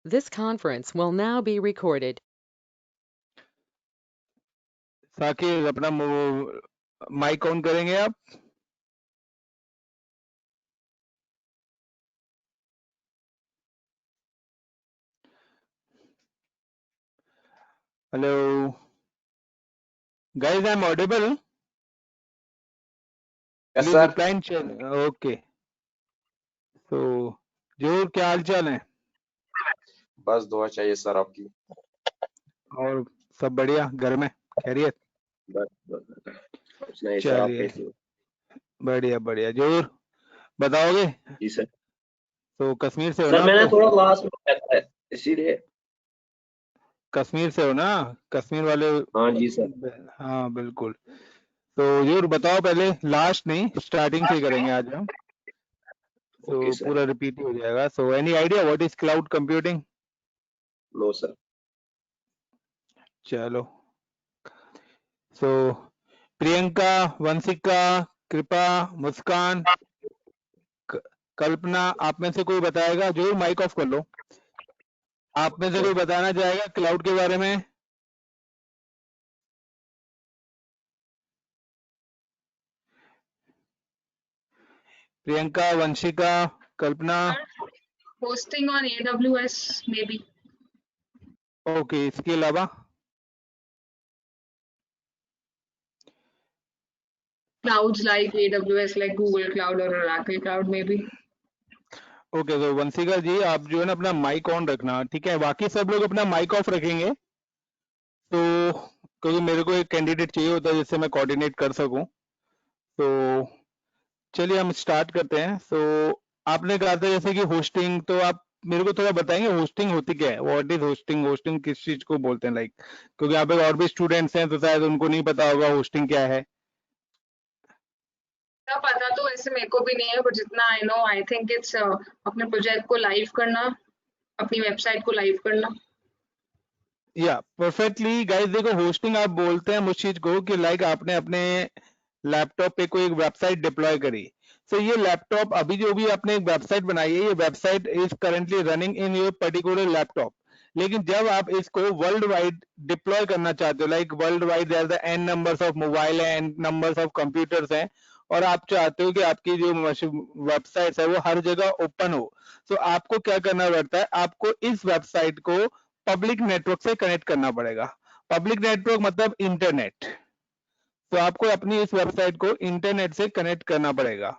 This conference will now be recorded. Saqib अपना mic on करेंगे आप? Hello guys, I'm audible? Yes, Please sir. reply in chat. Okay. So जोर क्या हाल चाल है? बस दुआ चाहिए सर आपकी। और सब बढ़िया घर में खैरियत? कुछ नहीं सर, आप चलिए कैसे हो? बढ़िया बढ़िया। जोर बताओगे? जी सर। तो कश्मीर से हो सर ना? मैंने आप तो थोड़ा लास्ट में बैठा है इसीलिए। कश्मीर से हो ना? कश्मीर वाले? हाँ जी सर। हाँ बिल्कुल। तो जोर बताओ, पहले लास्ट नहीं स्टार्टिंग से करेंगे आज हम। तो ओके सर। पूरा रिपीट हो जाएगा। So any idea what is cloud computing? No sir. चलो सो प्रियंका, वंशिका, कृपा, मुस्कान, कल्पना, आप में से कोई बताएगा? जो माइक ऑफ कर लो। आप में से कोई बताना चाहेगा क्लाउड के बारे में? प्रियंका, वंशिका, कल्पना? Hosting on AWS maybe. Okay, इसके अलावा? Clouds like AWS, like Google Cloud or Oracle Cloud maybe. Okay, तो वंशिका जी आप जो है ना अपना माइक ऑन रखना, ठीक है? बाकी सब लोग अपना माइक ऑफ रखेंगे। तो क्योंकि मेरे को एक कैंडिडेट चाहिए होता है जिससे मैं कोऑर्डिनेट कर सकूं। तो चलिए हम स्टार्ट करते हैं। तो आपने कहा था जैसे कि होस्टिंग, तो आप मेरे को थोड़ा बताएंगे होस्टिंग होती क्या है? What is hosting? होस्टिंग किस चीज को बोलते हैं? लाइक क्योंकि यहाँ पे और भी स्टूडेंट्स हैं तो शायद उनको नहीं पता होगा होस्टिंग क्या है। क्या पता तो वैसे मेरे को भी नहीं है, पर जितना I know I think it's अपने प्रोजेक्ट को लाइव करना, अपनी वेबसाइट को लाइव करना। या परफेक्टली गाइस, देखो होस्टिंग आप बोलते हैं उस चीज को कि लाइक आपने अपने लैपटॉप पे कोई एक वेबसाइट डिप्लॉय करी। सो ये लैपटॉप अभी जो भी आपने एक वेबसाइट बनाई है, ये website is currently running in your particular laptop. लेकिन जब आप इसको वर्ल्ड वाइड डिप्लॉय करना चाहते हो, like world wide there the n numbers of mobile है, एन नंबर्स ऑफ कंप्यूटर्स हैं, और आप चाहते हो कि आपकी जो वेबसाइट है वो हर जगह ओपन हो, तो आपको क्या करना पड़ता है? आपको इस वेबसाइट को पब्लिक नेटवर्क से कनेक्ट करना पड़ेगा। पब्लिक नेटवर्क मतलब इंटरनेट। तो आपको अपनी इस वेबसाइट को इंटरनेट से कनेक्ट करना पड़ेगा।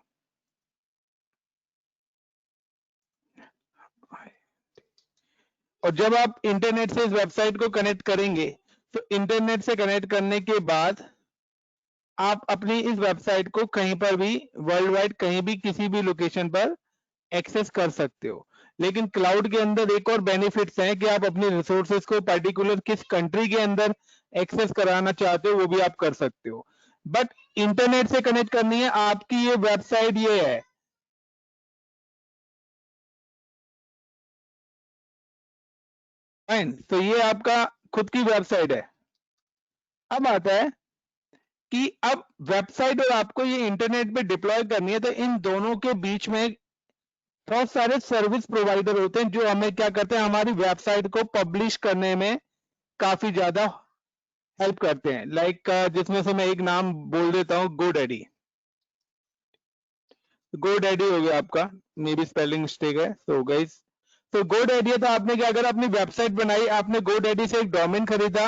और जब आप इंटरनेट से इस वेबसाइट को कनेक्ट करेंगे, तो इंटरनेट से कनेक्ट करने के बाद आप अपनी इस वेबसाइट को कहीं पर भी वर्ल्ड वाइड कहीं भी किसी भी लोकेशन पर एक्सेस कर सकते हो। लेकिन क्लाउड के अंदर एक और बेनिफिट्स हैं कि आप अपने रिसोर्सेज को पर्टिकुलर किस कंट्री के अंदर एक्सेस कराना चाहते हो वो भी आप कर सकते हो। बट इंटरनेट से कनेक्ट करनी है आपकी ये वेबसाइट, ये है। फाइन, तो ये आपका खुद की वेबसाइट है। अब आता है कि अब वेबसाइट और आपको ये इंटरनेट पे डिप्लॉय करनी है, तो इन दोनों के बीच में बहुत सारे सर्विस प्रोवाइडर होते हैं जो हमें क्या करते हैं, हमारी वेबसाइट को पब्लिश करने में काफी ज्यादा हेल्प करते हैं। लाइक जिसमें से मैं एक नाम बोल देता हूँ, गोडैडी। गोडैडी हो गया आपका, मे बी स्पेलिंग मिस्टेक है। तो गाइस, तो गोडैडी है, तो आपने क्या करा, अपनी वेबसाइट बनाई, आपने गोडैडी से एक डोमेन खरीदा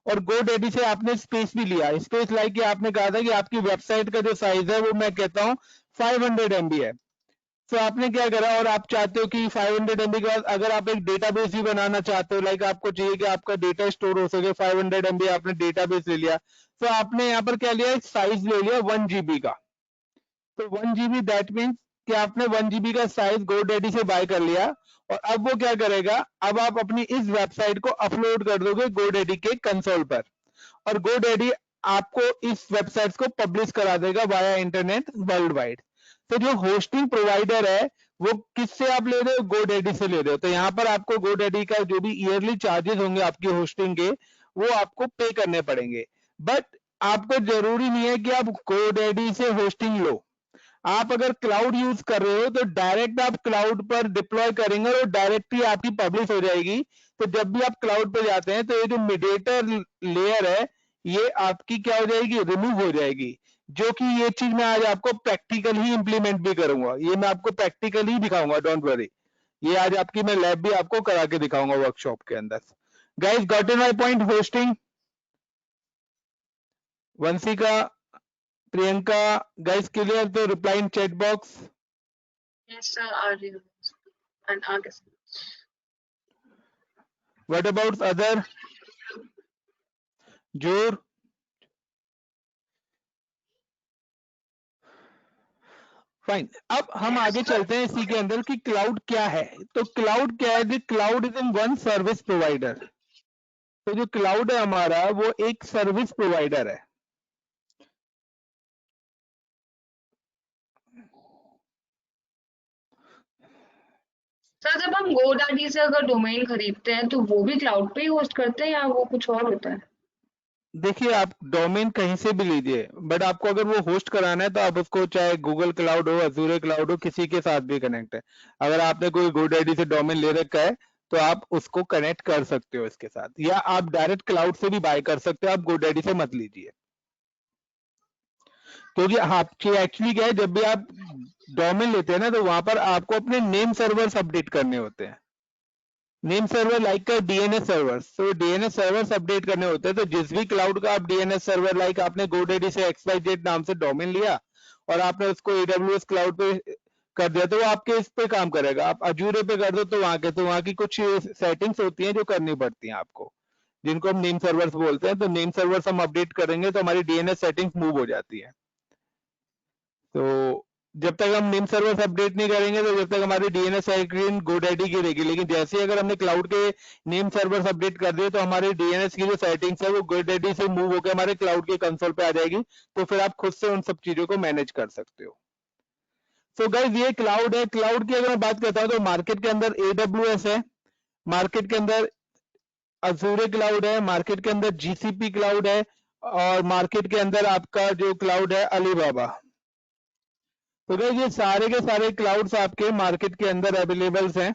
और गोडैडी से आपने स्पेस भी लिया। स्पेस लाइक कि आपने कहा था कि आपकी वेबसाइट का जो साइज है वो मैं कहता हूँ 500 MB है। तो आपने क्या करा, और आप चाहते हो कि 500 MB के बाद अगर आप एक डेटाबेस भी बनाना चाहते हो, लाइक आपको चाहिए कि आपका डेटा स्टोर हो सके, 500 MB आपने डेटाबेस ले लिया, तो आपने यहाँ पर क्या लिया, साइज ले लिया 1 GB का। तो 1 GB दैट मीन्स कि आपने 1 GB का साइज गोडैडी से बाय कर लिया, और अब वो क्या करेगा, अब आप अपनी इस वेबसाइट को अपलोड कर दोगे गोडैडी के कंसोल पर, और गोडैडी आपको इस वेबसाइट को पब्लिश करा देगा वाया इंटरनेट वर्ल्ड वाइड। तो जो होस्टिंग प्रोवाइडर है वो किससे आप ले रहे हो, गोडैडी से ले रहे हो। तो यहाँ पर आपको गोडैडी का जो भी ईयरली चार्जेस होंगे आपकी होस्टिंग के, वो आपको पे करने पड़ेंगे। बट आपको जरूरी नहीं है कि आप गोडैडी से होस्टिंग लो, आप अगर क्लाउड यूज कर रहे हो तो डायरेक्ट आप क्लाउड पर डिप्लॉय करेंगे और डायरेक्टली आपकी पब्लिश हो जाएगी। तो जब भी आप क्लाउड पे जाते हैं तो ये जो मीडिएटर लेयर है ये आपकी क्या हो जाएगी, रिमूव हो जाएगी। जो कि ये चीज मैं आज आपको प्रैक्टिकल ही इंप्लीमेंट भी करूंगा, ये मैं आपको प्रैक्टिकल ही दिखाऊंगा, डोंट वरी। ये आज आपकी मैं लैब भी आपको करा के दिखाऊंगा वर्कशॉप के अंदर। Guys got in my point? Hosting, Vanshika, Priyanka, guys clear the reply in chat box? Yes, sir. Are you? And August. What about other? जोर, फाइन। अब हम आगे चलते हैं इसी के अंदर कि क्लाउड क्या है। तो क्लाउड क्या है? Cloud is in one service provider. तो जो क्लाउड है हमारा वो एक सर्विस प्रोवाइडर है। सर जब हम GoDaddy से अगर डोमेन खरीदते हैं तो वो भी क्लाउड पे ही होस्ट करते हैं या वो कुछ और होता है? देखिए आप डोमेन कहीं से भी लीजिए, बट आपको अगर वो होस्ट कराना है तो आप उसको चाहे गूगल क्लाउड हो, अजूर क्लाउड हो, किसी के साथ भी कनेक्ट है। अगर आपने कोई GoDaddy से डोमेन ले रखा है तो आप उसको कनेक्ट कर सकते हो इसके साथ, या आप डायरेक्ट क्लाउड से भी बाय कर सकते हो। आप GoDaddy से मत लीजिए, क्योंकि आपके एक्चुअली क्या है, जब भी आप डोमेन लेते हैं ना तो वहां पर आपको अपने नेम सर्वर्स अपडेट करने होते हैं। नेम सर्वर लाइक का डीएनएस सर्वर्स, तो डीएनएस सर्वर्स अपडेट करने होते हैं। तो जिस भी क्लाउड का आप डीएनएस सर्वर, लाइक आपने GoDaddy से XYZ नाम से डोमेन लिया और आपने उसको AWS क्लाउड पे कर दिया तो वो आपके इस पे काम करेगा। आप अजूरे पे कर दो तो वहां की कुछ सेटिंग्स होती हैं जो करनी पड़ती हैं आपको, जिनको हम नेम सर्वर्स बोलते हैं। तो नेम सर्वर्स हम अपडेट करेंगे तो हमारी डीएनएस सेटिंग्स मूव हो जाती है। तो जब तक हम नेम सर्वर्स अपडेट नहीं करेंगे तो जब तक हमारी डीएनएस स्क्रीन GoDaddy की रहेगी। लेकिन जैसे ही अगर हमने क्लाउड के नेम सर्वर्स अपडेट कर दिए तो हमारे डीएनएस की जो सेटिंग्स है वो GoDaddy से मूव होकर हमारे क्लाउड के कंसोल पे आ जाएगी। तो फिर आप खुद से उन सब चीजों को मैनेज कर सकते हो। सो गाइस ये क्लाउड है। क्लाउड की अगर मैं बात करता हूँ तो मार्केट के अंदर AWS है, मार्केट के अंदर अजूरे क्लाउड है, मार्केट के अंदर GCP क्लाउड है, और मार्केट के अंदर आपका जो क्लाउड है अलीबाबा। तो गाइस ये सारे के सारे क्लाउड्स आपके मार्केट के अंदर अवेलेबल्स हैं।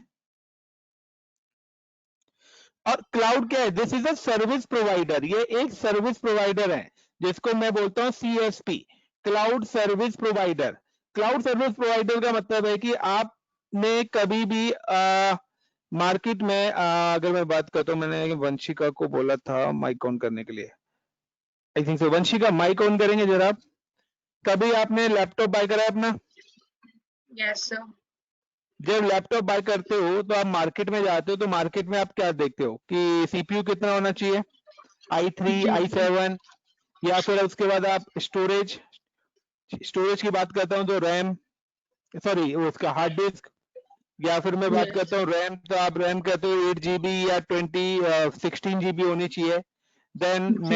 और क्लाउड क्या है? This is a service provider. ये एक सर्विस प्रोवाइडर है जिसको मैं बोलता हूं CSP, cloud service provider. Cloud service provider का मतलब है कि आपने कभी भी मार्केट में अगर मैं बात करता हूं, मैंने वंशिका को बोला था माइक ऑन करने के लिए, I think so. Vanshika mic on करेंगे जरा आप। कभी आपने लैपटॉप बाय करा है अपना? Yes, sir. जब लैपटॉप बाय करते हो तो आप मार्केट में जाते हो तो मार्केट में आप क्या देखते हो कि सीपीयू कितना होना चाहिए, i3, जी, i7, या फिर उसके बाद आप स्टोरेज की बात करता हूं तो रैम, सॉरी उसका हार्ड डिस्क, या फिर मैं बात Yes. करता हूँ रैम तो आप रैम कहते हो 8 GB या 16 GB होनी चाहिए। देन जी.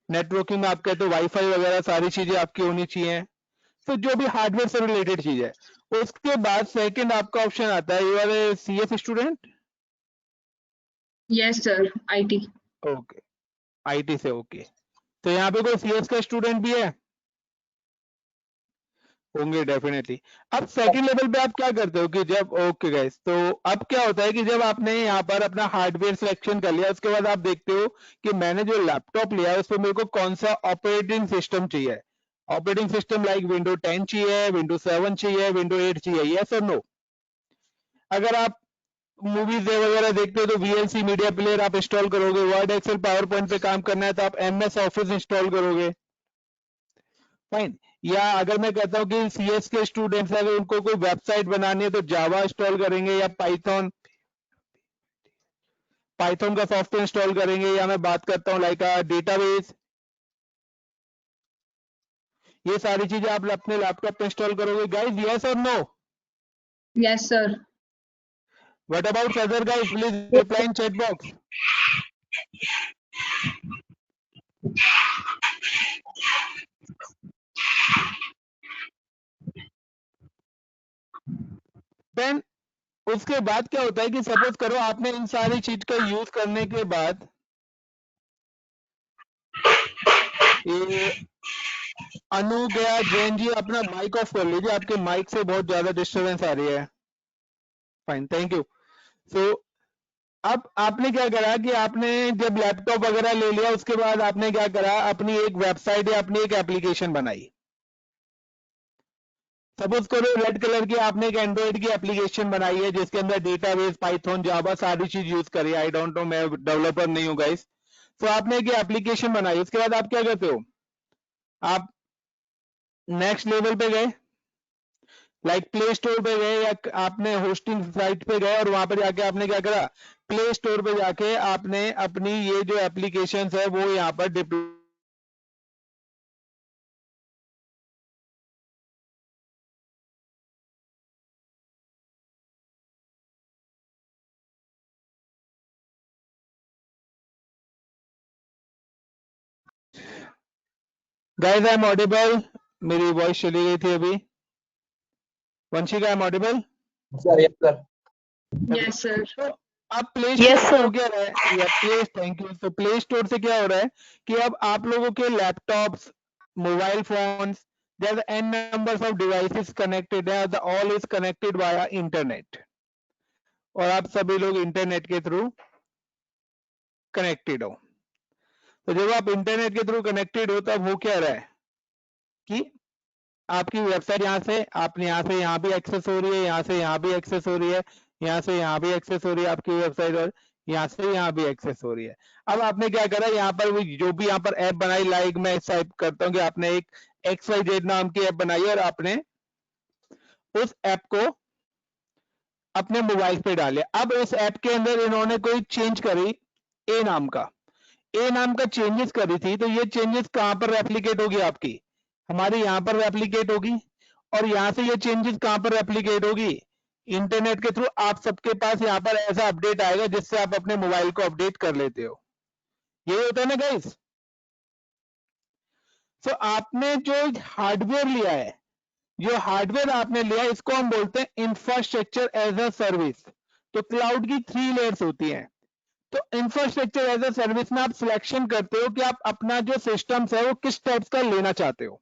नेटवर्किंग में आप कहते हो वाईफाई वगैरह सारी चीजें आपकी होनी चाहिए। तो जो भी हार्डवेयर से रिलेटेड चीज है। उसके बाद सेकंड आपका ऑप्शन आता है, you are a CS student? Yes, sir. IT. Okay, IT से ओके। तो यहाँ पे कोई CS का स्टूडेंट भी है? होंगे डेफिनेटली। अब सेकंड लेवल पे आप क्या करते हो कि जब, ओके गाइस, तो अब क्या होता है कि जब आपने यहाँ पर अपना हार्डवेयर सिलेक्शन कर लिया उसके बाद आप देखते हो कि मैंने जो लैपटॉप लिया है उस पर मेरे को कौन सा ऑपरेटिंग सिस्टम चाहिए। ऑपरेटिंग सिस्टम लाइक विंडो 10 चाहिए, विंडो 7 चाहिए, विंडो 8 चाहिए, यस और नो? अगर आप मूवीज वगैरह देखते हो तो VLC मीडिया प्लेयर आप इंस्टॉल करोगे। वर्ड एक्सेल पावर पॉइंट पे काम करना है तो आप MS ऑफिस इंस्टॉल करोगे, फाइन। या अगर मैं कहता हूं कि CS के स्टूडेंट्स अगर उनको कोई वेबसाइट बनानी है तो जावा इंस्टॉल करेंगे या पाइथन का सॉफ्टवेयर इंस्टॉल करेंगे, या मैं बात करता हूं लाइक डेटाबेस, ये सारी चीजें आप अपने लैपटॉप पे इंस्टॉल करोगे। गाइस यस और no? Yes, sir. What about other guys? Please reply in chat box. Then उसके बाद क्या होता है कि सपोज करो आपने इन सारी चीज का यूज करने के बाद ये अनु गया, जैन जी अपना माइक ऑफ कर लीजिए, आपके माइक से बहुत ज्यादा डिस्टरबेंस आ रही है। Fine, thank you. सो अब आपने क्या करा कि आपने जब लैपटॉप वगैरह ले लिया उसके बाद आपने क्या करा, अपनी एक वेबसाइट या अपनी एक एप्लीकेशन बनाई। सपोज करो रेड कलर की आपने एक एंड्रॉइड की एप्लीकेशन बनाई है जिसके अंदर डेटाबेस, पाइथन, जावा सारी चीज यूज करी। आई डोंट नो, मैं डेवलपर नहीं हूँ गाइस। तो आपने एक एप्लीकेशन बनाई, उसके बाद आप क्या करते हो, आप नेक्स्ट लेवल पे गए, लाइक प्ले स्टोर पे गए या आपने होस्टिंग साइट पे गए और वहां पर जाके आपने क्या करा, प्ले स्टोर पे जाके आपने अपनी ये जो एप्लीकेशंस है वो यहाँ पर deploy. Guys I am audible, मेरी वॉइस चली गई थी अभी। Vanshika, I am audible? Sir yes sir. Yes, sir. तो अब प्ले स्टोर Yes, से sir. हो क्या रहा है, या प्ले, थैंक यू। तो प्ले स्टोर से क्या हो रहा है कि अब आप लोगों के laptops, mobile phones, there n numbers of devices connected है, the all is connected via internet, और आप सभी लोग इंटरनेट के थ्रू कनेक्टेड हो। तो जब आप इंटरनेट के थ्रू कनेक्टेड हो तब हो क्या रहा है कि आपकी वेबसाइट यहाँ से, आप यहाँ से यहाँ भी एक्सेस हो रही है, यहाँ से यहाँ भी एक्सेस हो रही है, यहाँ से यहाँ भी एक्सेस हो रही है आपकी वेबसाइट, और यहाँ से यहाँ भी एक्सेस हो रही है। अब आपने क्या करा, यहाँ पर वो जो भी यहाँ पर ऐप बनाई, लाइक मैं टाइप करता हूँ कि आपने एक XYZ नाम की ऐप बनाई और आपने उस ऐप को अपने मोबाइल पे डाले। अब इस ऐप के अंदर इन्होंने कोई चेंज करी, ए नाम का चेंजेस करी थी, तो ये चेंजेस कहां पर रेप्लिकेट होगी, आपकी हमारी यहाँ पर रेप्लिकेट होगी, और यहाँ से ये चेंजेस कहां पर रेप्लिकेट होगी, इंटरनेट के थ्रू आप सबके पास यहाँ पर ऐसा अपडेट आएगा जिससे आप अपने मोबाइल को अपडेट कर लेते हो। ये होता है ना गाइस। तो आपने जो हार्डवेयर लिया है, जो हार्डवेयर आपने लिया है, इसको हम बोलते हैं इंफ्रास्ट्रक्चर एज अ सर्विस। तो क्लाउड की 3 लेयर्स होती हैं। तो इंफ्रास्ट्रक्चर एज अ सर्विस में आप सिलेक्शन करते हो कि आप अपना जो सिस्टम्स है वो किस टाइप्स का लेना चाहते हो।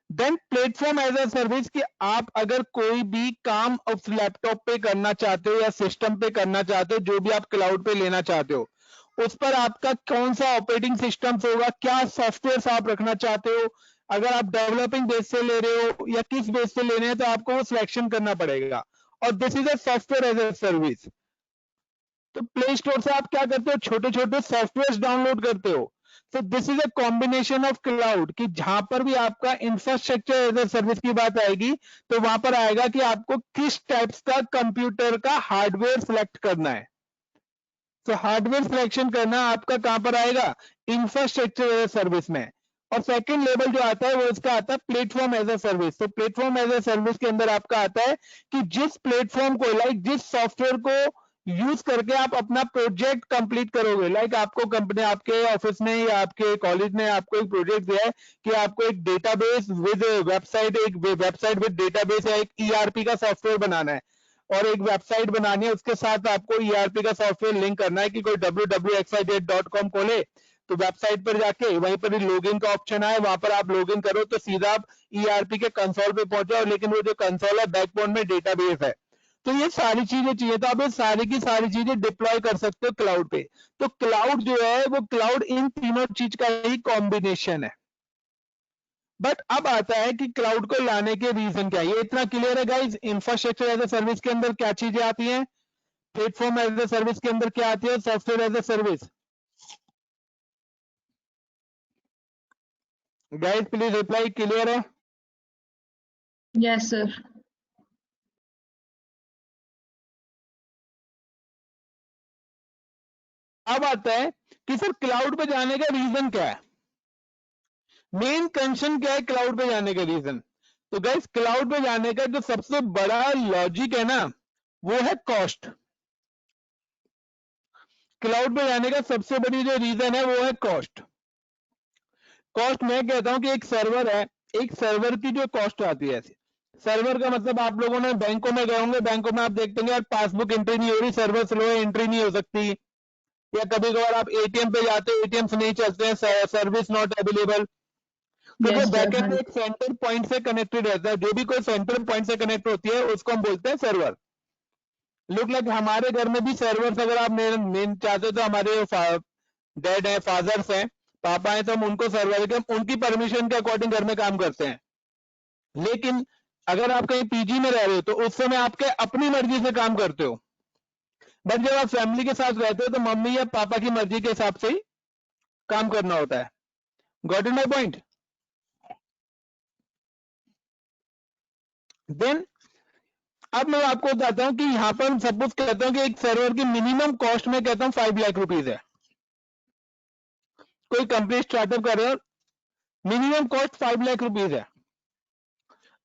Then platform as a service, कि आप अगर कोई भी काम उस लैपटॉप पे करना चाहते हो या सिस्टम पे करना चाहते हो, जो भी आप क्लाउड पे लेना चाहते हो, उस पर आपका कौन सा ऑपरेटिंग सिस्टम होगा, क्या सॉफ्टवेयर आप रखना चाहते हो, अगर आप डेवलपिंग बेस से ले रहे हो या किस बेस से लेने हैं, तो आपको वो सिलेक्शन करना पड़ेगा। और this is a software as a service. तो प्ले स्टोर से आप क्या करते हो, छोटे छोटे सॉफ्टवेयर डाउनलोड करते हो। तो this is a combination of cloud, कि जहां पर भी आपका इंफ्रास्ट्रक्चर एज अ सर्विस की बात आएगी तो वहां पर आएगा कि आपको किस टाइप्स का कंप्यूटर का हार्डवेयर सिलेक्ट करना है। तो हार्डवेयर सिलेक्शन करना आपका कहां पर आएगा, इंफ्रास्ट्रक्चर एज अ सर्विस में। और सेकंड लेवल जो आता है वो इसका आता है प्लेटफॉर्म एज अ सर्विस। तो प्लेटफॉर्म एज अ सर्विस के अंदर आपका आता है कि जिस प्लेटफॉर्म को, लाइक जिस सॉफ्टवेयर को यूज करके आप अपना प्रोजेक्ट कंप्लीट करोगे, लाइक आपको कंपनी, आपके ऑफिस ने या आपके कॉलेज ने आपको एक प्रोजेक्ट दिया है कि आपको एक डेटाबेस विद वेबसाइट, एक वेबसाइट विद डेटाबेस या एक ERP का सॉफ्टवेयर बनाना है, और एक वेबसाइट बनानी है, उसके साथ आपको ERP का सॉफ्टवेयर लिंक करना है कि कोई www.xyz.com खोले तो वेबसाइट पर जाके वहीं पर लॉगिन का ऑप्शन आए, वहां पर आप लॉगिन करो तो सीधा आप ERP के कंसोल पे पहुंच जाओ, लेकिन वो जो कंसोल है बैकबोन में डेटाबेस है। तो ये सारी चीजें चाहिए, तो आप ये सारी की सारी चीजें डिप्लॉय कर सकते हो क्लाउड पे। तो क्लाउड जो है वो क्लाउड इन तीनों चीज का ही कॉम्बिनेशन है। बट अब आता है कि क्लाउड को लाने के रीजन क्या है, ये इतना क्लियर है guys. Infrastructure as a service के अंदर क्या चीजें आती हैं, प्लेटफॉर्म एज अ सर्विस के अंदर क्या आती है, software as a service. Guys please reply, clear है? Yes, sir. अब आता है कि सर क्लाउड पे जाने का रीजन क्या है, मेन कंसर्न क्या है क्लाउड पे जाने का रीजन। तो गाइस क्लाउड पे जाने का जो सबसे बड़ा लॉजिक है ना वो है कॉस्ट। क्लाउड पे जाने का सबसे बड़ी जो रीजन है वो है कॉस्ट। कॉस्ट मैं कहता हूं कि एक सर्वर है, एक सर्वर की जो कॉस्ट आती है, सर्वर का मतलब आप लोगों ने बैंकों में गए होंगे, बैंकों में आप देखते होंगे यार पासबुक एंट्री नहीं हो रही, सर्वर स्लो है, एंट्री नहीं हो सकती, या कभी कभार आप ATM पे जाते हो, ATM नहीं चलते हैं, सर्विस नॉट अवेलेबल। क्योंकि Yes, sir. बैकएंड हाँ. एक सेंटर पॉइंट से कनेक्टेड रहता है, जो भी कोई सेंटर पॉइंट से कनेक्ट होती है उसको हम बोलते हैं सर्वर। लुक लाइक हमारे घर में भी सर्वर्स, अगर आप मेन चाहते हो तो हमारे डैड है, फादर्स हैं, पापा हैं, तो हम उनको सर्वर के उनकी परमिशन के अकॉर्डिंग घर में काम करते हैं। लेकिन अगर आप कहीं पीजी में रह रहे हो तो उस समय आपके अपनी मर्जी से काम करते हो, बट जब आप फैमिली के साथ रहते हो तो मम्मी या पापा की मर्जी के हिसाब से ही काम करना होता है। Got it my point? Then अब मैं आपको बताता हूं कि यहां पर सपोज कहता हूं कि एक सर्वर की मिनिमम कॉस्ट में कहता हूं 5 लाख रुपीज है। कोई कंपनी स्टार्टअप कर रहे हो, मिनिमम कॉस्ट 5 लाख रुपीज है।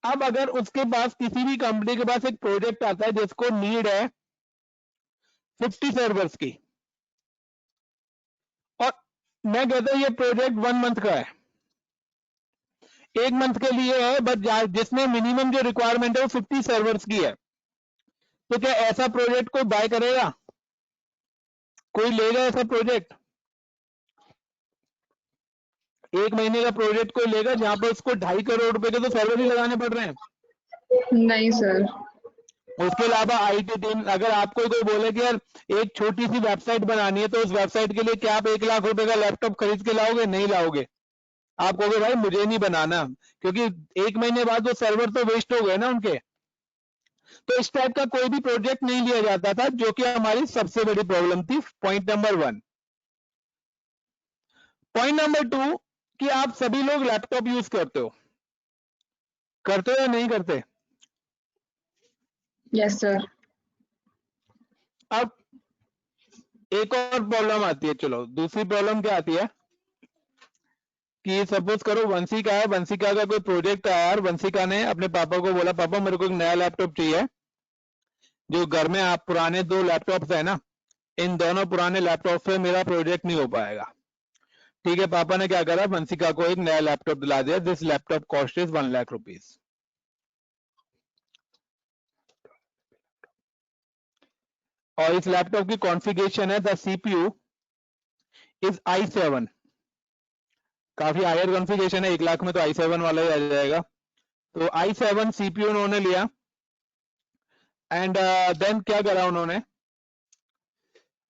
अब अगर उसके पास किसी भी कंपनी के पास एक प्रोजेक्ट आता है जिसको नीड है 50 सर्वर्स की, और मैं कहता हूं ये प्रोजेक्ट 1 मंथ का है, 1 मंथ के लिए है, बट जिसमें मिनिमम जो रिक्वायरमेंट है वो 50 सर्वर्स की है, तो क्या ऐसा प्रोजेक्ट कोई बाय करेगा? कोई लेगा ऐसा प्रोजेक्ट? 1 महीने का प्रोजेक्ट कोई लेगा जहां पर उसको 2.5 करोड़ रुपए के तो सर्वर ही लगाने पड़ रहे हैं? नहीं सर. उसके अलावा आईटी टीम, अगर आपको कोई बोले कि यार एक छोटी सी वेबसाइट बनानी है, तो उस वेबसाइट के लिए क्या आप 1 लाख रुपए का लैपटॉप खरीद के लाओगे? नहीं लाओगे। आप कहोगे भाई मुझे नहीं बनाना, क्योंकि 1 महीने बाद वो सर्वर तो वेस्ट हो गए ना उनके। तो इस टाइप का कोई भी प्रोजेक्ट नहीं लिया जाता था, जो कि हमारी सबसे बड़ी प्रॉब्लम थी। Point number 1। पॉइंट नंबर 2 कि आप सभी लोग लैपटॉप यूज करते हो या नहीं करते? Yes, sir. अब एक और प्रॉब्लम आती है। चलो दूसरी प्रॉब्लम क्या आती है कि सपोज करो वंशिका है, वंशिका का कोई प्रोजेक्ट आया और वंशिका ने अपने पापा को बोला, पापा मेरे को एक नया लैपटॉप चाहिए। जो घर में आप पुराने 2 लैपटॉप्स है ना, इन दोनों पुराने लैपटॉप से मेरा प्रोजेक्ट नहीं हो पाएगा। ठीक है, पापा ने क्या करा, वंशिका को एक नया लैपटॉप दिला दिया। This laptop cost is 1 lakh rupees. और इस लैपटॉप की कॉन्फ़िगरेशन है, द सीपीयू इज i7। काफी हायर कॉन्फ़िगरेशन है, 1 लाख में तो i7 वाला ही आ जाएगा। तो i7 सीपीयू उन्होंने लिया, एंड देन क्या करा उन्होंने,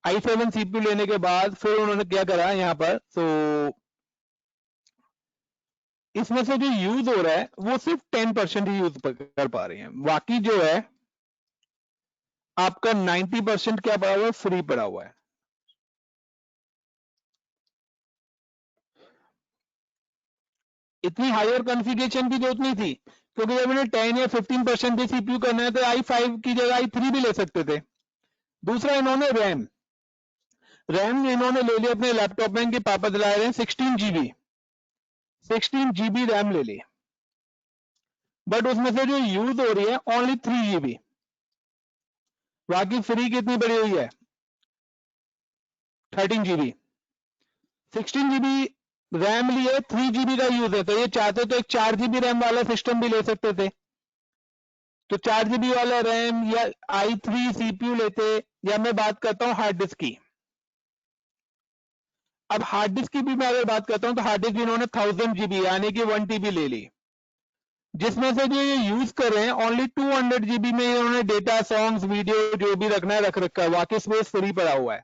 i7 सीपीयू लेने के बाद फिर उन्होंने क्या करा यहाँ पर, तो इसमें से जो यूज हो रहा है वो सिर्फ 10% ही यूज कर पा रहे हैं। बाकी जो है आपका 90% क्या पड़ा हुआ है, फ्री पड़ा हुआ है। इतनी हायर कॉन्फ़िगरेशन की जरूरत नहीं थी, क्योंकि जब उन्हें 10 या 15% भी सीपीयू करना है तो i5 की जगह i3 भी ले सकते थे। दूसरा इन्होंने रैम इन्होंने ले ली अपने लैपटॉप में, इनके पापा दिला रहे हैं 16 जीबी रैम ले ली, बट उसमें से जो यूज हो रही है ओनली 3 जीबी। बाकी फ्री कितनी पड़ी हुई है, 13 जीबी। 16 जीबी रैम लिए, 3 जीबी का यूज है, तो ये चाहते तो एक 4 जीबी रैम वाला सिस्टम भी ले सकते थे। तो 4 जीबी वाला रैम या i3 सीपीयू लेते, या मैं बात करता हूं हार्ड डिस्क की। अब हार्ड डिस्क की भी मैं अगर बात करता हूं तो हार्ड डिस्क इन्होंने 1000 जीबी यानी कि 1 टीबी ले ली, जिसमें से जो ये यूज कर रहे हैं ओनली 200 जीबी में इन्होंने डेटा, सॉन्ग्स, वीडियो जो भी रखना है रख रखा है। बाकी स्पेस फ्री पड़ा हुआ है।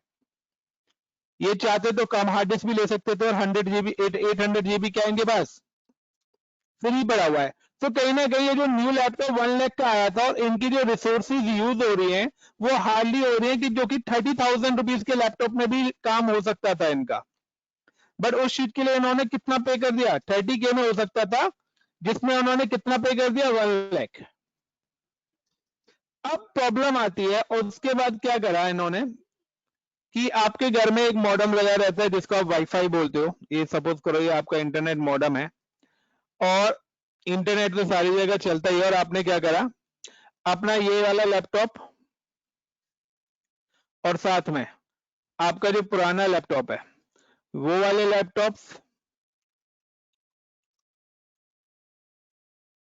ये चाहते तो कम हार्ड डिस्क भी ले सकते थे, और 100 जीबी 800 जीबी क्या इनके पास फ्री पड़ा हुआ है। तो कहीं ना कहीं ये जो न्यू लैपटॉप 1 लाख का आया था और इनकी जो रिसोर्सेज यूज हो रही हैं वो हार्डली हो रही है, कि जो कि 30,000 रुपीज के लैपटॉप में भी काम हो सकता था इनका। बट उस चीज के लिए इन्होंने कितना पे कर दिया, 30K में हो सकता था, जिसमें उन्होंने कितना पे कर दिया, 1 लाख। अब प्रॉब्लम आती है, और उसके बाद क्या करा इन्होंने कि आपके घर में एक मॉडेम लगा रहता है जिसको आप वाईफाई बोलते हो। ये सपोज करो ये आपका इंटरनेट मॉडेम है, और इंटरनेट तो सारी जगह चलता ही है। और आपने क्या करा, अपना ये वाला लैपटॉप और साथ में आपका जो पुराना लैपटॉप है वो वाले लैपटॉप्स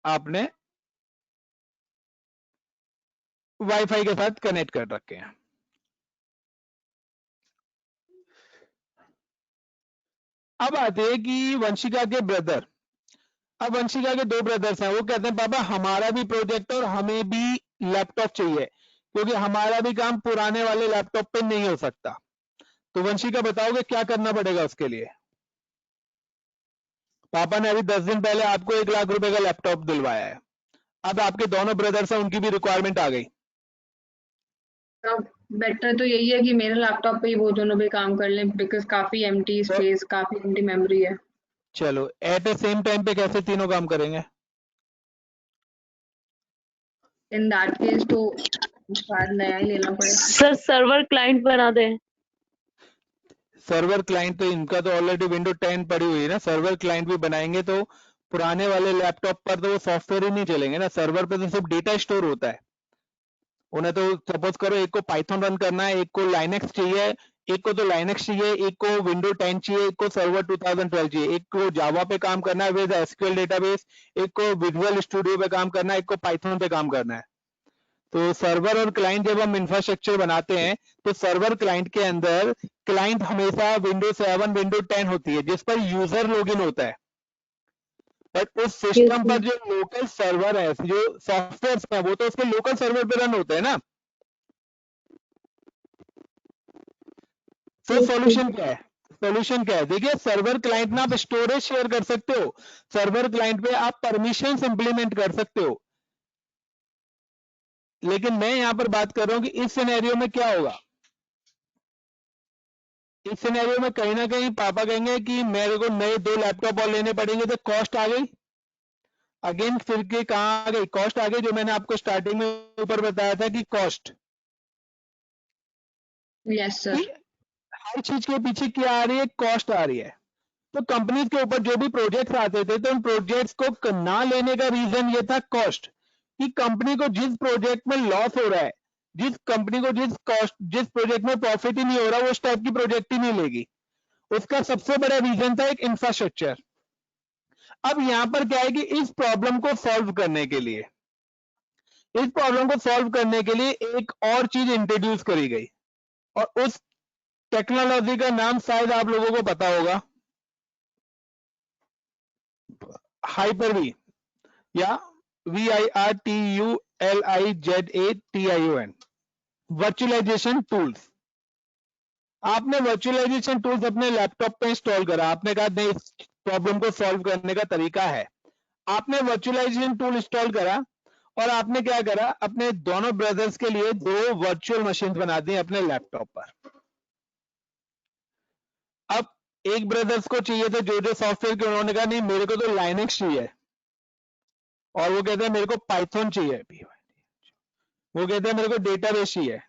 आपने वाईफाई के साथ कनेक्ट कर रखे हैं। अब आते हैं कि वंशिका के ब्रदर, अब वंशिका के दो ब्रदर्स हैं, वो कहते हैं पापा हमारा भी प्रोजेक्ट और हमें भी लैपटॉप चाहिए क्योंकि हमारा भी काम पुराने वाले लैपटॉप पे नहीं हो सकता। तो वंशिका बताओगे क्या करना पड़ेगा उसके लिए? पापा ने अभी 10 दिन पहले आपको 1 लाख रुपए का लैपटॉप दिलवाया है, अब आपके दोनों ब्रदर्स हैं, उनकी भी रिक्वायरमेंट आ गई। बेटर तो यही है कि मेरे लैपटॉप पे ही वो दोनों भी काम कर लें, बिकॉज काफी एम्प्टी स्पेस, काफी एम्प्टी मेमोरी है। चलो एट ए सेम टाइम पे कैसे तीनों काम करेंगे? इन दैट केस तो शायद नया ही लेना पड़े। सर सर्वर क्लाइंट बना दें। सर्वर क्लाइंट तो इनका तो ऑलरेडी विंडो 10 पड़ी हुई है ना, सर्वर क्लाइंट भी बनाएंगे तो पुराने वाले लैपटॉप पर तो वो सॉफ्टवेयर ही नहीं चलेंगे ना, सर्वर पे तो सिर्फ डेटा स्टोर होता है। उन्हें तो सपोज करो एक को पाइथन रन करना है, एक को लाइनेक्स चाहिए, एक को तो लाइनेक्स चाहिए, एक को विंडो 10 चाहिए, एक को सर्वर 2012 चाहिए, एक को जावा पे काम करना है विद एसक्यूएल डेटाबेस, एक को विजुअल स्टूडियो पे काम करना है, एक को पाइथन पे काम करना है। तो सर्वर और क्लाइंट जब हम इंफ्रास्ट्रक्चर बनाते हैं तो सर्वर क्लाइंट के अंदर क्लाइंट हमेशा विंडो 7 विंडो 10 होती है जिस पर यूजर लॉगिन होता है, बट उस सिस्टम पर जो लोकल सर्वर है, जो सॉफ्टवेयर है, वो तो उसके लोकल सर्वर पे रन होते हैं ना। तो सॉल्यूशन क्या है? सॉल्यूशन क्या है? देखिए सर्वर क्लाइंट में आप स्टोरेज शेयर कर सकते हो, सर्वर क्लाइंट पे आप परमिशंस इंप्लीमेंट कर सकते हो, लेकिन मैं यहां पर बात कर रहा हूं कि इस सिनेरियो में क्या होगा। इस सिनेरियो में कहीं ना कहीं पापा कहेंगे कि मेरे को नए 2 लैपटॉप और लेने पड़ेंगे, तो कॉस्ट आ गई। अगेन फिर के कहां आ गई? कॉस्ट आ गई, जो मैंने आपको स्टार्टिंग में ऊपर बताया था कि कॉस्ट। Yes sir. हर चीज के पीछे क्या आ रही है? कॉस्ट आ रही है। तो कंपनीज के ऊपर जो भी प्रोजेक्ट्स आते थे तो उन प्रोजेक्ट्स को ना लेने का रीजन ये था कॉस्ट, कि कंपनी को जिस प्रोजेक्ट में लॉस हो रहा है, जिस कंपनी को जिस प्रोजेक्ट में प्रॉफिट ही नहीं हो रहा, वो उस टाइप की प्रोजेक्ट ही नहीं लेगी। उसका सबसे बड़ा रीजन था एक इंफ्रास्ट्रक्चर। अब यहां पर क्या है कि इस प्रॉब्लम को सॉल्व करने के लिए एक और चीज इंट्रोड्यूस करी गई, और उस टेक्नोलॉजी का नाम शायद आप लोगों को पता होगा, हाइपर-वी या VIRTULIZATION, वर्चुअलाइजेशन टूल्स। आपने वर्चुअलाइजेशन टूल्स अपने लैपटॉप पे इंस्टॉल करा, आपने कहा नहीं इस प्रॉब्लम को सॉल्व करने का तरीका है, आपने वर्चुअलाइजेशन टूल इंस्टॉल करा और आपने क्या करा, अपने दोनों ब्रदर्स के लिए 2 वर्चुअल मशीन बना दी अपने लैपटॉप पर। अब एक ब्रदर्स को चाहिए थे जो सॉफ्टवेयर के, उन्होंने कहा नहीं मेरे को तो लाइनेक्स चाहिए, और वो कहते हैं मेरे को पाइथन चाहिए, वो कहते हैं मेरे को डेटाबेस चाहिए।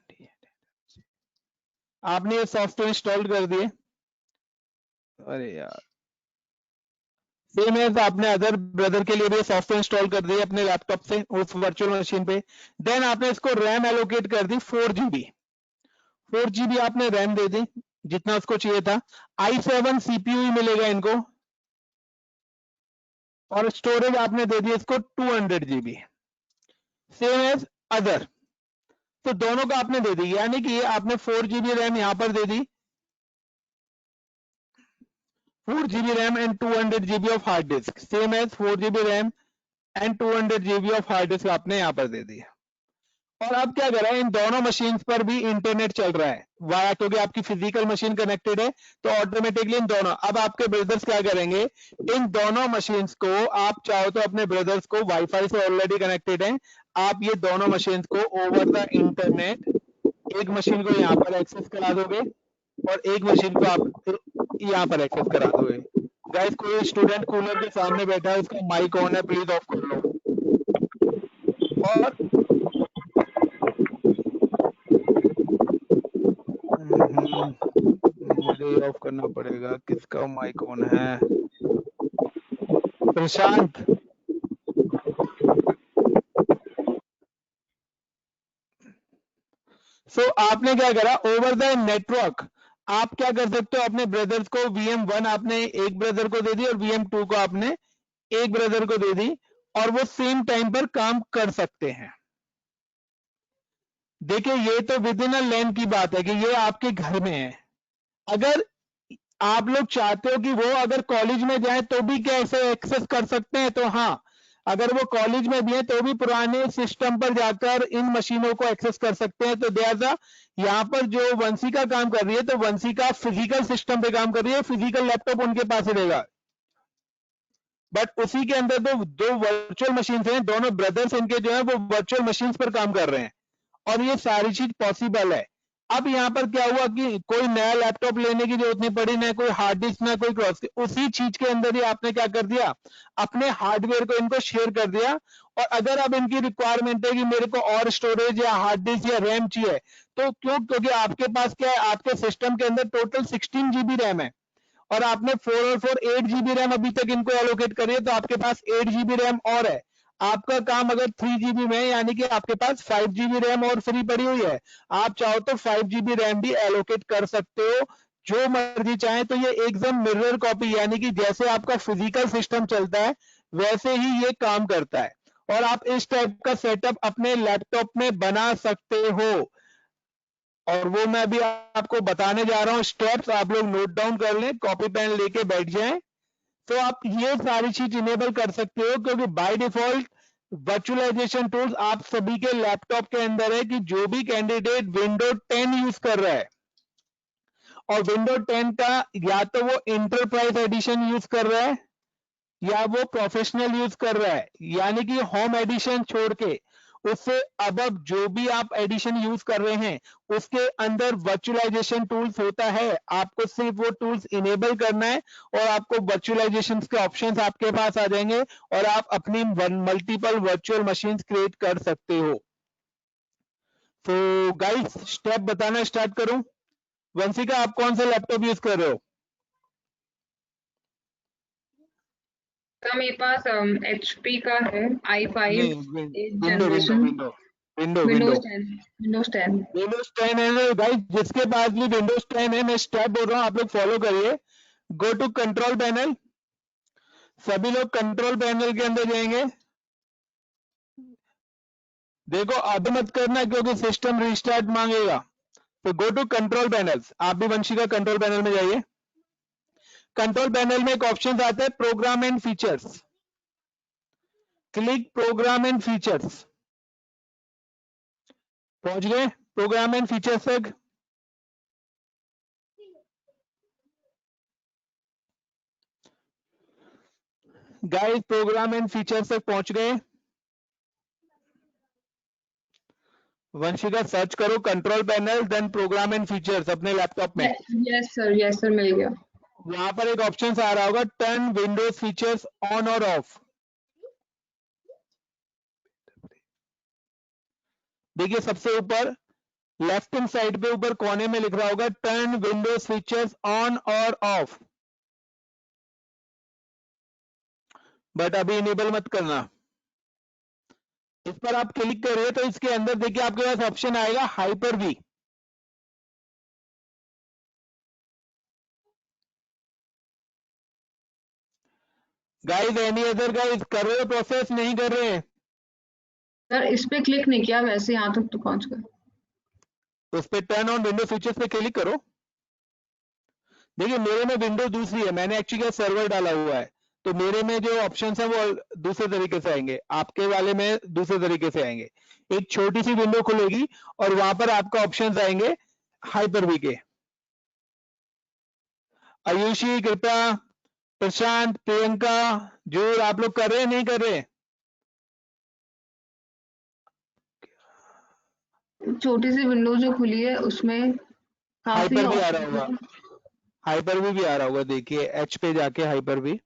आपने ये सॉफ्टवेयर इंस्टॉल कर दिए, अरे यार सेम है, तो आपने अदर ब्रदर के लिए भी सॉफ्टवेयर इंस्टॉल कर दिए अपने लैपटॉप से उस वर्चुअल मशीन पे। देन आपने इसको रैम एलोकेट कर दी 4 GB आपने रैम दे दी जितना उसको चाहिए था। i7 CPU ही मिलेगा इनको, और स्टोरेज आपने दे दी इसको 200 GB, सेम एज अदर। तो दोनों का आपने दे दी, यानी कि आपने 4 GB रैम यहां पर दे दी, 4 GB RAM and 200 GB of hard disk, same as 4 GB RAM and 200 GB of hard disk आपने यहां पर दे दिया। और अब क्या कर रहा है, इन दोनों मशीन पर भी इंटरनेट चल रहा है वाया, क्योंकि आपकी फिजिकल मशीन कनेक्टेड है, तो ऑटोमेटिकली इन दोनों, अब आपके ब्रदर्स क्या करेंगे, इन दोनों मशीन्स को आप चाहो तो अपने ब्रदर्स को वाईफाई से ऑलरेडी कनेक्टेड है, आप ये दोनों मशीन्स को ओवर द इंटरनेट, एक मशीन को यहाँ पर एक्सेस करा दोगे और एक मशीन को आप यहाँ पर एक्सेस करा दोगे। गाइस कोई स्टूडेंट कूलर के सामने बैठा है, उसका माइक ऑन है, प्लीज ऑफ कर लो। और मुझे ऑफ करना पड़ेगा, किसका माइक ऑन है? प्रशांत। सो आपने क्या करा, ओवर द नेटवर्क आप क्या कर सकते हो, अपने ब्रदर्स को VM1 आपने एक ब्रदर को दे दी और VM2 को आपने एक ब्रदर को दे दी, और वो सेम टाइम पर काम कर सकते हैं। देखिए ये तो विद इन अ लैन की बात है कि ये आपके घर में है। अगर आप लोग चाहते हो कि वो अगर कॉलेज में जाए तो भी कैसे एक्सेस कर सकते हैं, तो हाँ, अगर वो कॉलेज में भी है तो भी पुराने सिस्टम पर जाकर इन मशीनों को एक्सेस कर सकते हैं। तो देयर यहाँ पर जो वंशिका काम कर रही है, तो वंशिका फिजिकल सिस्टम पे काम कर रही है, फिजिकल लैपटॉप उनके पास ही रहेगा, बट उसी के अंदर दो वर्चुअल मशीन हैं, दोनों ब्रदर्स इनके जो है वो वर्चुअल मशीन पर काम कर रहे हैं, और ये सारी चीज पॉसिबल है। अब यहाँ पर क्या हुआ कि कोई नया लैपटॉप लेने की जरूरत नहीं पड़ी, ना कोई हार्ड डिस्क, ना कोई क्रॉस, उसी चीज के अंदर ही आपने क्या कर दिया, अपने हार्डवेयर को इनको शेयर कर दिया। और अगर अब इनकी रिक्वायरमेंट है कि मेरे को और स्टोरेज या हार्ड डिस्क या रैम चाहिए, तो क्योंकि आपके पास क्या है, आपके सिस्टम के अंदर टोटल 16 GB रैम है, और आपने 4 और 4 8 GB रैम अभी तक इनको एलोकेट करी है, तो आपके पास 8 GB रैम और है। आपका काम अगर 3 GB में है, यानी कि आपके पास 5 GB रैम और फ्री पड़ी हुई है, आप चाहो तो 5 GB रैम भी एलोकेट कर सकते हो, जो मर्जी चाहे। तो ये एकदम मिरर कॉपी, यानी कि जैसे आपका फिजिकल सिस्टम चलता है वैसे ही ये काम करता है, और आप इस टाइप का सेटअप अपने लैपटॉप में बना सकते हो। और वो मैं अभी आपको बताने जा रहा हूँ स्टेप्स, आप लोग नोट डाउन कर लें, कॉपी पेन लेके बैठ जाएं, तो आप ये सारी चीज इनेबल कर सकते हो। क्योंकि बाय डिफॉल्ट वर्चुअलाइजेशन टूल्स आप सभी के लैपटॉप के अंदर है कि जो भी कैंडिडेट विंडो 10 यूज कर रहा है, और विंडो 10 का या तो वो इंटरप्राइज एडिशन यूज कर रहा है या वो प्रोफेशनल यूज कर रहा है, यानी कि होम एडिशन छोड़ के उससे अब जो भी आप एडिशन यूज कर रहे हैं उसके अंदर वर्चुअलाइजेशन टूल्स होता है। आपको सिर्फ वो टूल्स इनेबल करना है और आपको वर्चुअलाइजेशन के ऑप्शंस आपके पास आ जाएंगे, और आप अपनी मल्टीपल वर्चुअल मशीन्स क्रिएट कर सकते हो। तो गाइस स्टेप बताना स्टार्ट करूं। वंशिका, आप कौन सा लैपटॉप यूज कर रहे हो? का मेरे पास HP का है i5 8th window generation, window window window Windows window 10 Windows 10 है गाइस, जिसके पास भी विंडोज 10 है, मैं स्टेप बोल रहा हूं, आप लोग फॉलो करिए। गो टू कंट्रोल पैनल, सभी लोग कंट्रोल पैनल के अंदर जाएंगे। देखो अब मत करना क्योंकि सिस्टम रिस्टार्ट मांगेगा, तो गो टू कंट्रोल पैनल। आप भी वंशिका कंट्रोल पैनल में जाइए। कंट्रोल पैनल में एक ऑप्शन आता है program and features, click program and features. पहुंच गए प्रोग्राम एंड फीचर्स तक? गाइस प्रोग्राम एंड फीचर्स तक पहुंच गए? वंशिका सर्च करो control panel then program and features अपने लैपटॉप में। यस सर मिल गया। वहां पर एक ऑप्शन आ रहा होगा टर्न विंडोज फीचर्स ऑन और ऑफ। देखिए सबसे ऊपर लेफ्ट हैंड साइड पे ऊपर कोने में लिख रहा होगा टर्न विंडोज फीचर्स ऑन और ऑफ, बट अभी इनेबल मत करना। इस पर आप क्लिक करिए तो इसके अंदर देखिए आपके पास ऑप्शन आएगा hyper V. Guys any other guys कर रहे हो प्रोसेस, नहीं कर रहे हैं? सर इस पे क्लिक नहीं किया, वैसे यहाँ तक तो पहुंच गए। तो उस पर टर्न ऑन विंडो फीचर्स पे क्लिक करो। देखिए मेरे में विंडो दूसरी है, मैंने एक्चुअली सर्वर डाला हुआ है, तो मेरे में जो ऑप्शंस है वो दूसरे तरीके से आएंगे, आपके वाले में दूसरे तरीके से आएंगे। एक छोटी सी विंडो खुलेगी और वहां पर आपका ऑप्शंस आएंगे हाइपर वी के। आयुषी, कृपया, प्रशांत, प्रियंका, जोर, आप लोग कर रहे हैं नहीं कर रहे? छोटी सी विंडो जो खुली है उसमें काफी हाइपर भी आ रहा options होगा, हैं। हाइपर भी आ रहा होगा, देखिए एच पे जाके हाइपर भी।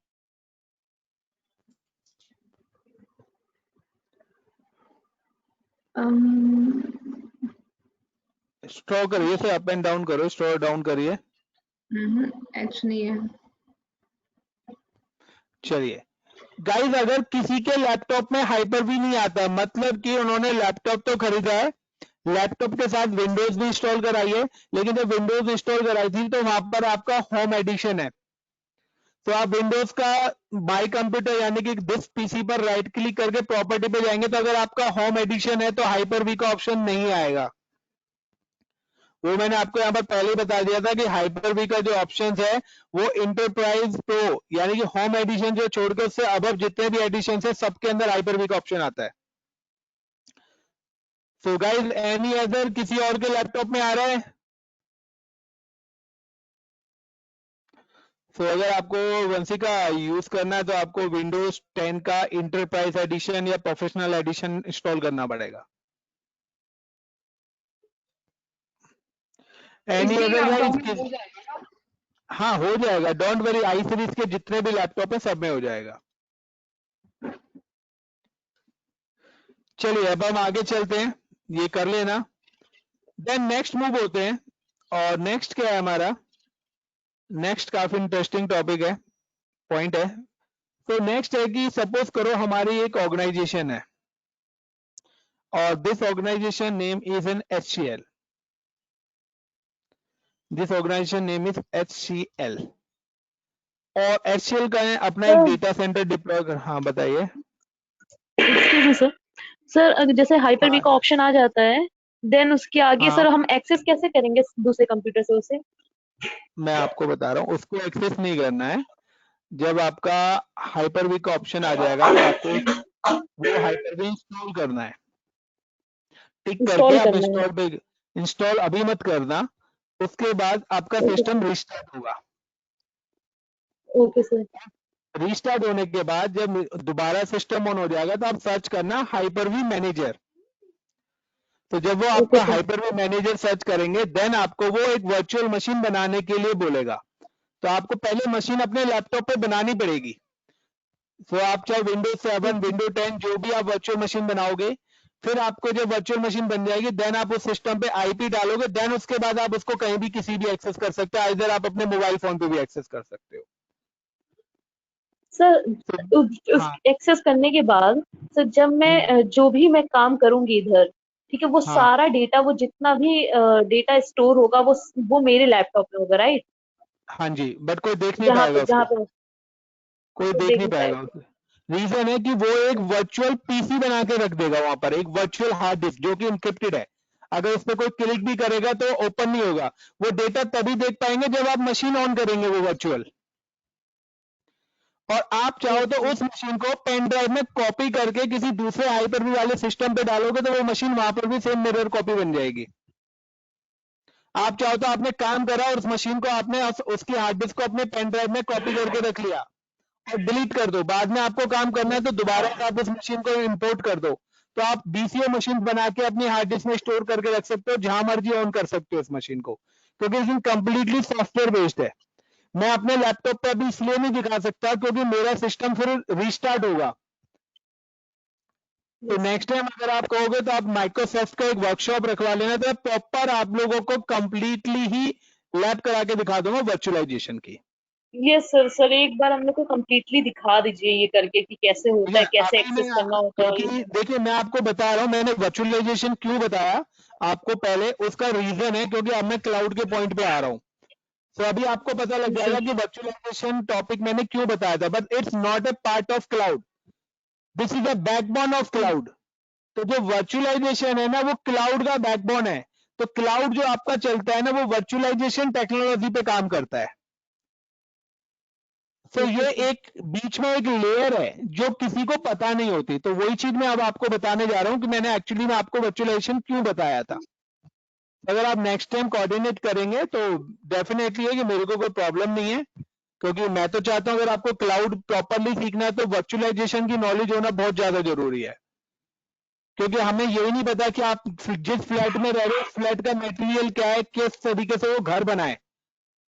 स्ट्रॉ करिए से अप एंड डाउन करो, स्ट्रॉ डाउन करिए। H नहीं है। चलिए गाइस, अगर किसी के लैपटॉप में हाइपर भी नहीं आता, मतलब कि उन्होंने लैपटॉप तो खरीदा है, लैपटॉप के साथ विंडोज भी इंस्टॉल कराई है, लेकिन जब विंडोज इंस्टॉल कराई थी तो वहां पर आपका होम एडिशन है, तो आप विंडोज का बाय कंप्यूटर यानी कि दिस पीसी पर राइट क्लिक करके प्रॉपर्टी पे जाएंगे, तो अगर आपका होम एडिशन है तो हाइपर वी का ऑप्शन नहीं आएगा। वो मैंने आपको यहाँ पर पहले ही बता दिया था कि हाइपर-वी का जो ऑप्शन है वो इंटरप्राइज प्रो यानी कि होम एडिशन जो छोड़कर उससे अबव जितने भी एडिशन है सबके अंदर हाइपर-वी का ऑप्शन आता है। सो गाइस एनी अदर किसी और के लैपटॉप में आ रहा है? सो अगर आपको वंशी का यूज करना है तो आपको विंडोज 10 का इंटरप्राइज एडिशन या प्रोफेशनल एडिशन इंस्टॉल करना पड़ेगा। एनी इसी अदर लैपटॉप गाइस? में हो जाएगा ना? हाँ हो जाएगा, डोंट वरी, आई सीरीज के जितने भी लैपटॉप है सब में हो जाएगा। चलिए अब हम आगे चलते हैं, ये कर लेना। देन नेक्स्ट मूव होते हैं, और नेक्स्ट क्या है हमारा? नेक्स्ट काफी इंटरेस्टिंग टॉपिक है, पॉइंट है। तो नेक्स्ट है कि सपोज करो हमारी एक ऑर्गेनाइजेशन है और this organisation name is an HCL। This organisation name is HCL और HCL का है अपना एक डेटा सेंटर डिप्लॉय कर। हाँ बताइए। Excuse me sir. सर अगर जैसे हाइपर वी का ऑप्शन आ जाता है, देन उसके आगे हाँ सर हम एक्सेस कैसे करेंगे दूसरे कंप्यूटर से उसे? मैं आपको बता रहा हूँ, उसको एक्सेस नहीं करना है। जब आपका हाइपर-वी का ऑप्शन आ जाएगा तो आपको वो हाइपर-वी इंस्टॉल करना है। टिक करके इंस्टॉल आप करना है। इंस्टॉल पे, इंस्टॉल अभी मत करना, उसके बाद आपका ओके सिस्टम सर। रिस्टार्ट होगा। Okay sir. रिस्टार्ट होने के बाद जब दोबारा सिस्टम ऑन हो जाएगा तो आप सर्च करना हाइपर-वी मैनेजर। तो जब वो ओके आपका सर। हाइपर-वी मैनेजर सर्च करेंगे देन आपको वो एक वर्चुअल मशीन बनाने के लिए बोलेगा। तो आपको पहले मशीन अपने लैपटॉप पे बनानी पड़ेगी। तो आप चाहे विंडोज 7, विंडो 10 जो भी आप वर्चुअल मशीन बनाओगे, फिर आपको जब वर्चुअल मशीन बन जाएगी देन आप उस सिस्टम पे आईपी डालोगे, देन उसके बाद आप उसको कहीं भी किसी भी एक्सेस कर सकते हो, इधर आप अपने मोबाइल फोन पे भी एक्सेस कर सकते हो। सर तो उस हाँ एक्सेस करने के बाद सर जब मैं जो भी मैं काम करूंगी इधर, ठीक है, वो हाँ सारा डेटा, वो जितना भी डेटा स्टोर होगा वो मेरे लैपटॉप में होगा, राइट? हाँ जी, बट कोई देख नहीं जहाँ पाएगा पे जहाँ उसको, पे कोई कोई देख देख नहीं नहीं पाएगा पाएगा। उसे। रीजन है कि वो एक वर्चुअल पीसी बना के रख देगा वहां पर, एक वर्चुअल हार्ड डिस्क जो कि इंक्रिप्टेड है। अगर उस पर कोई क्लिक भी करेगा तो ओपन नहीं होगा। वो डेटा तभी देख पाएंगे जब आप मशीन ऑन करेंगे वो वर्चुअल। और आप चाहो तो ओके। उस मशीन को पेन ड्राइव में कॉपी करके किसी दूसरे हाइपर-वी वाले सिस्टम पे डालोगे तो वो मशीन वहां पर भी सेम मिरर कॉपी बन जाएगी। आप चाहो तो आपने काम करा और उस मशीन को आपने उसकी हार्ड डिस्क को अपने पेन ड्राइव में कॉपी करके रख लिया और डिलीट कर दो, बाद में आपको काम करना है तो दोबारा से आप उस मशीन को इंपोर्ट कर दो, तो आप BCA मशीन बना के अपनी हार्ड डिस्क में स्टोर करके रख सकते हो, जहां मर्जी ऑन कर सकते हो इस मशीन को, क्योंकि इसमें कंप्लीटली सॉफ्टवेयर बेस्ड है। मैं अपने लैपटॉप पर भी इसलिए नहीं दिखा सकता क्योंकि मेरा सिस्टम फिर रिस्टार्ट होगा। तो नेक्स्ट टाइम अगर आप कहोगे तो आप माइक्रोसॉफ्ट का एक वर्कशॉप रखवा लेना, तो प्रॉपर आप लोगों को कंप्लीटली ही लैब करा के दिखा दूंगा वर्चुअलाइजेशन की। Yes sir. सर एक बार हम लोग को कम्प्लीटली दिखा दीजिए ये करके कि कैसे ठीक होता है, है, कैसे अभी एक्सेस नहीं करना होता है ये क्योंकि सब। देखिए मैं आपको बता रहा हूँ, मैंने वर्चुअलाइजेशन क्यों बताया आपको पहले, उसका रीजन है क्योंकि अब मैं क्लाउड के पॉइंट पे आ रहा हूँ। तो अभी आपको पता लग जी जाएगा सर। कि वर्चुअलाइजेशन टॉपिक मैंने क्यों बताया था, but it's not a part of cloud, this is a backbone of cloud. तो जो वर्चुअलाइजेशन है ना वो क्लाउड का बैकबोन है। तो क्लाउड जो आपका चलता है ना वो वर्चुअलाइजेशन टेक्नोलॉजी पे काम करता है। तो ओके ये सर। एक बीच में एक लेयर है जो किसी को पता नहीं होती, तो वही चीज मैं अब आपको बताने जा रहा हूं कि मैंने एक्चुअली में आपको वर्चुअलाइजेशन क्यों बताया था। अगर आप नेक्स्ट टाइम कोऑर्डिनेट करेंगे तो डेफिनेटली है कि मेरे को कोई प्रॉब्लम नहीं है, क्योंकि मैं तो चाहता हूं अगर आपको क्लाउड प्रॉपरली सीखना है तो वर्चुअलाइजेशन की नॉलेज होना बहुत ज्यादा जरूरी है। क्योंकि हमें यही नहीं पता कि आप जिस फ्लैट में रह रहे हो फ्लैट का मटेरियल क्या है, किस तरीके से वो घर बनाए,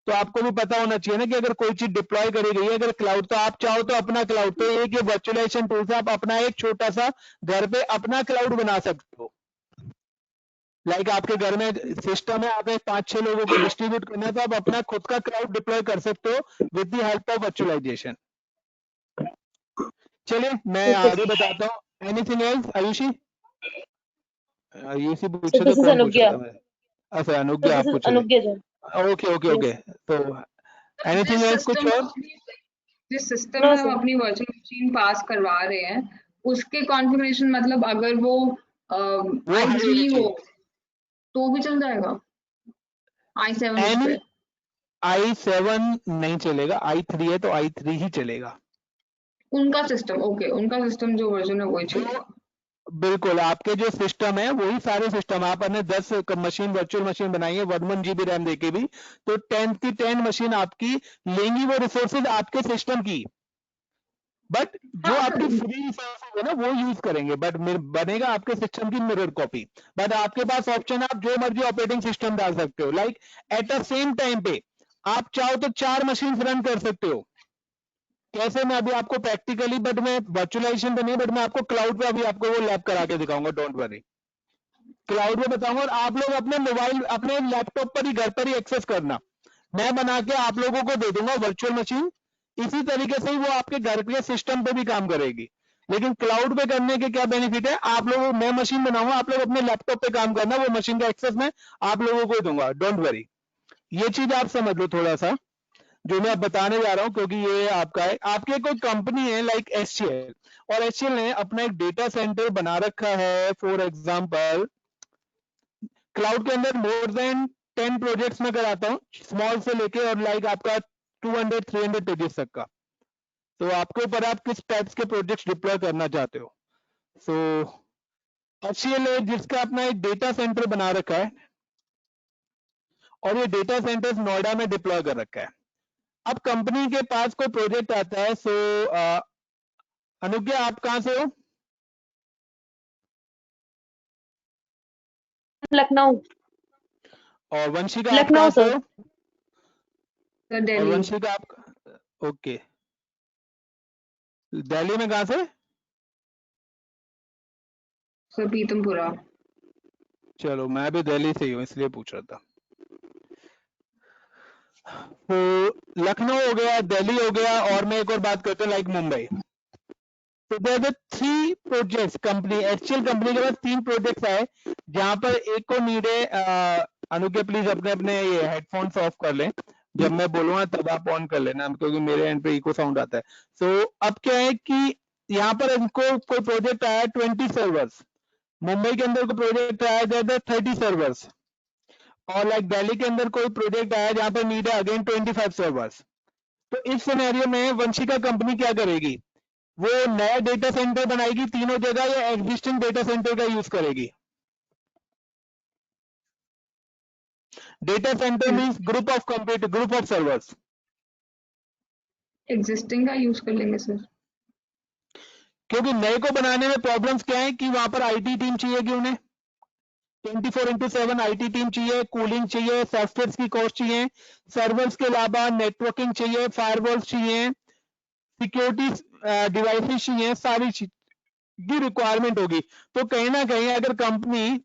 तो आपको भी पता होना चाहिए ना कि अगर कोई चीज डिप्लॉय करी गई है अगर क्लाउड, तो आप चाहो तो अपना क्लाउड, तो एक ये वर्चुअलाइजेशन टूल से आप अपना एक छोटा सा घर पे अपना क्लाउड बना सकते हो। लाइक आपके घर में सिस्टम है, आपने 5-6 लोगों को डिस्ट्रीब्यूट करना है तो आप अपना खुद का क्लाउड डिप्लॉय कर सकते हो with the help of virtualisation. चलिए मैं ओके आगे बताता हूँ। Anything else Ayushi? Ayushi sir. पूछे तो दिस इज कौन पूछ अनुज्ञा। रहा था मैं? अच्छा सर अनुज्ञा दिस आप इज पूछ रहे? अनुज्ञा Jain. Okay okay okay. Yes. तो एनीथिंग एल्स कुछ और? जिस सिस्टम नो में हम सर। अपनी वर्चुअल मशीन पास करवा रहे हैं उसके कॉन्फ़िगरेशन, मतलब अगर वो वो हाई i3 होनी हो चाहिए। तो भी चल जाएगा? i7 उस पे। i7 नहीं चलेगा, i3 है तो i3 ही चलेगा। उनका सिस्टम, ओके, उनका सिस्टम जो वर्जन है वही चलेगा। बिल्कुल, आपके जो सिस्टम है वही सारे सिस्टम, आपने 10 मशीन वर्चुअल मशीन बनाई है 1 GB रैम देके भी, तो 10 की 10 मशीन आपकी लेंगी वो रिसोर्सेज आपके सिस्टम की, बट जो हाँ आपकी सर, फ्री रिसोर्सेज है ना वो यूज करेंगे, बट बनेगा आपके सिस्टम की मिरर कॉपी। बट आपके पास ऑप्शन, आप जो मर्जी ऑपरेटिंग सिस्टम डाल सकते हो, like at the same time पे आप चाहो तो 4 मशीन रन कर सकते हो। कैसे, मैं अभी आपको प्रैक्टिकली, बट मैं वर्चुअलाइजेशन तो नहीं, बट मैं आपको क्लाउड पे अभी आपको वो लैब करा के दिखाऊंगा, डोंट वरी, क्लाउड पे बताऊंगा, और आप लोग अपने मोबाइल अपने लैपटॉप पर ही घर पर ही एक्सेस करना, मैं बना के आप लोगों को दे दूंगा वर्चुअल मशीन, इसी तरीके से ही वो आपके घर के सिस्टम पे भी काम करेगी। लेकिन क्लाउड पे करने के क्या बेनिफिट है, आप लोगों, मैं मशीन बनाऊंगा, आप लोग अपने लैपटॉप पे काम करना, वो मशीन का एक्सेस मैं आप लोगों को दूंगा, डोंट वरी। ये चीज आप समझ लो थोड़ा सा, जो मैं बताने जा रहा हूं, क्योंकि ये आपका है, आपके कोई कंपनी है लाइक एचसीएल, और एचसीएल ने अपना एक डेटा सेंटर बना रखा है, फॉर एग्जांपल क्लाउड के अंदर मोर देन 10 प्रोजेक्ट्स में कराता हूँ, स्मॉल से लेके और लाइक आपका 200-300 पेजेस तक का, तो आपके ऊपर आप किस टाइप्स के प्रोजेक्ट्स डिप्लॉय करना चाहते हो। सो एचसीएल है जिसका अपना एक डेटा सेंटर बना रखा है, और ये डेटा सेंटर नोएडा में डिप्लॉय कर रखा है। अब कंपनी के पास कोई प्रोजेक्ट आता है, सो अनुज्ञा आप कहां से हो? लखनऊ। और वंशिका आप लखनऊ कहां से सर। हो? सर और दिल्ली, वंशिका आप, ओके, दिल्ली में कहां से? सर पीतमपुरा। चलो, मैं भी दिल्ली से ही हूँ इसलिए पूछ रहा था। तो लखनऊ हो गया, दिल्ली हो गया, और मैं एक और बात करता हूँ लाइक मुंबई। तो there are 3 projects, company HCL company के पास 3 प्रोजेक्ट्स आए, जहां पर एक को नीड है, अनुज्ञा प्लीज अपने अपने ये हेडफोन्स ऑफ कर लें, जब मैं बोलूंगा तब आप ऑन कर लेना, क्योंकि मेरे एंड पे इको साउंड आता है। सो अब क्या है कि यहाँ पर इनको कोई प्रोजेक्ट आया 20 सर्वर्स, मुंबई के अंदर कोई प्रोजेक्ट आया दैट 30 सर्वर्स, और लाइक दिल्ली के अंदर कोई प्रोजेक्ट आया जहां पर नीड है अगेन 25 सर्वर्स। तो इस सिनेरियो में वंशिका कंपनी क्या करेगी, वो नया डेटा सेंटर बनाएगी तीनों जगह, या एग्जिस्टिंग डेटा सेंटर का यूज करेगी? Data centre means group of computer, group of servers. Existing का यूज कर लेंगे सर। क्योंकि नए को बनाने में प्रॉब्लम्स क्या है कि वहां पर आईटी टीम चाहिए, कि उन्हें 24/7 आईटी टीम चाहिए, कूलिंग चाहिए, सॉफ्टवेयर की कॉस्ट चाहिए, सर्वर्स के अलावा नेटवर्किंग चाहिए, फायरवॉल्स चाहिए, सिक्योरिटी डिवाइसेस चाहिए, सारी चीज की रिक्वायरमेंट होगी। तो कहीं ना कहीं अगर कंपनी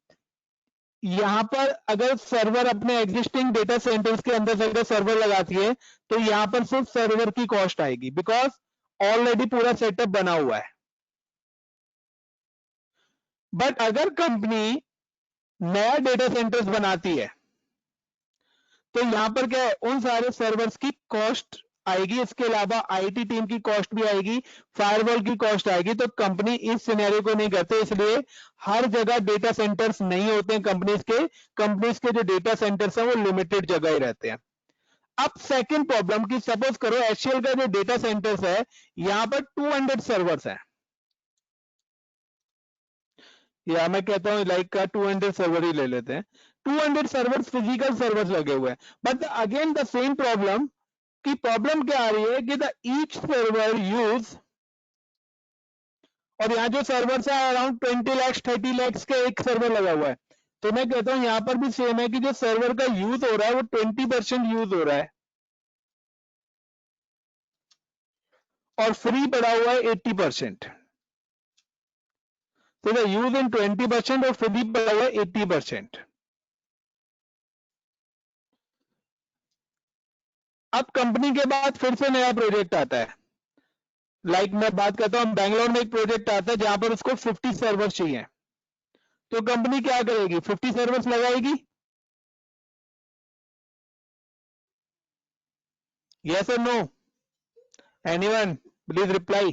यहाँ पर अगर सर्वर अपने एग्जिस्टिंग डेटा सेंटर्स के अंदर से अगर सर्वर लगाती है, तो यहाँ पर सिर्फ सर्वर की कॉस्ट आएगी, बिकॉज ऑलरेडी पूरा सेटअप बना हुआ है। बट अगर कंपनी नया डेटा सेंटर्स बनाती है, तो यहां पर क्या है, उन सारे सर्वर्स की कॉस्ट आएगी, इसके अलावा आईटी टीम की कॉस्ट भी आएगी, फायरवॉल की कॉस्ट आएगी। तो कंपनी इस सिनेरियो को नहीं करते, इसलिए हर जगह डेटा सेंटर्स नहीं होते हैं कंपनीज के जो डेटा सेंटर्स हैं वो लिमिटेड जगह ही रहते हैं। अब सेकंड प्रॉब्लम की, सपोज करो एचसीएल का जो डेटा सेंटर्स है यहां पर 200 सर्वर्स हैं, या मैं कहता हूं लाइक का 200 सर्वर ही ले लेते हैं, 200 सर्वर्स फिजिकल सर्वर्स लगे हुए हैं। But again the same problem, की प्रॉब्लम क्या आ रही है कि द ईच सर्वर यूज, और यहाँ जो सर्वर्स है अराउंड 20 लाख 30 लाख का एक सर्वर लगा हुआ है। तो मैं कहता हूं यहाँ पर भी सेम है कि जो सर्वर का यूज हो रहा है वो 20% यूज हो रहा है, और फ्री पड़ा हुआ है 80%। तो द यूज इन 20% और फ्री पड़ा हुआ है 80%। अब कंपनी के बाद फिर से नया प्रोजेक्ट आता है, लाइक मैं बात करता हूं बैंगलोर में एक प्रोजेक्ट आता है जहां पर उसको 50 सर्वर्स चाहिए। तो कंपनी क्या करेगी, 50 सर्वर्स लगाएगी? यस और नो? Anyone please reply.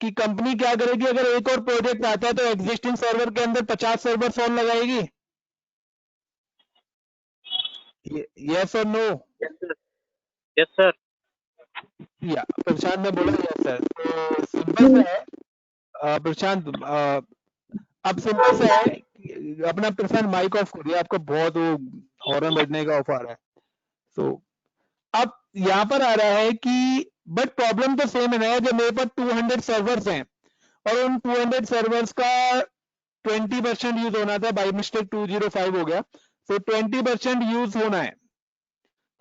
कि कंपनी क्या करेगी, अगर एक और प्रोजेक्ट आता है तो एग्जिस्टिंग सर्वर के अंदर 50 सर्वर्स और लगाएगी? यस और नो? Yes sir. या प्रशांत ने बोला यस सर। तो सिंपल सा है प्रशांत, अब सिंपल सा है अपना प्रशांत माइक ऑफ करिए, आपका बहुत वो हॉर्न बजने का ऑफ आ रहा है। तो अब यहाँ पर आ रहा है कि बट प्रॉब्लम तो सेम है ना, जब मेरे पास 200 सर्वर्स हैं और उन 200 सर्वर्स का 20% यूज होना था, बाई मिस्टेक 205 हो गया, तो 20% यूज होना है,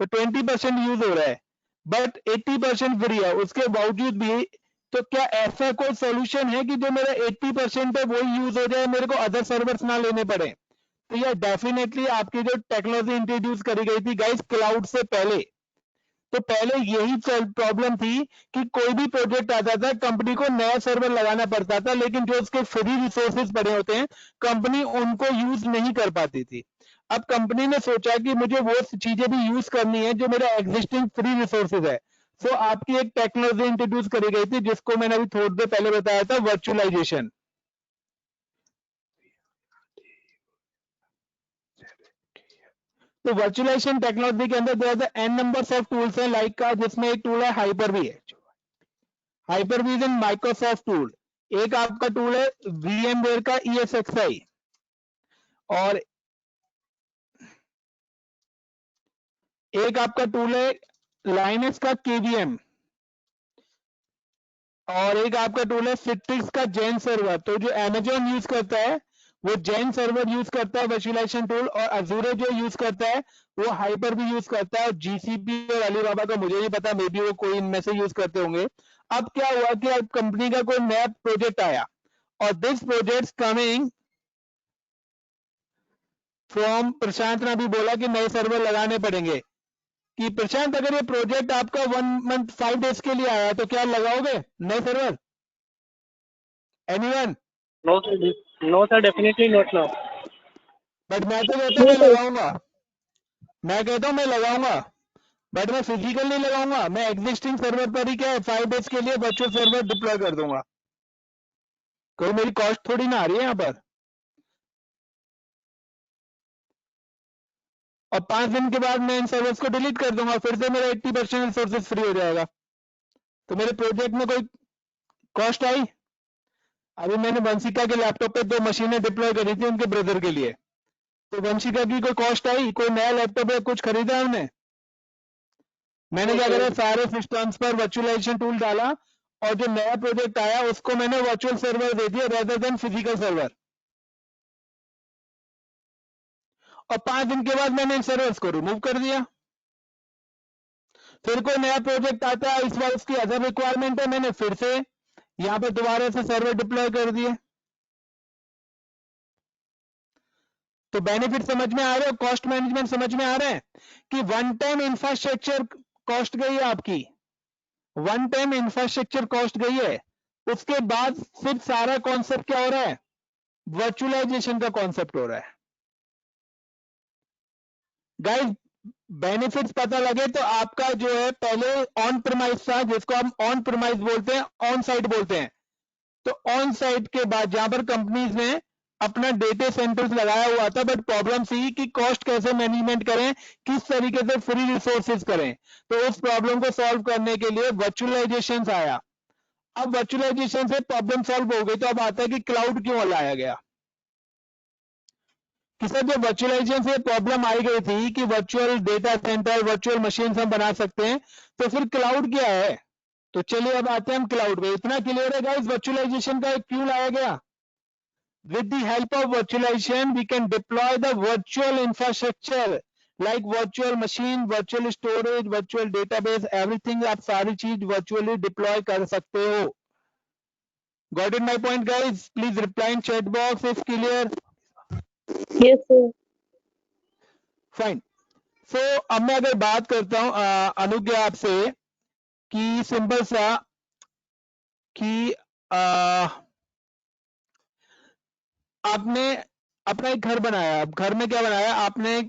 तो 20% यूज हो रहा है बट 80% फ्री है, उसके बावजूद भी तो क्या ऐसा कोई सोल्यूशन है कि जो मेरा 80% है वही यूज हो जाए, मेरे को अदर सर्वर्स ना लेने पड़े? तो यह डेफिनेटली आपकी जो टेक्नोलॉजी इंट्रोड्यूस करी गई थी गाइस क्लाउड से पहले, तो पहले यही प्रॉब्लम थी कि कोई भी प्रोजेक्ट आता था कंपनी को नया सर्वर लगाना पड़ता था, लेकिन जो उसके फ्री रिसोर्सेज पड़े होते हैं कंपनी उनको यूज नहीं कर पाती थी। अब कंपनी ने सोचा कि मुझे वो चीजें भी यूज करनी है जो मेरा एग्जिस्टिंग फ्री रिसोर्सेज है, सो आपकी एक टेक्नोलॉजी इंट्रोड्यूस करी गई थी जिसको मैंने अभी थोड़ी देर पहले बताया था, वर्चुअलाइजेशन। तो वर्चुअलाइजेशन टेक्नोलॉजी के अंदर जो है एन नंबर ऑफ टूल्स हैं, लाइक का जिसमें एक टूल है हाइपर-वी है, Hyper-V is in Microsoft tool. एक आपका टूल है VMware का ESXi, और एक आपका टूल है लाइनक्स का KVM, और एक आपका टूल है सिट्रिक्स का जेन सर्वर। तो जो Amazon यूज करता है वो जेन सर्वर यूज करता है वर्चुअलाइजेशन टूल, और अजूरे जो यूज करता है वो हाइपर भी यूज करता है, और GCP और अलीबाबा का मुझे नहीं पता, मे बी वो कोई इनमें से यूज करते होंगे। अब क्या हुआ कि अब कंपनी का कोई नया प्रोजेक्ट आया, और दिस प्रोजेक्ट कमिंग फ्रॉम, प्रशांत ने अभी बोला कि नए सर्वर लगाने पड़ेंगे, कि प्रशांत अगर ये प्रोजेक्ट आपका 1 मंथ 5 डेज के लिए आया तो क्या लगाओगे नए server? Anyone? No sir, no sir, definitely not now. But मैं तो कहता हूं मैं लगाऊंगा, मैं कहता हूं मैं लगाऊंगा, बट मैं फिजिकल नहीं लगाऊंगा, मैं एग्जिस्टिंग सर्वर पर ही क्या है 5 डेज के लिए वर्चुअल सर्वर डिप्लॉय कर दूंगा। कोई मेरी कॉस्ट थोड़ी ना आ रही है यहाँ पर, और 5 दिन के बाद मैं इन सर्वर्स को डिलीट कर दूंगा, फिर से मेरा 80% रिसोर्सेज फ्री हो जाएगा। तो मेरे प्रोजेक्ट में कोई कॉस्ट आई? अभी मैंने वंशिका के लैपटॉप पे 2 मशीनें डिप्लॉय करी थी उनके ब्रदर के लिए, तो वंशिका की कोई कॉस्ट आई? कोई नया लैपटॉप या कुछ खरीदा हमने? मैंने क्या करा, सारे सिस्टम्स पर वर्चुअलाइजेशन टूल डाला, और जो नया प्रोजेक्ट आया उसको मैंने वर्चुअल सर्वर दे दिया रेदर देन फिजिकल सर्वर, और 5 दिन के बाद मैंने इन सर्वर्स को रिमूव कर दिया। फिर कोई नया प्रोजेक्ट आता है, इस बार उसकी अदर रिक्वायरमेंट है, मैंने फिर से यहाँ पर दोबारा से सर्वर डिप्लॉय कर दिए। तो बेनिफिट समझ में आ रहे हो, कॉस्ट मैनेजमेंट समझ में आ रहा है कि वन टाइम इंफ्रास्ट्रक्चर कॉस्ट गई है आपकी, वन टाइम इंफ्रास्ट्रक्चर कॉस्ट गई है, उसके बाद सिर्फ सारा कॉन्सेप्ट क्या हो रहा है, वर्चुअलाइजेशन का कॉन्सेप्ट हो रहा है। गाइस बेनिफिट्स पता लगे तो आपका जो है पहले ऑन प्रीमाइस था, जिसको हम ऑन प्रीमाइस बोलते हैं, ऑन साइट बोलते हैं, तो ऑन साइट के बाद जहां पर कंपनीज ने अपना डेटा सेंटर्स लगाया हुआ था, बट प्रॉब्लम थी कि कॉस्ट कैसे मैनेजमेंट करें, किस तरीके से फ्री रिसोर्सेज करें, तो उस प्रॉब्लम को सॉल्व करने के लिए वर्चुअलाइजेशन आया। अब वर्चुअलाइजेशन से प्रॉब्लम सॉल्व हो गई, तो अब आता है कि क्लाउड क्यों लाया गया, कि सर जो वर्चुअलाइजेशन से प्रॉब्लम आई गई थी कि virtual data centre virtual machine हम बना सकते हैं, तो फिर क्लाउड क्या है? तो चलिए अब आते हैं हम क्लाउड पे। इतना क्लियर है गाइस वर्चुअलाइजेशन का क्यों लाया गया? With the help of virtualization, we can deploy the virtual infrastructure like virtual machine, virtual storage, virtual database, everything आप सारी चीज virtually deploy कर सकते हो। Got it my point guys? Please reply in chat box if clear. Yes, sir. Fine. So अब मैं अगर बात करता हूँ अनुज्ञा आपसे कि सिंपल सा कि आपने अपना एक घर बनाया, अब घर में क्या बनाया आपने,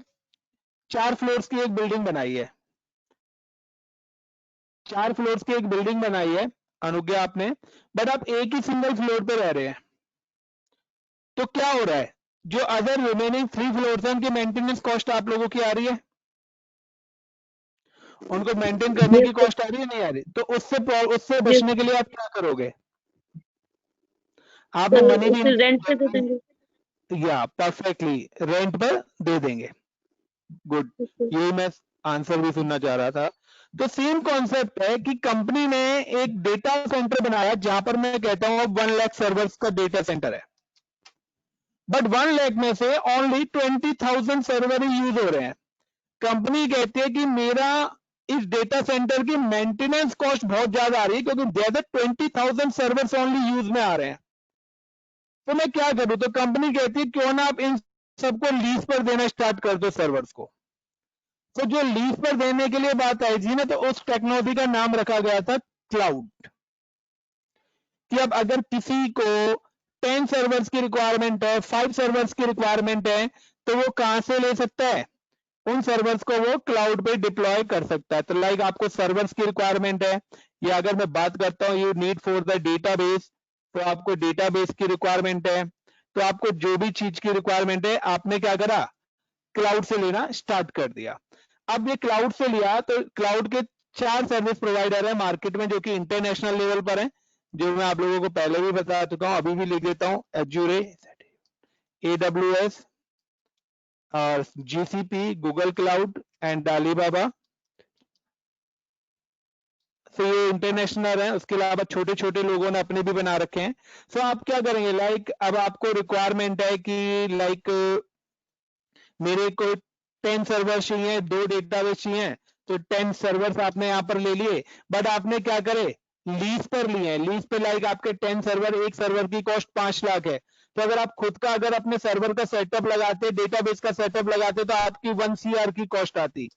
4 फ्लोर्स की एक बिल्डिंग बनाई है, 4 फ्लोर्स की एक बिल्डिंग बनाई है अनुज्ञा आपने, बट आप एक ही सिंगल फ्लोर पे रह रहे हैं, तो क्या हो रहा है, जो अदर रिमेनिंग 3 फ्लोर्स हैं उनकी मेंटेनेंस कॉस्ट आप लोगों की आ रही है, उनको मेंटेन करने Yes, की कॉस्ट आ रही है नहीं आ रही, तो उससे yes, बचने के लिए आप क्या करोगे? आपने sir, मनी भी फिर रेंट पे दे देंगे। या परफेक्टली रेंट पर दे देंगे। Good, Okay. यही मैं आंसर भी सुनना चाह रहा था। तो सेम कॉन्सेप्ट है कि कंपनी ने एक डेटा सेंटर बनाया जहां पर मैं कहता हूं 1 लाख सर्वर्स का डेटा सेंटर है, बट 1 लाख में से ओनली 20,000 सर्वर ही यूज हो रहे हैं। कंपनी कहती है कि मेरा इस डेटा सेंटर की मेंटेनेंस कॉस्ट बहुत ज्यादा आ रही है क्योंकि ज्यादा 20,000 सर्वर्स ओनली यूज में आ रहे हैं, तो मैं क्या करूं? तो कंपनी कहती है क्यों ना आप इन सबको लीज पर देना स्टार्ट कर दो सर्वर्स को। तो जो लीज पर देने के लिए बात आई थी ना, तो उस टेक्नोलॉजी का नाम रखा गया था क्लाउड। कि अब अगर किसी को 10 सर्वर्स की रिक्वायरमेंट है, 5 सर्वर्स की रिक्वायरमेंट है, तो वो कहां से ले सकता है? उन सर्वर्स को वो क्लाउड पे डिप्लॉय कर सकता है। तो लाइक आपको सर्वर्स की रिक्वायरमेंट है, या अगर मैं बात करता हूं you need for the database, तो आपको डेटाबेस की रिक्वायरमेंट है, तो आपको जो भी चीज की रिक्वायरमेंट है आपने क्या करा? क्लाउड से लेना स्टार्ट कर दिया। अब ये क्लाउड से लिया तो क्लाउड के 4 सर्विस प्रोवाइडर है मार्केट में जो कि इंटरनेशनल लेवल पर है, जो मैं आप लोगों को पहले भी बता चुका हूं, अभी भी लिख देता हूं। एज्यूरे, AWS और GCP, Google cloud and Alibaba. तो ये इंटरनेशनल है, उसके अलावा छोटे छोटे लोगों ने अपने भी बना रखे हैं। सो आप क्या करेंगे? लाइक अब आपको रिक्वायरमेंट है कि लाइक मेरे को 10 सर्वर चाहिए, 2 डेटाबेस चाहिए, तो 10 सर्वर्स आपने यहाँ पर ले लिए, बट आपने क्या करे? लीज पर लिए हैं। लीज पे लाइक आपके 10 सर्वर, एक सर्वर की कॉस्ट 5 लाख है, तो अगर आप खुद का अगर अपने सर्वर का सेटअप लगाते, डेटाबेस का सेटअप लगाते, तो आपकी 1 CR की कॉस्ट आती।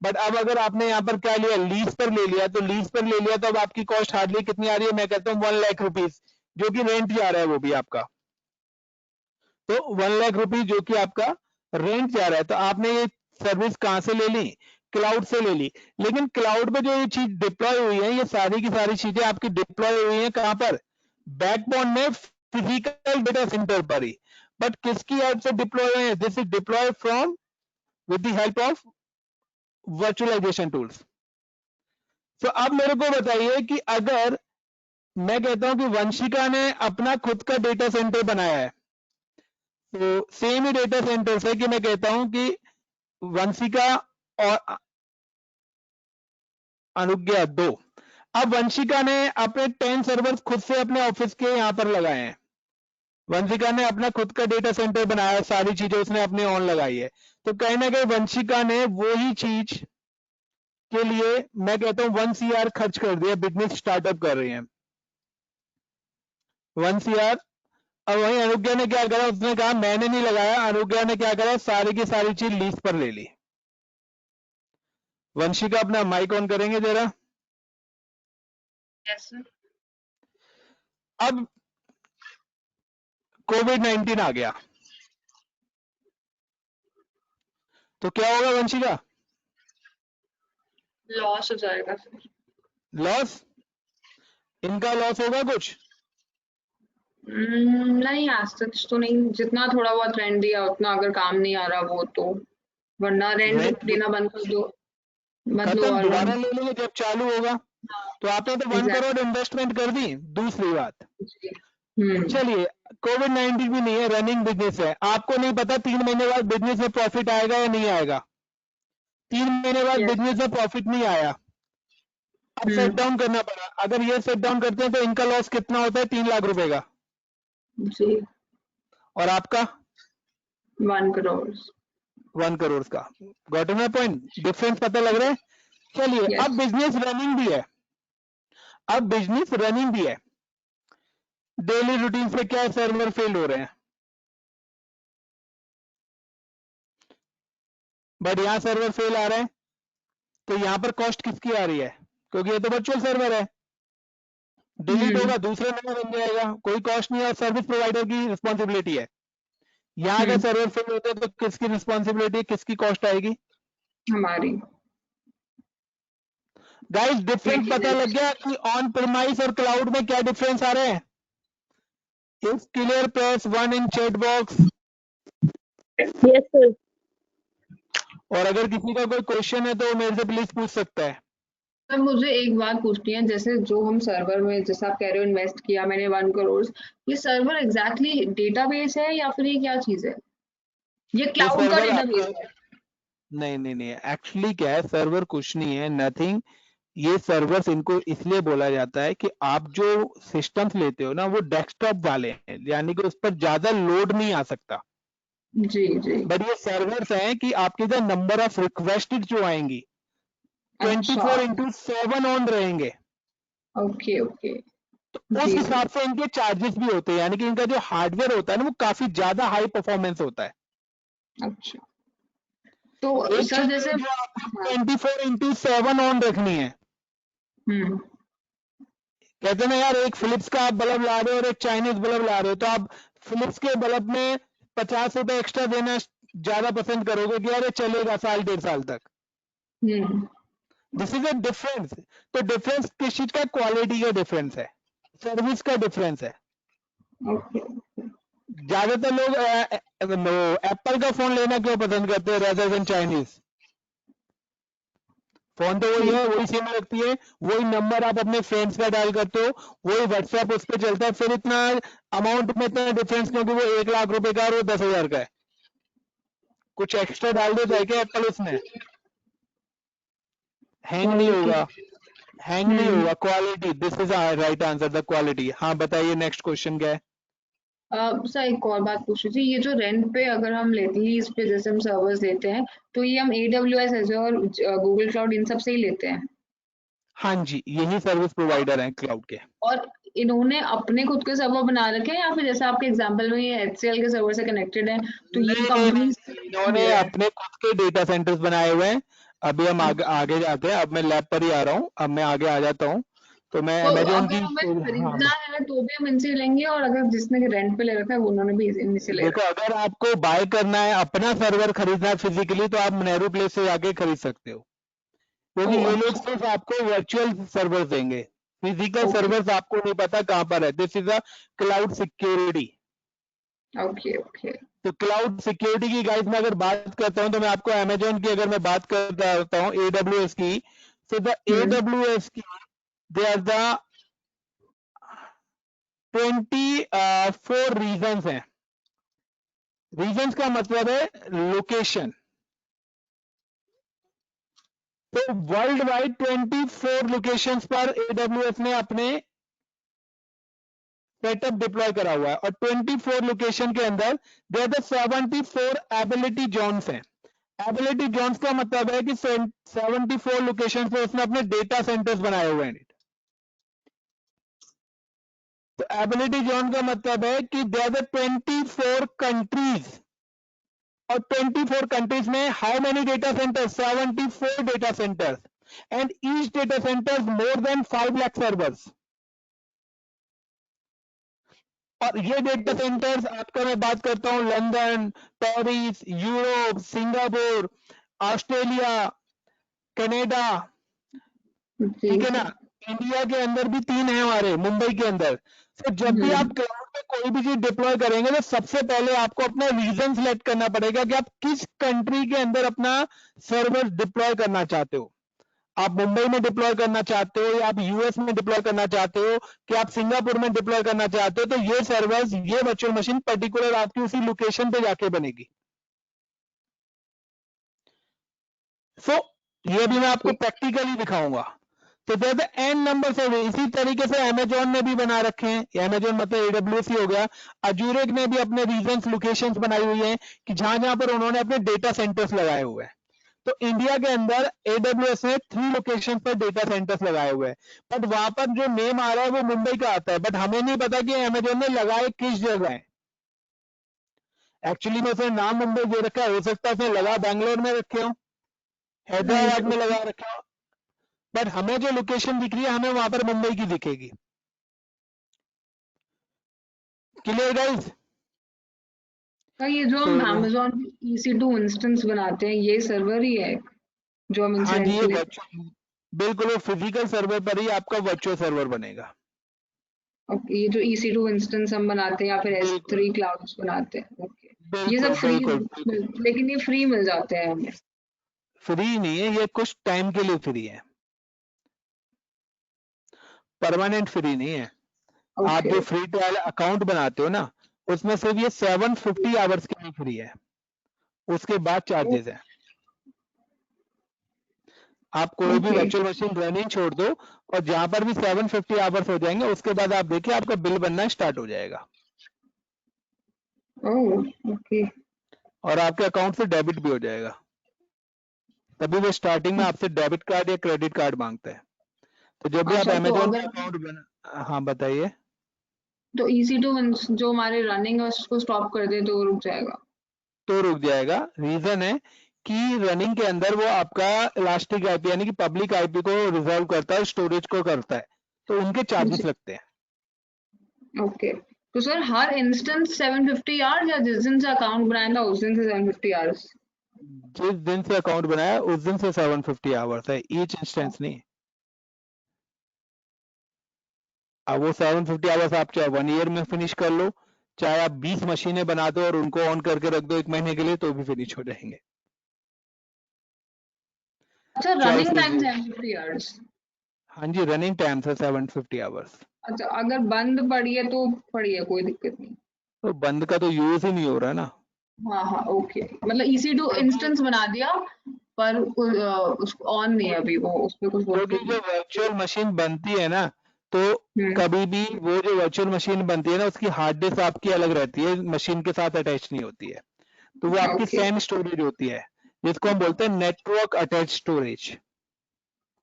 बट अब अगर आपने यहाँ पर क्या लिया? लीज पर ले लिया, तो लीज पर ले लिया तो अब आपकी कॉस्ट हार्डली कितनी आ रही है? मैं कहता हूँ 1 लाख रुपीज, जो कि रेंट जा रहा है वो भी आपका। तो 1 लाख रुपीज जो कि आपका रेंट जा रहा है, तो आपने ये सर्विस कहां से ले ली? क्लाउड से ले ली। लेकिन क्लाउड पे जो ये चीज डिप्लॉय हुई है, ये सारी की सारी चीजें आपकी डिप्लॉय हुई है कहां पर? बैकबोन में, फिजिकल डेटा सेंटर पर ही। बट किसकी हेल्प से डिप्लॉय हुए हैं? This is deploy from with the help of virtualisation tools. तो अब मेरे को बताइए कि अगर मैं कहता हूं कि वंशिका ने अपना खुद का डेटा सेंटर बनाया है, तो सेम ही डेटा सेंटर से कि मैं कहता हूं कि वंशिका और अनुज्ञा 2, अब वंशिका ने अपने 10 सर्वर्स खुद से अपने ऑफिस के यहां पर लगाए हैं। वंशिका ने अपना खुद का डेटा सेंटर बनाया, सारी चीजें उसने अपने ऑन लगाई है, तो कहीं ना कहीं वंशिका ने वही चीज के लिए मैं कहता हूं 1 CR खर्च कर दिया, बिजनेस स्टार्टअप कर रही है 1 CR। अब वही अनुज्ञा ने क्या करा? उसने कहा मैंने नहीं लगाया, अनुज्ञा ने क्या करा? सारी की सारी चीज लीज पर ले ली। वंशिका अपना माइक ऑन करेंगे जरा। Yes, sir. अब कोविड-19 आ गया, तो क्या होगा वंशिका? लॉस हो जाएगा सर। लॉस? इनका लॉस होगा कुछ? नहीं, आज तक तो नहीं। जितना थोड़ा बहुत रेंट दिया उतना, अगर काम नहीं आ रहा वो तो, वरना रेंट रेंट देना बंद कर दो, बंद खत्म, और दोबारा ले लेंगे जब चालू होगा। तो आपने तो 1 करोड़ इन्वेस्टमेंट कर दी। दूसरी बात, चलिए कोविड-19 भी नहीं है, रनिंग बिजनेस है, आपको नहीं पता 3 महीने बाद बिजनेस में प्रॉफिट आएगा या नहीं आएगा। 3 महीने बाद Yes. बिजनेस में प्रॉफिट नहीं आया, अब सेट डाउन करना पड़ा। अगर ये सेट डाउन करते हैं तो इनका लॉस कितना होता है? 3 लाख रुपए का। जी, और आपका 1 करोड़। 1 करोड़ का। Got my point? डिफरेंस पता लग रहा है? चलिए Yes. अब बिजनेस रनिंग भी है, अब बिजनेस रनिंग भी है। डेली रूटीन से क्या सर्वर फेल हो रहे हैं, बट यहां सर्वर फेल आ रहा है, तो यहां पर कॉस्ट किसकी आ रही है? क्योंकि ये तो वर्चुअल सर्वर है, डिलीट होगा दूसरा नया बन जाएगा, कोई कॉस्ट नहीं है, और सर्विस प्रोवाइडर की रिस्पॉन्सिबिलिटी है। यहां अगर सर्वर फेल होते हैं तो किसकी रिस्पॉन्सिबिलिटी, किसकी कॉस्ट आएगी? हमारी। गाइस डिफरेंस पता लग गया कि ऑन प्रीमाइस और क्लाउड में क्या डिफरेंस आ रहे हैं? If clear press 1 in chat box. Yes, sir. और अगर किसी का कोई क्वेश्चन है तो वो मेरे से प्लीज पूछ सकता है। सर मुझे एक बात पूछनी है, जैसे जो हम सर्वर में, जैसे आप कह रहे हो इन्वेस्ट किया मैंने 1 करोड़, ये सर्वर एग्जैक्टली डेटाबेस है या फिर ये क्या चीज है? ये ये क्लाउड का सर्वर डेटाबेस आपका है? नहीं, एक्चुअली क्या है, सर्वर कुछ नहीं है, नथिंग। ये सर्वर्स इनको इसलिए बोला जाता है कि आप जो सिस्टम्स लेते हो ना वो डेस्कटॉप वाले हैं, यानी कि उस पर ज्यादा लोड नहीं आ सकता। जी जी। बट ये सर्वर्स हैं कि आपके इधर नंबर ऑफ रिक्वेस्ट जो आएंगी अच्छा। 24/7 ऑन रहेंगे, ओके ओके। तो उस जी जी। हिसाब से इनके चार्जेस भी होते हैं, यानी कि इनका जो हार्डवेयर होता है ना वो काफी ज्यादा हाई परफॉर्मेंस होता है। अच्छा, तो एक सर चीज जैसे, है जो आपको हाँ, 24/7 ऑन रखनी है। हम्म, कहते हैं ना यार, एक फिलिप्स का आप बल्ब ला रहे हो और एक चाइनीज बल्ब ला रहे हो, तो आप फिलिप्स के बल्ब में 50 रुपए एक्स्ट्रा देना ज्यादा पसंद करोगे कि यार ये चलेगा साल 1.5 साल तक। हम्म, दिस इज अ डिफरेंस। तो डिफरेंस किस चीज का? क्वालिटी का डिफरेंस है, सर्विस का डिफरेंस है। ओके। ज्यादातर लोग एप्पल का फोन लेना क्यों पसंद करते हैं रेदर देन चाइनीज? फोन तो वही है, वही सिम लगती है, वही नंबर आप अपने फ्रेंड्स का डायल करते हो, वही व्हाट्सएप उस पर चलता है, फिर इतना अमाउंट में इतना डिफरेंस क्योंकि वो 1 लाख रुपए का और वो 10,000 का है। कुछ एक्स्ट्रा डाल देता है क्या एप्पल उसमें? हैंग नहीं क्वालिटी। होगा, हैंग नहीं हम्म। होगा। Quality, this is right answer, the quality. हाँ बताइए, नेक्स्ट क्वेश्चन क्या है? सर एक और बात पूछ रही थी, ये जो रेंट पे अगर हम लेते हैं, इस पे जैसे हम सर्वर्स लेते हैं, तो ये हम AWS ऐसे और गूगल क्लाउड इन सब से ही लेते हैं? हाँ जी, यही सर्विस प्रोवाइडर हैं क्लाउड के। और इन्होंने अपने खुद के सर्वर बना रखे हैं या फिर जैसे आपके एग्जांपल में ये HCL के सर्वर से कनेक्टेड है, तो ये कंपनी इन्होंने अपने खुद के डेटा सेंटर्स बनाए हुए हैं। अभी हम आगे जाते हैं, अब मैं लैब पर ही आ रहा हूँ, अब मैं आगे आ जाता हूँ। तो मैं तो अमेजोन अगर की हमें हाँ, खरीदना है तो भी हम इनसे लेंगे, और अगर जिसने रेंट पे ले रखा है वो उन्होंने भी इनसे ले देखो रखा अगर आपको बाय करना है, अपना सर्वर खरीदना है फिजिकली, तो आप नेहरू प्लेस से जाके खरीद सकते हो, है? क्योंकि ओ ये लोग अच्छा। सिर्फ आपको वर्चुअल सर्वर देंगे, फिजिकल ओके सर्वर्स आपको नहीं पता कहाँ पर है। This is a cloud security. Okay okay. तो क्लाउड सिक्योरिटी की गाइस मैं अगर बात करता हूं, तो मैं आपको अमेजोन की अगर मैं बात करता हूं, AWS की, so the हम्म। AWS की, they are the 24 रीजन्स हैं। रीजन्स का मतलब है लोकेशन। तो वर्ल्ड वाइड 24 लोकेशंस पर AWS ने अपने सेटअप डिप्लॉय करा हुआ है, और 24 लोकेशन के अंदर देयर द 74 एबिलिटी जोन्स हैं। एबिलिटी जोन्स का मतलब है कि 74 लोकेशन पे उसने अपने डेटा सेंटर्स बनाए हुए हैं। तो एबिलिटी जोन का मतलब है कि देयर द 24 कंट्रीज, और 24 कंट्रीज में how many data centres? 74 data centres, and each data centres more than 5 lakh servers. और ये डेटा सेंटर्स आपका मैं बात करता हूं London, Paris, Europe, Singapore, Australia, Canada, जी ठीक है ना। सर। इंडिया के अंदर भी 3 है हमारे, मुंबई के अंदर। तो जब भी आप क्लाउड पे कोई भी चीज डिप्लॉय करेंगे तो सबसे पहले आपको अपना रीजन सिलेक्ट करना पड़ेगा कि आप किस कंट्री के अंदर अपना सर्वर डिप्लॉय करना चाहते हो। आप मुंबई में डिप्लॉय करना चाहते हो, या आप यूएस में डिप्लॉय करना चाहते हो, कि आप सिंगापुर में डिप्लॉय करना चाहते हो, तो ये सर्वर्स, ये वर्चुअल मशीन पर्टिकुलर आपकी उसी लोकेशन पे जाके बनेगी। सो ये भी मैं आपको ठीक। प्रैक्टिकली दिखाऊंगा। तो देयर द एन नंबर से, इसी तरीके से अमेजोन ने भी बना रखे हैं। अमेजोन मतलब AWS ही हो गया। अजूरेक ने भी अपने रीजन्स लोकेशंस बनाई हुई हैं कि जहां जहां पर उन्होंने अपने डेटा सेंटर्स लगाए हुए हैं। तो इंडिया के अंदर AWS ने 3 लोकेशन पर डेटा सेंटर्स लगाए हुए हैं, बट वहां पर जो नेम आ रहा है वो मुंबई का आता है, बट हमें नहीं पता कि अमेजोन ने लगाए किस जगह है। एक्चुअली में उसने नाम मुंबई दे रखा है, हो सकता है उसने लगा बैंगलोर में रखे हो, राइट। हैदराबाद में लगा रखा हो, बट हमें जो लोकेशन दिख रही है हमें वहां पर मुंबई की दिखेगी। Clear guys? सर ये जो तो हम Amazon EC2 इंस्टेंस बनाते हैं, ये सर्वर ही है जो हम हाँ जी, इंसिडेंट ये पे लेते हैं? वर्चुअल, बिल्कुल वो फिजिकल सर्वर पर ही आपका वर्चुअल सर्वर बनेगा। ओके, ये जो EC2 इंस्टेंस हम बनाते हैं या फिर बिल्कुल S3 क्लाउड्स बनाते हैं, ओके, ये सब बिल्कुल फ्री, बिल्कुल बिल्कुल। लेकिन ये फ्री मिल जाते हैं हमें? फ्री नहीं है, ये कुछ टाइम के लिए फ्री है, परमानेंट फ्री नहीं है। आप ओके जो फ्री ट्रायल अकाउंट बनाते हो ना, उसमें सिर्फ ये 750 आवर्स के लिए फ्री है, उसके बाद चार्जेस है। आप कोई भी ओके वर्चुअल मशीन रनिंग छोड़ दो और जहां पर भी 750 आवर्स हो जाएंगे, उसके बाद आप देखिए आपका बिल बनना स्टार्ट हो जाएगा ओह ओके और आपके अकाउंट से डेबिट भी हो जाएगा। तभी वो स्टार्टिंग में आपसे डेबिट कार्ड या क्रेडिट कार्ड मांगता है। तो जब भी आप अच्छा, तो अमेजोन में अगर अकाउंट बना, हाँ बताइए। तो EC2 जो हमारे रनिंग है उसको स्टॉप कर दे तो वो रुक जाएगा? तो रुक जाएगा, रीजन है कि रनिंग के अंदर वो आपका इलास्टिक आईपी यानी कि पब्लिक आईपी को रिजर्व करता है, स्टोरेज को करता है, तो उनके चार्जेस जी लगते हैं। ओके। तो सर हर इंस्टेंस 750 आवर्स या जिस दिन से अकाउंट बनाया था उस दिन से 750 आवर्स? जिस दिन से अकाउंट बनाया उस दिन से 750 आवर्स है, ईच इंस्टेंस नहीं। अब वो 750 आवर्स आप चाहे 1 ईयर में फिनिश कर लो, चाहे आप 20 मशीनें बना दो और उनको ऑन करके रख दो 1 महीने के लिए, तो भी फिनिश हो जाएंगे। अच्छा, रनिंग चॉइसेस टाइम ये, 750 आवर्स? हाँ जी, रनिंग टाइम है 750 आवर्स। अच्छा, अगर बंद पड़ी है तो पड़ी है, कोई दिक्कत नहीं? तो बंद का तो यूज ही नहीं हो रहा है ना। हाँ हाँ ओके, मतलब EC2 क्योंकि इंस्टेंस बना दिया पर उसको ऑन नहीं है अभी, वो उसमें कुछ क्योंकि वर्किंग जो नहीं। वर्चुअल मशीन बनती है ना, तो हम्म कभी भी वो जो वर्चुअल मशीन बनती है ना, उसकी हार्ड डिस्क आपकी अलग रहती है, मशीन के साथ अटैच नहीं होती है, तो वो आपकी ओके सेम स्टोरेज होती है, जिसको हम बोलते हैं network attach storage.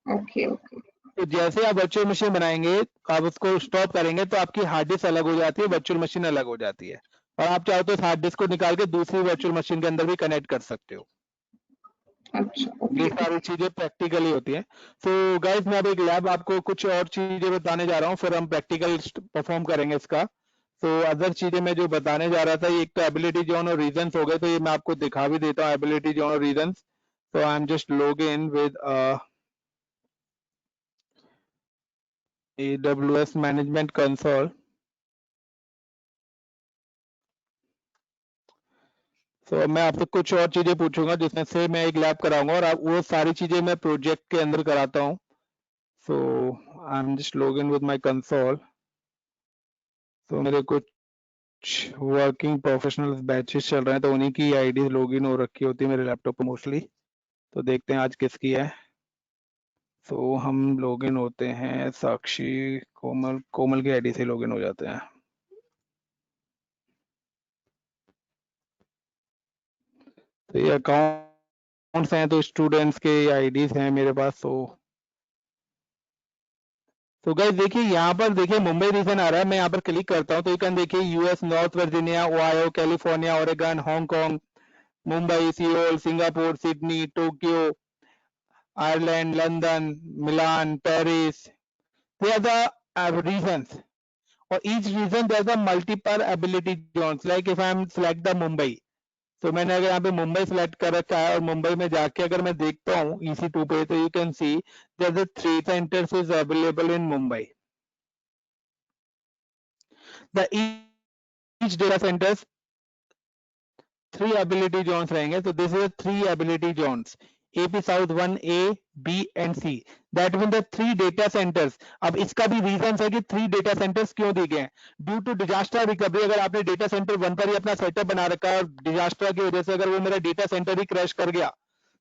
Okay okay तो जैसे आप वर्चुअल मशीन बनाएंगे, आप उसको स्टॉप करेंगे, तो आपकी हार्ड डिस्क अलग हो जाती है, वर्चुअल मशीन अलग हो जाती है, और आप चाहो तो इस हार्ड डिस्क को निकाल के दूसरी वर्चुअल मशीन के अंदर भी कनेक्ट कर सकते हो। अच्छा ये ओके सारी चीजें प्रैक्टिकली होती हैं। सो गाइस, मैं अब एक लैब आपको कुछ और चीजें बताने जा रहा हूँ, फिर हम प्रैक्टिकल परफॉर्म करेंगे इसका। सो अदर चीजें मैं जो बताने जा रहा था, ये एक तो एबिलिटी जोन और रीजंस हो गए, तो ये मैं आपको दिखा भी देता हूँ एबिलिटी जोन और regions. So I am just log in with AWS management console. So मैं आपसे कुछ और चीजें पूछूंगा, जिसमें से मैं एक लैब कराऊंगा और आप वो सारी चीजें मैं प्रोजेक्ट के अंदर कराता हूँ। So I am just log in with my console. तो मेरे कुछ वर्किंग प्रोफेशनल बैचेस चल रहे हैं, तो उन्हीं की आईडी लॉगिन हो रखी होती है मेरे लैपटॉप पर मोस्टली। तो देखते हैं आज किसकी है। तो हम लॉगिन होते हैं साक्षी कोमल की आईडी से लॉगिन हो जाते हैं। तो ये अकाउंट्स हैं, तो स्टूडेंट्स के आईडीज हैं मेरे पास। तो गाइस देखिए, यहाँ पर देखिए मुंबई रीजन आ रहा है, मैं यहाँ पर क्लिक करता हूँ तो यू कैन देखिए US, north Virginia, Ohio, California, Oregon, Hong Kong, Mumbai, Seoul, Singapore, Sydney, Tokyo, Ireland, London, Milan, Paris. They are the regions. For each region, there are the multiple ability zones. Like if I am select the Mumbai, तो मैंने अगर यहाँ पे Mumbai select कर रखा है और मुंबई में जाके अगर मैं देखता हूँ EC2 पे, तो you can see there are 3 centers is available in Mumbai. The each data centers 3 ability zones रहेंगे, तो this is 3 ability zones. AP South 1A, B and C. That means the 3 data centers. अब इसका भी reason है कि 3 data centres क्यों दिए गए हैं, ड्यू टू डिजास्टर रिकवरी। अगर आपने डेटा सेंटर 1 पर ही अपना सेटअप बना रखा है और डिजास्टर की वजह से अगर वो मेरा डेटा सेंटर ही क्रैश कर गया,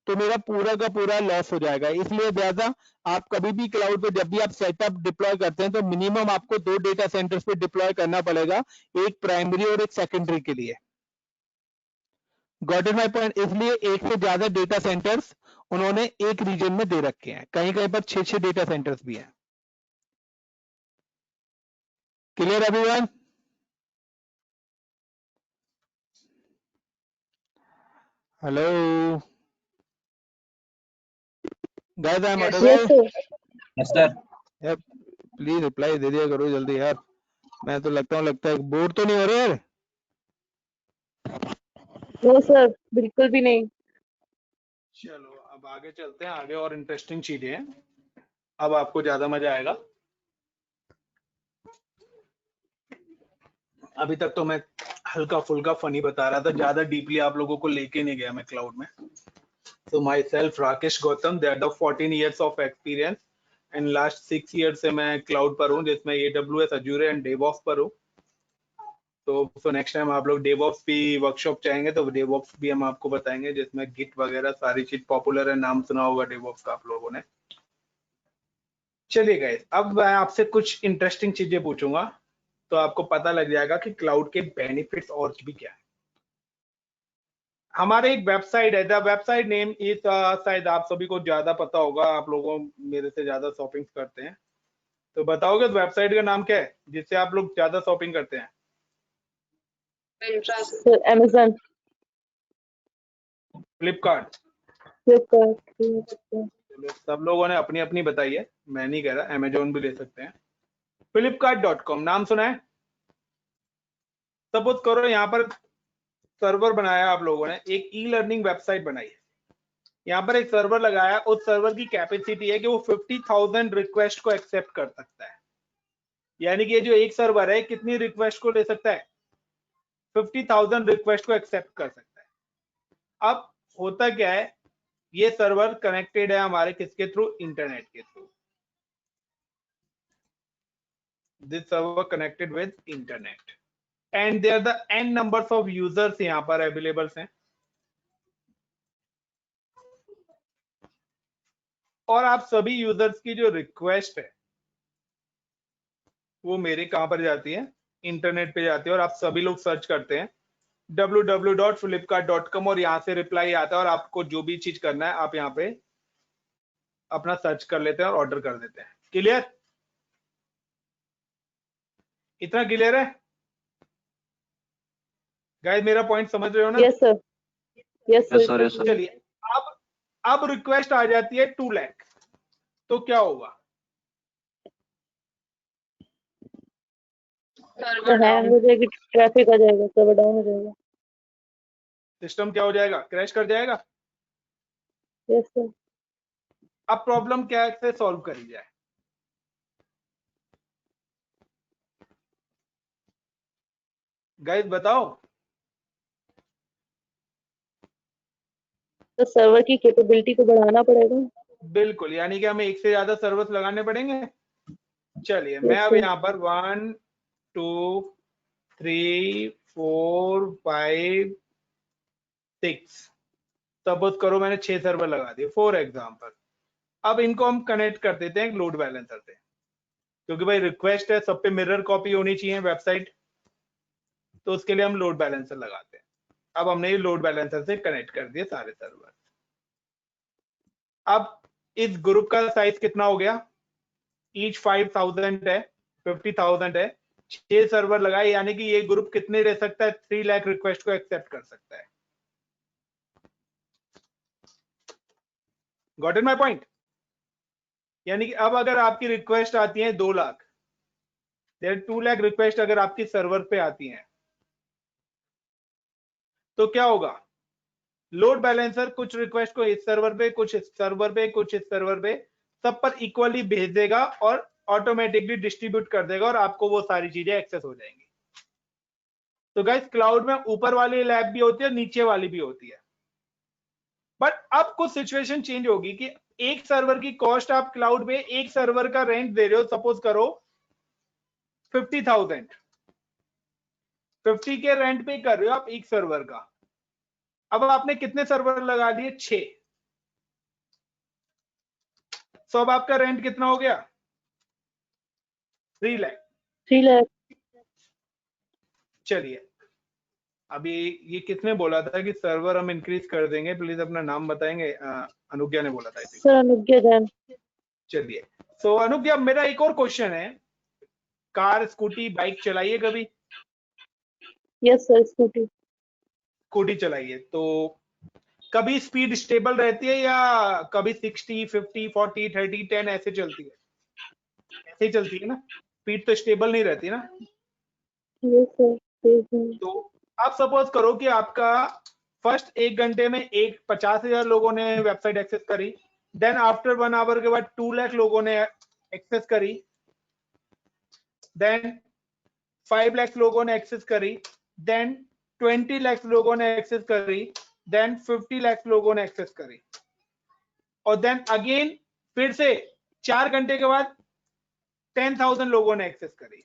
तो मेरा पूरा का पूरा लॉस हो जाएगा। इसलिए ज्यादा आप कभी भी क्लाउड पे जब भी आप सेटअप डिप्लॉय करते हैं, तो मिनिमम आपको 2 डेटा सेंटर्स पे डिप्लॉय करना पड़ेगा, एक प्राइमरी और एक सेकेंडरी के लिए। Got it my point. इसलिए एक से ज्यादा डेटा सेंटर्स उन्होंने एक रीजन में दे रखे हैं, कहीं कहीं पर 6 डेटा सेंटर्स भी हैं। Clear everyone? Hello guys, I am yes Yes, Audible? sir. Yes, sir. यार प्लीज रिप्लाई दे दिया करो जल्दी यार, मैं तो लगता है बोर तो नहीं हो रहे यार? No, sir. बिल्कुल भी नहीं. चलो अब आगे चलते हैं, आगे और इंटरेस्टिंग चीजें हैं, अब आपको ज्यादा मजा आएगा। अभी तक तो मैं हल्का फुल्का फनी बता रहा था, ज्यादा डीपली आप लोगों को लेके नहीं गया मैं क्लाउड में। So myself Rakesh Gautam, they are the 14 years of experience and last 6 years से मैं cloud पर हूँ जिसमें AWS, Azure and DevOps पर हूँ. तो नेक्स्ट टाइम आप लोग DevOps भी वर्कशॉप चाहेंगे तो DevOps भी हम आपको बताएंगे जिसमें Git वगैरह सारी चीज पॉपुलर है, नाम सुना होगा DevOps का आप लोगों ने. चलिए गाइस, अब मैं आपसे कुछ इंटरेस्टिंग चीजें पूछूंगा तो आपको पता लग जाएगा कि क्लाउड के बेनिफिट्स और भी क्या है. हमारे एक वेबसाइट है, द वेबसाइट नेम इज, शायद आप सभी को ज्यादा पता होगा, आप लोगों मेरे से ज्यादा शॉपिंग करते हैं तो बताओगे वेबसाइट का नाम क्या है जिससे आप लोग ज्यादा शॉपिंग करते हैं? Sir Amazon, Flipkart. फ्लिपकार्ट, सब लोगों ने अपनी अपनी बताई है, मैं नहीं कह रहा, अमेजोन भी ले सकते हैं. flipkart.com नाम सुना है? सपोज करो यहाँ पर सर्वर बनाया आप लोगों ने, एक ई लर्निंग वेबसाइट बनाई है, यहाँ पर एक सर्वर लगाया, उस सर्वर की कैपेसिटी है कि वो 50,000 रिक्वेस्ट को एक्सेप्ट कर सकता है. यानी कि ये जो एक सर्वर है कितनी रिक्वेस्ट को ले सकता है? 50,000 रिक्वेस्ट को एक्सेप्ट कर सकता है. अब होता क्या है, ये सर्वर कनेक्टेड है हमारे किसके थ्रू? इंटरनेट के through. This server connected with internet and there the n numbers of users यहाँ पर अवेलेबल हैं. और आप सभी यूजर्स की जो रिक्वेस्ट है वो मेरे कहां पर जाती है? इंटरनेट पे जाती है. और आप सभी लोग सर्च करते हैं www.flipkart.com और यहाँ से रिप्लाई आता है और आपको जो भी चीज करना है आप यहाँ पे अपना सर्च कर लेते हैं और ऑर्डर कर देते हैं. क्लियर? इतना क्लियर है गाइस? मेरा पॉइंट समझ रहे हो ना? Yes sir, yes sir. चलिए, अब रिक्वेस्ट आ जाती है 2 लाख, तो क्या होगा? सर हैंग हो जाएगी, ट्रैफिक आ जाएगा, सर्वर डाउन हो जाएगा. सिस्टम क्या हो जाएगा? क्रैश कर जाएगा. Yes sir. अब प्रॉब्लम क्या से सॉल्व करी जाए? गाइस बताओ. तो सर्वर की कैपेबिलिटी को बढ़ाना पड़ेगा. बिल्कुल, यानी कि हमें एक से ज्यादा सर्वर्स लगाने पड़ेंगे. चलिए, मैं अब यहाँ पर 1 2 3 4 5 6 सपोज करो मैंने 6 सर्वर लगा दिए फॉर एग्जांपल. अब इनको हम कनेक्ट कर देते हैं लोड बैलेंसर से, क्योंकि भाई रिक्वेस्ट है, सब पे मिरर कॉपी होनी चाहिए वेबसाइट, तो उसके लिए हम लोड बैलेंसर लगाते हैं. अब हमने ये लोड बैलेंसर से कनेक्ट कर दिए सारे सर्वर. अब इस ग्रुप का साइज कितना हो गया? ईच 5,000 है, 50,000 है. 6 सर्वर लगाए, यानी कि ये ग्रुप कितने रह सकता है? 3 लाख रिक्वेस्ट को एक्सेप्ट कर सकता है. Got it my point? यानी कि अब अगर आपकी रिक्वेस्ट आती है 2 लाख, देयर 2 लाख रिक्वेस्ट अगर आपकी सर्वर पे आती हैं, तो क्या होगा? लोड बैलेंसर कुछ रिक्वेस्ट को इस सर्वर पे, कुछ इस सर्वर पे, कुछ इस सर्वर पे, सब पर इक्वली भेज देगा और ऑटोमेटिकली डिस्ट्रीब्यूट कर देगा और आपको वो सारी चीजें एक्सेस हो जाएंगी. तो गाइस, क्लाउड में ऊपर वाली लैब भी होती है, नीचे वाली भी होती है. बट अब कुछ सिचुएशन चेंज होगी कि एक सर्वर की कॉस्ट आप क्लाउड में, एक सर्वर का रेंट दे रहे हो, सपोज करो 50,000, 50 के रेंट पे कर रहे हो आप एक सर्वर का. अब आपने कितने सर्वर लगा दिए? 6. सो अब आपका रेंट कितना हो गया? 3 लाख. 3 लाख. चलिए, अभी ये किसने बोला था कि सर्वर हम इंक्रीज कर देंगे? प्लीज अपना नाम बताएंगे. अनुज्ञा ने बोला था. सर अनुज्ञा जैन. चलिए, सो अनुज्ञा, मेरा एक और क्वेश्चन है. कार, स्कूटी, बाइक चलाइए कभी? यस सर, स्कूटी चलाइए, तो कभी स्पीड स्टेबल रहती है या कभी 60, 50, 40, 30, 10 ऐसे चलती है? ऐसे ही चलती है ना, स्पीड तो स्टेबल नहीं रहती ना. Yes sir. तो आप सपोज करो कि आपका फर्स्ट 1 घंटे में 50,000 लोगों ने वेबसाइट एक्सेस करी, देन आफ्टर 1 आवर के बाद 2 लाख लोगों ने एक्सेस करी, देन 5 लाख लोगों ने एक्सेस करी, देन 20 लाख लोगों ने एक्सेस करी, देन 50 लाख लोगों ने एक्सेस करी. और देन अगेन फिर से 4 घंटे के बाद 10,000 लोगों ने एक्सेस करी।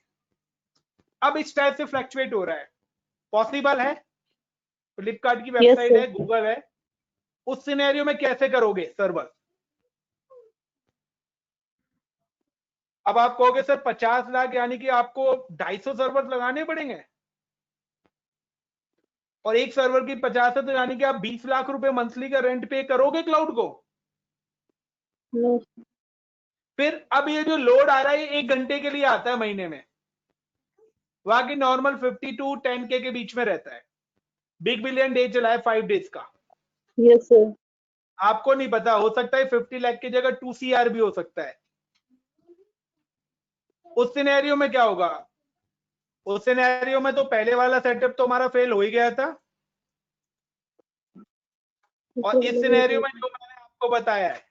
अब इस टाइप से फ्लक्चुएट हो रहा है, पॉसिबल है? फ्लिपकार्ट की वेबसाइट sir. है, गूगल है, उस सिनेरियो में कैसे करोगे सर्वर? अब आप कहोगे सर 50 लाख यानी कि आपको 250 सर्वर लगाने पड़ेंगे, और एक सर्वर की 50 है तो यानी कि आप 20 लाख रुपए मंथली का रेंट पे करोगे क्लाउड को? No. फिर अब ये जो लोड आ रहा है 1 घंटे के लिए आता है महीने में, वहां की नॉर्मल 50 to 10K के बीच में रहता है। बिग बिलियन डे चला है 5 डेज का, Yes, sir. आपको नहीं पता, हो सकता है 50 लाख की जगह 2 CR भी हो सकता है। उस सिनेरियो में क्या होगा? उस सिनेरियो में तो पहले वाला सेटअप तो हमारा फेल हो ही गया था, और इस सिनेरियो में जो मैंने आपको बताया है,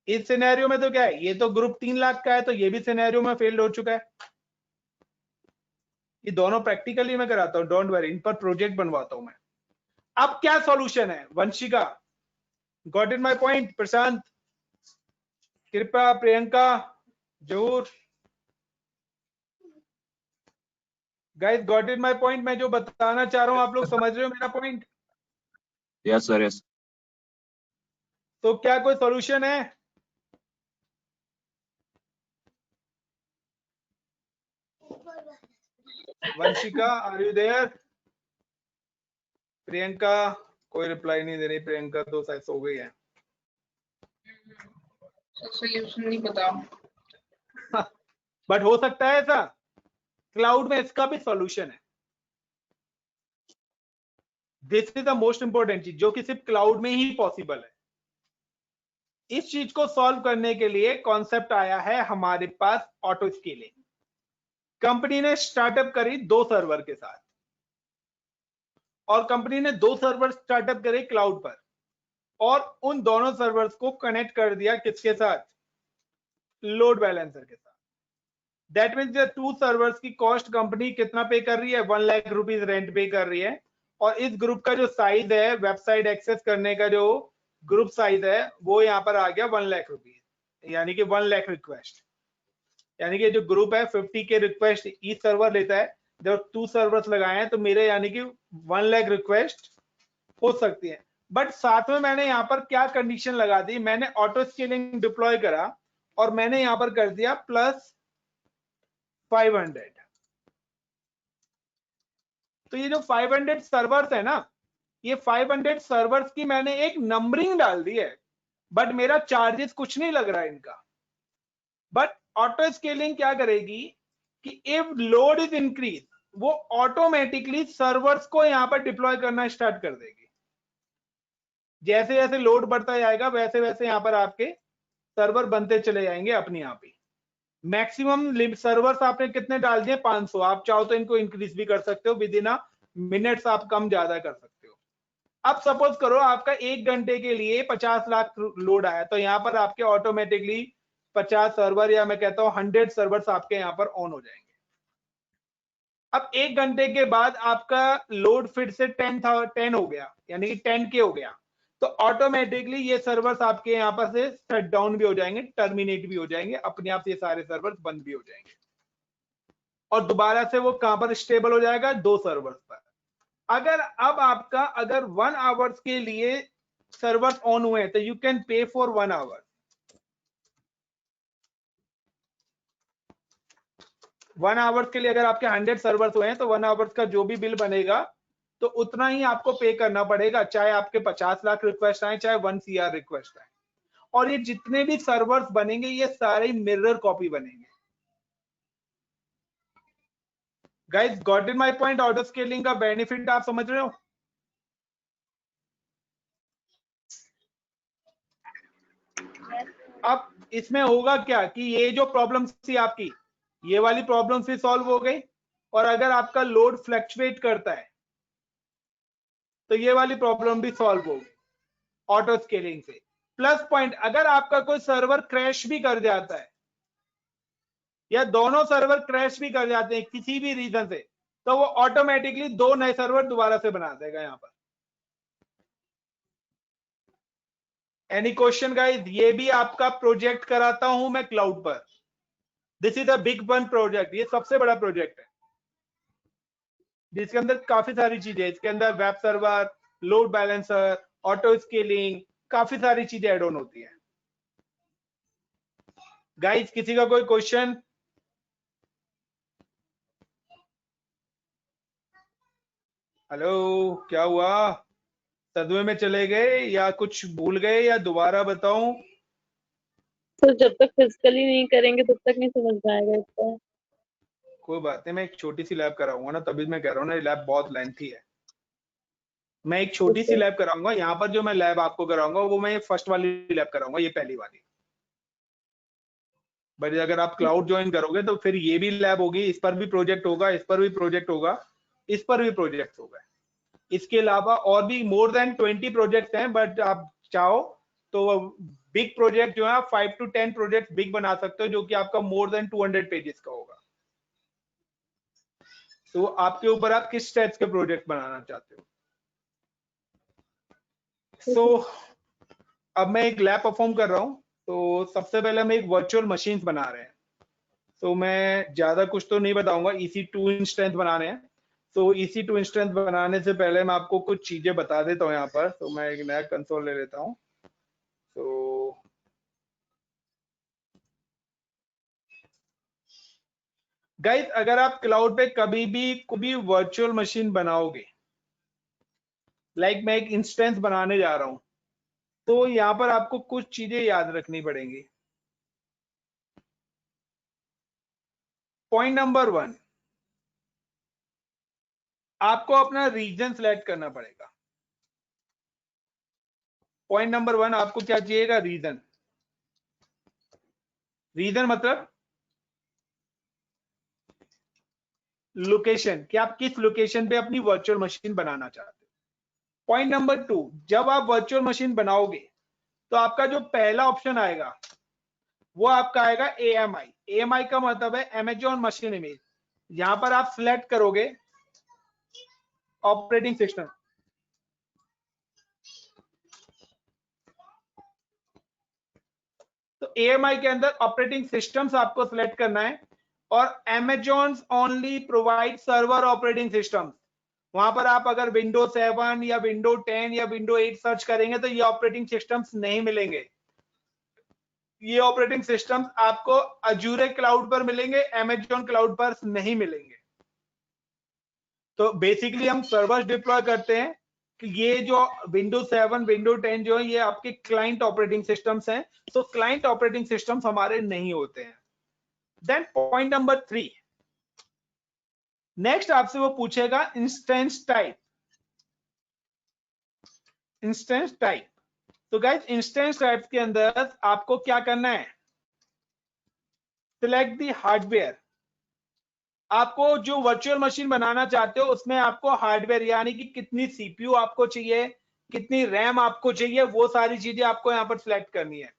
इस सिनेरियो में तो क्या है, ये तो ग्रुप 3 लाख का है, तो ये भी सिनेरियो में फेल हो चुका है। ये दोनों प्रैक्टिकली मैं कराता हूँ, डोंट वरी, इन पर प्रोजेक्ट बनवाता हूं मैं। अब क्या सॉल्यूशन है? Vanshika, got in my point? Prashant, Kripa, Priyanka, Zahoor, guys got in my point? मैं जो बताना चाह रहा हूं आप लोग समझ रहे हो मेरा पॉइंट? Yes sir, yes. तो क्या कोई सॉल्यूशन है? Vanshika, are you there? Priyanka, कोई रिप्लाई नहीं दे रही, प्रियंका तो शायद सो गई है। सोल्यूशन नहीं पता। बट हो सकता है ऐसा, क्लाउड में इसका भी सॉल्यूशन है। This is the most important चीज जो कि सिर्फ क्लाउड में ही पॉसिबल है। इस चीज को सॉल्व करने के लिए कॉन्सेप्ट आया है हमारे पास, ऑटो स्केलिंग। कंपनी ने स्टार्टअप करी 2 सर्वर के साथ, और कंपनी ने 2 सर्वर स्टार्टअप करे क्लाउड पर, और उन दोनों सर्वर्स को कनेक्ट कर दिया किसके साथ? लोड बैलेंसर के साथ। दैट मीन्स 2 सर्वर्स की कॉस्ट कंपनी कितना पे कर रही है? 1 लाख रुपीज रेंट पे कर रही है, और इस ग्रुप का जो साइज है, वेबसाइट एक्सेस करने का जो ग्रुप साइज है, वो यहाँ पर आ गया 1 लाख रुपीज, यानी कि 1 लाख रिक्वेस्ट। यानी कि जो ग्रुप है 50 के रिक्वेस्ट ईच सर्वर लेता है, जब 2 सर्वर्स लगाए हैं तो मेरे यानी कि 1 लाख रिक्वेस्ट हो सकती है। बट साथ में मैंने यहाँ पर क्या कंडीशन लगा दी? मैंने ऑटो स्केलिंग डिप्लॉय करा, और मैंने यहाँ पर कर दिया प्लस 500। तो ये जो 500 सर्वर्स है ना, ये 500 सर्वर्स की मैंने एक नंबरिंग डाल दी है, बट मेरा चार्जेस कुछ नहीं लग रहा है इनका। बट ऑटो स्केलिंग क्या करेगी कि इफ लोड इज इंक्रीज, वो ऑटोमेटिकली सर्वर्स को यहां पर डिप्लॉय करना स्टार्ट कर देगी। जैसे जैसे लोड बढ़ता जाएगा वैसे वैसे यहां पर आपके सर्वर बनते चले जाएंगे अपने आप ही। मैक्सिमम सर्वर्स आपने कितने डाल दिए? 500। आप चाहो तो इनको इंक्रीज भी कर सकते हो, विद इन अ मिनट्स आप कम ज्यादा कर सकते हो। अब सपोज करो आपका 1 घंटे के लिए 50 लाख लोड आया, तो यहाँ पर आपके ऑटोमेटिकली 50 सर्वर, या मैं कहता हूं 100 सर्वर्स आपके यहाँ पर ऑन हो जाएंगे। अब 1 घंटे के बाद आपका लोड फिर से 10 हो गया, यानी कि 10K हो गया, तो ऑटोमेटिकली ये सर्वर्स आपके यहाँ पर से शट डाउन भी हो जाएंगे, टर्मिनेट भी हो जाएंगे, अपने आप ये सारे सर्वर्स बंद भी हो जाएंगे, और दोबारा से वो कहां पर स्टेबल हो जाएगा? 2 सर्वर्स पर। अगर अब आपका अगर 1 आवर्स के लिए सर्वर्स ऑन हुए तो you can pay for 1 hour. 1 hours के लिए अगर आपके 100 सर्वर्स हुए हैं तो 1 आवर्स का जो भी बिल बनेगा तो उतना ही आपको पे करना पड़ेगा, चाहे आपके 50 लाख रिक्वेस्ट आए, चाहे 1 CR रिक्वेस्ट आए। और ये जितने भी सर्वर्स बनेंगे ये सारे मिरर कॉपी बनेंगे। Guys got in my point? Auto scaling का बेनिफिट आप समझ रहे हो? अब इसमें होगा क्या कि ये जो प्रॉब्लम थी आपकी, ये वाली प्रॉब्लम भी सॉल्व हो गई, और अगर आपका लोड फ्लक्चुएट करता है तो ये वाली प्रॉब्लम भी सॉल्व होगी ऑटो स्केलिंग से। प्लस पॉइंट, अगर आपका कोई सर्वर क्रैश भी कर जाता है, या दोनों सर्वर क्रैश भी कर जाते हैं किसी भी रीजन से, तो वो ऑटोमेटिकली 2 नए सर्वर दोबारा से बना देगा। यहां पर एनी क्वेश्चन गाइस? ये भी आपका प्रोजेक्ट कराता हूं मैं क्लाउड पर। This is a big one project, ये सबसे बड़ा प्रोजेक्ट है जिसके अंदर काफी सारी चीजें, इसके अंदर web server, load balancer, auto scaling, काफी सारी चीजें ऐड ऑन होती है। गाइस किसी का कोई क्वेश्चन? हेलो, क्या हुआ? सदमे में चले गए या कुछ भूल गए या दोबारा बताऊं? सर जब तक फिजिकली नहीं करेंगे तब तक नहीं समझ में आएगा इसका। कोई बात नहीं, मैं एक छोटी सी लैब कराऊंगा ना, तभी मैं कह रहा हूँ ना, लैब बहुत लेंथी है। मैं एक छोटी सी लैब कराऊंगा। यहाँ पर जो मैं लैब आपको कराऊंगा वो मैं फर्स्ट वाली लैब कराऊंगा, ये पहली वाली। बट अगर आप क्लाउड ज्वाइन करोगे तो फिर ये भी लैब होगी, इस पर भी प्रोजेक्ट होगा, इस पर भी प्रोजेक्ट होगा, इस पर भी प्रोजेक्ट होगा। इसके अलावा और भी मोर देन 20 प्रोजेक्ट हैं, बट आप चाहो तो बिग प्रोजेक्ट जो है 5 to 10 प्रोजेक्ट बिग बना सकते हो, जो कि आपका मोर देन 200 पेजेस का होगा। तो आपके ऊपर आप किस टाइप के प्रोजेक्ट बनाना चाहते हो। सो अब मैं एक लैब परफॉर्म कर रहा हूँ। तो सबसे पहले हम एक वर्चुअल मशीन बना रहे हैं। तो मैं ज्यादा कुछ तो नहीं बताऊंगा, EC2 इंस्टेंस बना रहे हैं। तो EC2 इंस्टेंस बनाने से पहले मैं आपको कुछ चीजें बता देता हूँ यहाँ पर। तो मैं एक नया कंसोल ले लेता हूँ। तो गाइस अगर आप क्लाउड पे कभी भी कोई भी वर्चुअल मशीन बनाओगे, लाइक मैं एक इंस्टेंस बनाने जा रहा हूं, तो यहाँ पर आपको कुछ चीजें याद रखनी पड़ेंगी। पॉइंट नंबर 1, आपको अपना रीजन सेलेक्ट करना पड़ेगा। पॉइंट नंबर 1, आपको क्या चाहिएगा? रीजन। रीजन मतलब लोकेशन, कि आप किस लोकेशन पे अपनी वर्चुअल मशीन बनाना चाहते हो। पॉइंट नंबर 2, जब आप वर्चुअल मशीन बनाओगे तो आपका जो पहला ऑप्शन आएगा वो आपका आएगा AMI। AMI का मतलब है अमेजॉन मशीन इमेज। यहां पर आप सिलेक्ट करोगे ऑपरेटिंग सिस्टम। तो AMI के अंदर ऑपरेटिंग सिस्टम्स आपको सिलेक्ट करना है, और Amazon only provide server operating system. वहां पर आप अगर विंडो 7 या विंडो 10 या विंडो 8 सर्च करेंगे तो ये ऑपरेटिंग सिस्टम्स नहीं मिलेंगे। ये ऑपरेटिंग सिस्टम्स आपको अजूरे क्लाउड पर मिलेंगे, Amazon क्लाउड पर नहीं मिलेंगे। तो बेसिकली हम सर्वर्स डिप्लॉय करते हैं कि ये जो विंडो 7 विंडो 10 जो है ये आपके क्लाइंट ऑपरेटिंग सिस्टम्स हैं। तो क्लाइंट ऑपरेटिंग सिस्टम्स हमारे नहीं होते हैं। देन पॉइंट नंबर 3, नेक्स्ट आपसे वो पूछेगा इंस्टेंस टाइप। इंस्टेंस टाइप, तो गाइस इंस्टेंस टाइप के अंदर आपको क्या करना है? Select the hardware. आपको जो वर्चुअल मशीन बनाना चाहते हो उसमें आपको हार्डवेयर यानी कि कितनी CPU आपको चाहिए, कितनी रैम आपको चाहिए, वो सारी चीजें आपको यहाँ पर सिलेक्ट करनी है।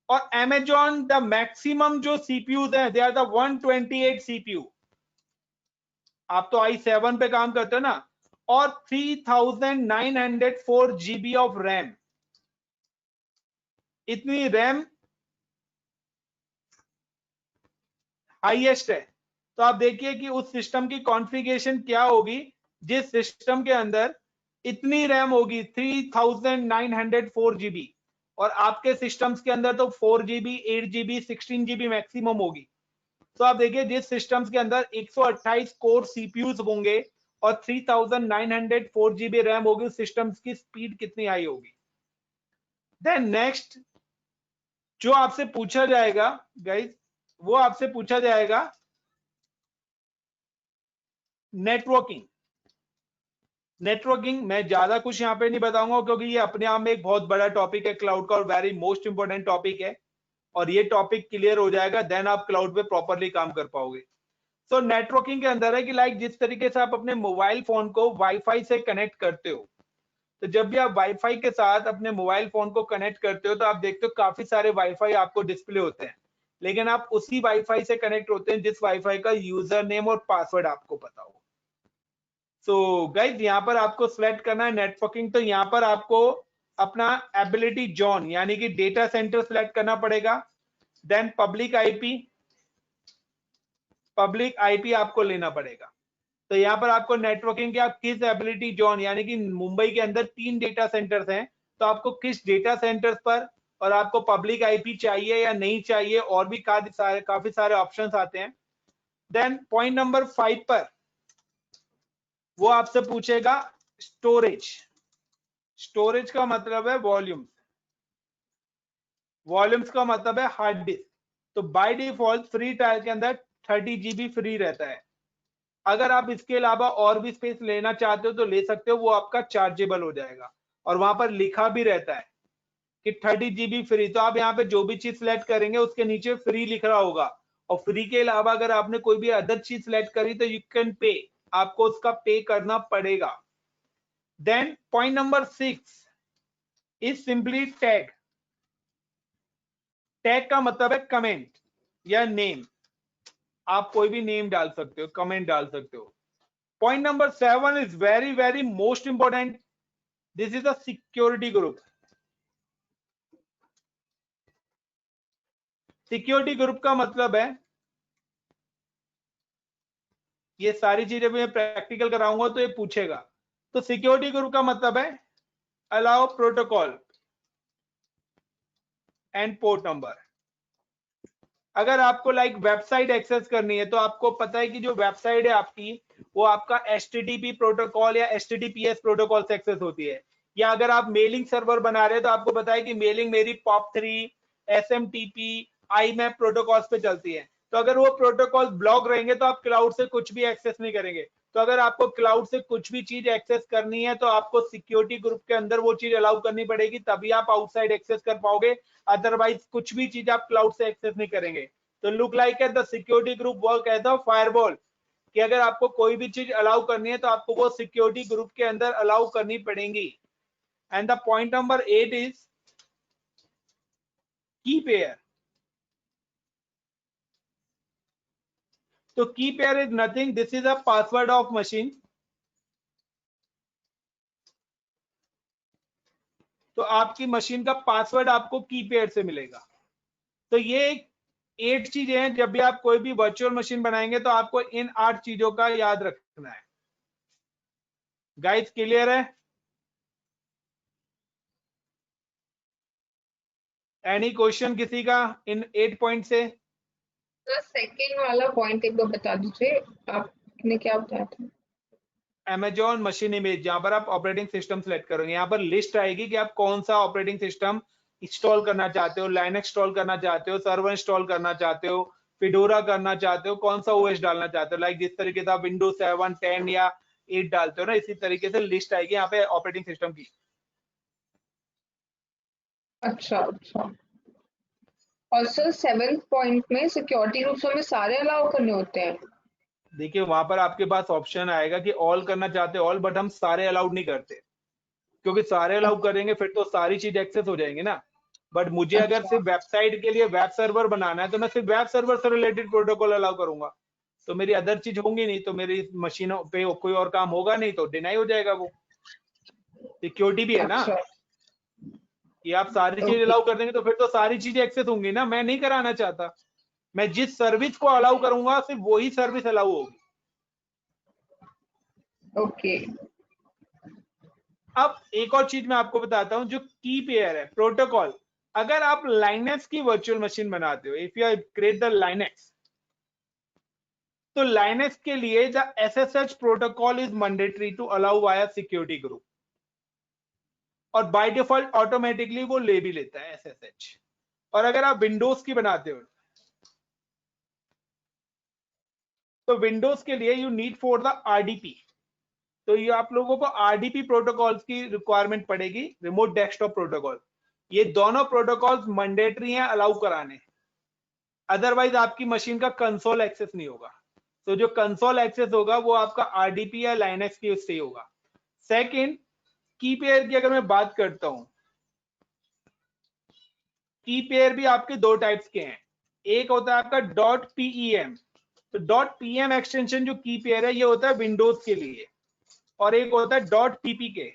और Amazon द मैक्सिमम जो CPUs हैं दे आर द 128 CPU। आप तो i7 पे काम करते हो ना, और 3904 GB ऑफ रैम। इतनी रैम हाईएस्ट है। तो आप देखिए कि उस सिस्टम की कॉन्फ़िगरेशन क्या होगी जिस सिस्टम के अंदर इतनी रैम होगी 3904 GB, और आपके सिस्टम्स के अंदर तो 4 GB 8 GB 16 GB मैक्सिमम होगी। तो आप देखिए जिस सिस्टम्स के अंदर 128 कोर CPUs होंगे और 3904 GB रैम होगी, उस सिस्टम्स की स्पीड कितनी हाई होगी। देन नेक्स्ट जो आपसे पूछा जाएगा गाइस, वो आपसे पूछा जाएगा नेटवर्किंग। नेटवर्किंग मैं ज्यादा कुछ यहाँ पे नहीं बताऊंगा क्योंकि ये अपने आप में एक बहुत बड़ा टॉपिक है क्लाउड का, और वेरी मोस्ट इंपोर्टेंट टॉपिक है। और ये टॉपिक क्लियर हो जाएगा देन आप क्लाउड पे प्रॉपरली काम कर पाओगे। तो नेटवर्किंग के अंदर है कि लाइक जिस तरीके से आप अपने मोबाइल फोन को वाईफाई से कनेक्ट करते हो, तो जब भी आप वाईफाई के साथ अपने मोबाइल फोन को कनेक्ट करते हो तो आप देखते हो काफी सारे वाईफाई आपको डिस्प्ले होते हैं, लेकिन आप उसी वाईफाई से कनेक्ट होते हैं जिस वाईफाई का यूजर नेम और पासवर्ड आपको पता हो। सो गाइज यहाँ पर आपको सिलेक्ट करना है नेटवर्किंग। तो यहाँ पर आपको अपना एबिलिटी जोन यानी कि डेटा सेंटर सिलेक्ट करना पड़ेगा। देन पब्लिक आईपी आपको लेना पड़ेगा। तो यहाँ पर आपको नेटवर्किंग के आप किस एबिलिटी जोन यानी कि मुंबई के अंदर 3 डेटा सेंटर्स हैं, तो आपको किस डेटा सेंटर्स पर और आपको पब्लिक आईपी चाहिए या नहीं चाहिए, और भी काफी सारे ऑप्शंस आते हैं। देन पॉइंट नंबर 5 पर वो आपसे पूछेगा स्टोरेज का मतलब है वॉल्यूम्स का मतलब है हार्ड डिस्क। तो बाय डिफॉल्ट फ्री ट्रायल के अंदर 30 GB फ्री रहता है। अगर आप इसके अलावा और भी स्पेस लेना चाहते हो तो ले सकते हो, वो आपका चार्जेबल हो जाएगा। और वहां पर लिखा भी रहता है कि 30 GB फ्री। तो आप यहाँ पे जो भी चीज सिलेक्ट करेंगे उसके नीचे फ्री लिख रहा होगा, और फ्री के अलावा अगर आपने कोई भी अदर चीज सिलेक्ट करी तो यू कैन पे, आपको उसका पे करना पड़ेगा। Then point number 6 is simply tag का मतलब है कमेंट या नेम। आप कोई भी नेम डाल सकते हो, कमेंट डाल सकते हो। Point number 7 is very very most important, this is a security group. Security group का मतलब है, ये सारी चीजें मैं प्रैक्टिकल कराऊंगा तो ये पूछेगा। तो सिक्योरिटी ग्रुप का मतलब है allow protocol and port number. अगर आपको लाइक वेबसाइट एक्सेस करनी है तो आपको पता है कि जो वेबसाइट है आपकी वो आपका HTTP प्रोटोकॉल या HTTPS प्रोटोकॉल से एक्सेस होती है। या अगर आप मेलिंग सर्वर बना रहे हैं तो आपको पता है कि मेलिंग मेरी POP3, SMTP, IMAP प्रोटोकॉल्स पे चलती है। तो अगर वो प्रोटोकॉल ब्लॉक रहेंगे तो आप क्लाउड से कुछ भी एक्सेस नहीं करेंगे। तो अगर आपको क्लाउड से कुछ भी चीज एक्सेस करनी है तो आपको सिक्योरिटी ग्रुप के अंदर वो चीज अलाउ करनी पड़ेगी, तभी आप आउटसाइड एक्सेस कर पाओगे। अदरवाइज कुछ भी चीज आप क्लाउड से एक्सेस नहीं करेंगे। तो look like the security group work as a firewall, कि अगर आपको कोई भी चीज अलाउ करनी है तो आपको वो सिक्योरिटी ग्रुप के अंदर अलाउ करनी पड़ेगी। And the point number 8 is की पेयर। तो की pair is nothing, this is a password of machine. तो आपकी मशीन का पासवर्ड आपको की पेयर से मिलेगा। तो ये 8 चीजें हैं, जब भी आप कोई भी वर्चुअल मशीन बनाएंगे तो आपको इन 8 चीजों का याद रखना है। गाइस क्लियर है? एनी क्वेश्चन किसी का इन 8 पॉइंट से? तो सेकंड वाला पॉइंट एक बार बता दीजिए, आपने क्या बताया था? Amazon मशीन इमेज, जहां पर आप ऑपरेटिंग सिस्टम सेलेक्ट करोगे, यहाँ पर लिस्ट आएगी कि आप कौन सा ऑपरेटिंग सिस्टम इंस्टॉल करना चाहते हो। लाइनक्स इंस्टॉल करना चाहते हो, सर्वर इंस्टॉल करना चाहते हो, फिडोरा करना चाहते हो, कौन सा ओएस डालना चाहते हो। लाइक जिस तरीके से आप विंडोज 7, 10 या 8 डालते हो ना, इसी तरीके से लिस्ट आएगी यहाँ पे ऑपरेटिंग सिस्टम की। अच्छा। और सर 7th पॉइंट में सिक्योरिटी ग्रुप्स में सारे अलाउ करने होते हैं? देखिए वहां पर आपके पास ऑप्शन आएगा कि ऑल करना चाहते हो ऑल, बट हम सारे अलाउड नहीं करते, क्योंकि सारे अलाउ करेंगे फिर तो सारी चीज एक्सेस हो जाएंगी ना। बट मुझे अगर सिर्फ वेबसाइट के लिए वेब सर्वर बनाना है तो मैं सिर्फ वेब सर्वर से रिलेटेड प्रोटोकॉल अलाउ करूंगा, तो मेरी अदर चीज होंगी नहीं, तो मेरी मशीनों पे कोई और काम होगा नहीं, तो डिनाई हो जाएगा। वो सिक्योरिटी भी है ना अच्छा, कि आप सारी चीज अलाउ कर देंगे तो फिर तो सारी चीजें एक्सेस होंगी ना। मैं नहीं कराना चाहता, मैं जिस सर्विस को अलाउ करूंगा सिर्फ वही सर्विस अलाउ होगी। ओके। अब एक और चीज मैं आपको बताता हूं, जो की पेयर है प्रोटोकॉल। अगर आप लाइनेक्स की वर्चुअल मशीन बनाते हो, if you create the Linux, तो लाइनेक्स के लिए the SSH protocol is mandatory to allow via security group, और बाय डिफॉल्ट ऑटोमेटिकली वो ले भी लेता है SSH। और अगर आप विंडोज की बनाते हो तो विंडोज के लिए you need for the RDP, तो ये आप लोगों को RDP प्रोटोकॉल्स की रिक्वायरमेंट पड़ेगी, रिमोट डेस्कटॉप प्रोटोकॉल। ये दोनों प्रोटोकॉल्स मैंडेटरी हैं अलाउ कराने, अदरवाइज आपकी मशीन का कंसोल एक्सेस नहीं होगा। तो जो कंसोल एक्सेस होगा वो आपका RDP या लाइनेक्स की उससे ही होगा। सेकंड, की पेयर की अगर मैं बात करता हूं, की पेयर भी आपके 2 टाइप्स के हैं। एक होता है आपका .pem, तो .pem एक्सटेंशन जो की पेयर है ये होता है विंडोज के लिए, और एक होता है .ppk।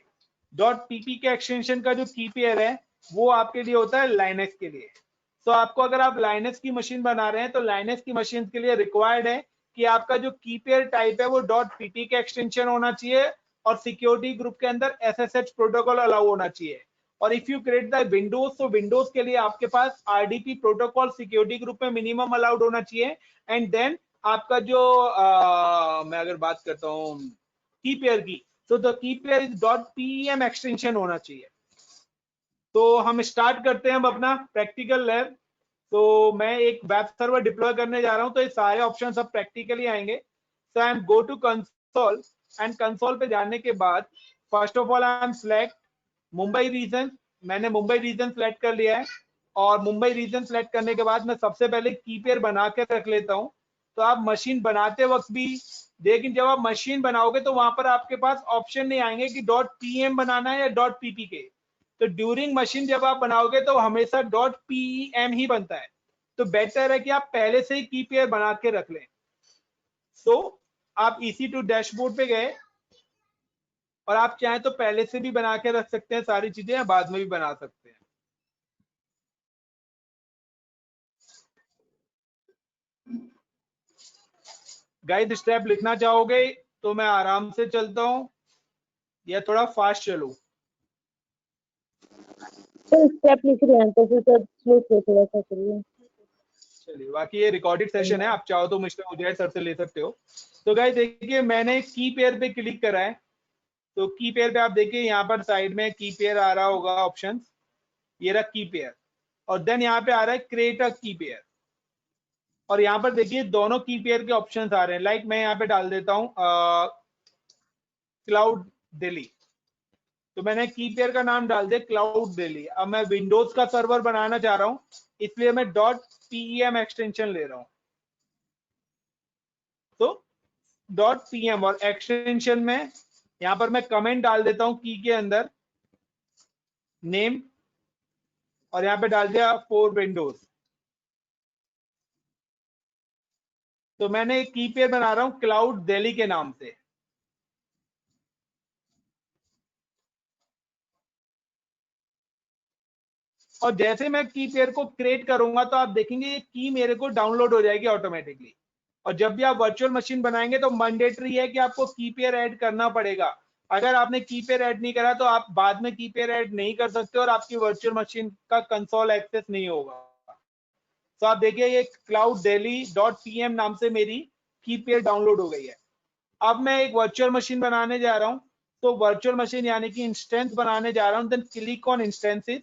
.pp के एक्सटेंशन का जो की पेयर है वो आपके लिए होता है लाइनेक्स के लिए। तो आपको अगर आप लाइनेक्स की मशीन बना रहे हैं तो लाइनेक्स की मशीन के लिए रिक्वायर्ड है कि आपका जो की पेयर टाइप है वो .pp के एक्सटेंशन होना चाहिए और सिक्योरिटी ग्रुप के अंदर SSH प्रोटोकॉल अलाउ होना चाहिए। और if you create the Windows, तो विंडोज के लिए आपके पास RDP प्रोटोकॉल सिक्योरिटी ग्रुप में मिनिमम अलाउड होना चाहिए। एंड देन आपका जो मैं अगर बात करता हूँ की पेयर की, तो the key pair is .pem extension होना चाहिए। तो हम स्टार्ट करते हैं अब अपना प्रैक्टिकल लैब। तो मैं एक वेब सर्वर डिप्लॉय करने जा रहा हूं, तो ये सारे ऑप्शन सब प्रैक्टिकली आएंगे। So I am go to console, and console पे जाने के बाद first of all I am select Mumbai region. मैंने मुंबई रीजन सेलेक्ट कर लिया है और मुंबई रीजन सेलेक्ट करने के बाद मैं सबसे पहले की पेयर बना के रख लेता हूं। तो आप मशीन बनाते वक्त भी, लेकिन जब आप मशीन बनाओगे तो वहां पर आपके पास ऑप्शन नहीं आएंगे कि .pem बनाना है या .ppk। तो ड्यूरिंग मशीन जब आप बनाओगे तो हमेशा .pem ही बनता है। तो बेटर है कि आप पहले से ही की पेयर बना के रख लें। सो आप EC2 डैशबोर्ड पे गए और आप चाहें तो पहले से भी बना के रख सकते हैं सारी चीजें, या बाद में भी बना सकते हैं। गाइड स्टेप लिखना चाहोगे तो मैं आराम से चलता हूं या थोड़ा फास्ट चलूं? सर स्टेप लिख रहे हैं तो फिर सर स्लो स्लो थोड़ा सा करिए। चलिए, बाकी ये रिकॉर्डेड सेशन है, आप चाहो तो मिस्टर उदय सर से ले सकते हो। तो गाइस देखिए, मैंने की पेयर पे क्लिक करा है। तो की पेयर पे आप देखिए यहाँ पर साइड में की पेयर आ रहा होगा ऑप्शन, ये रहा की पेयर, और देन यहाँ पे आ रहा है क्रिएट अ की पेयर। और यहाँ पर देखिए दोनों की पेयर के ऑप्शंस आ रहे हैं। लाइक मैं यहाँ पे डाल देता हूँ क्लाउड दिल्ली। तो मैंने की पेयर का नाम डाल दिया क्लाउड दिल्ली। अब मैं विंडोज का सर्वर बनाना चाह रहा हूँ, इसलिए मैं .pem एक्सटेंशन ले रहा हूँ। तो .pem और एक्सटेंशन में यहाँ पर मैं कमेंट डाल देता हूँ की के अंदर नेम, और यहाँ पे डाल दिया फॉर विंडोज। तो मैंने एक की पेयर बना रहा हूँ क्लाउड दिल्ली के नाम से। और जैसे मैं की पेयर को क्रिएट करूंगा तो आप देखेंगे ये की मेरे को डाउनलोड हो जाएगी ऑटोमेटिकली। और जब भी आप वर्चुअल मशीन बनाएंगे तो मैंडेटरी है कि आपको की पेयर ऐड करना पड़ेगा। अगर आपने की पेयर ऐड नहीं करा तो आप बाद में की पेयर ऐड नहीं कर सकते और आपकी वर्चुअल मशीन का कंसोल एक्सेस नहीं होगा। तो आप देखिए ये क्लाउड दिल्ली .pem नाम से मेरी की पेयर डाउनलोड हो गई है। अब मैं एक वर्चुअल मशीन बनाने जा रहा हूं। तो वर्चुअल मशीन यानी कि इंस्टेंस बनाने जा रहा हूं। Then click on instances,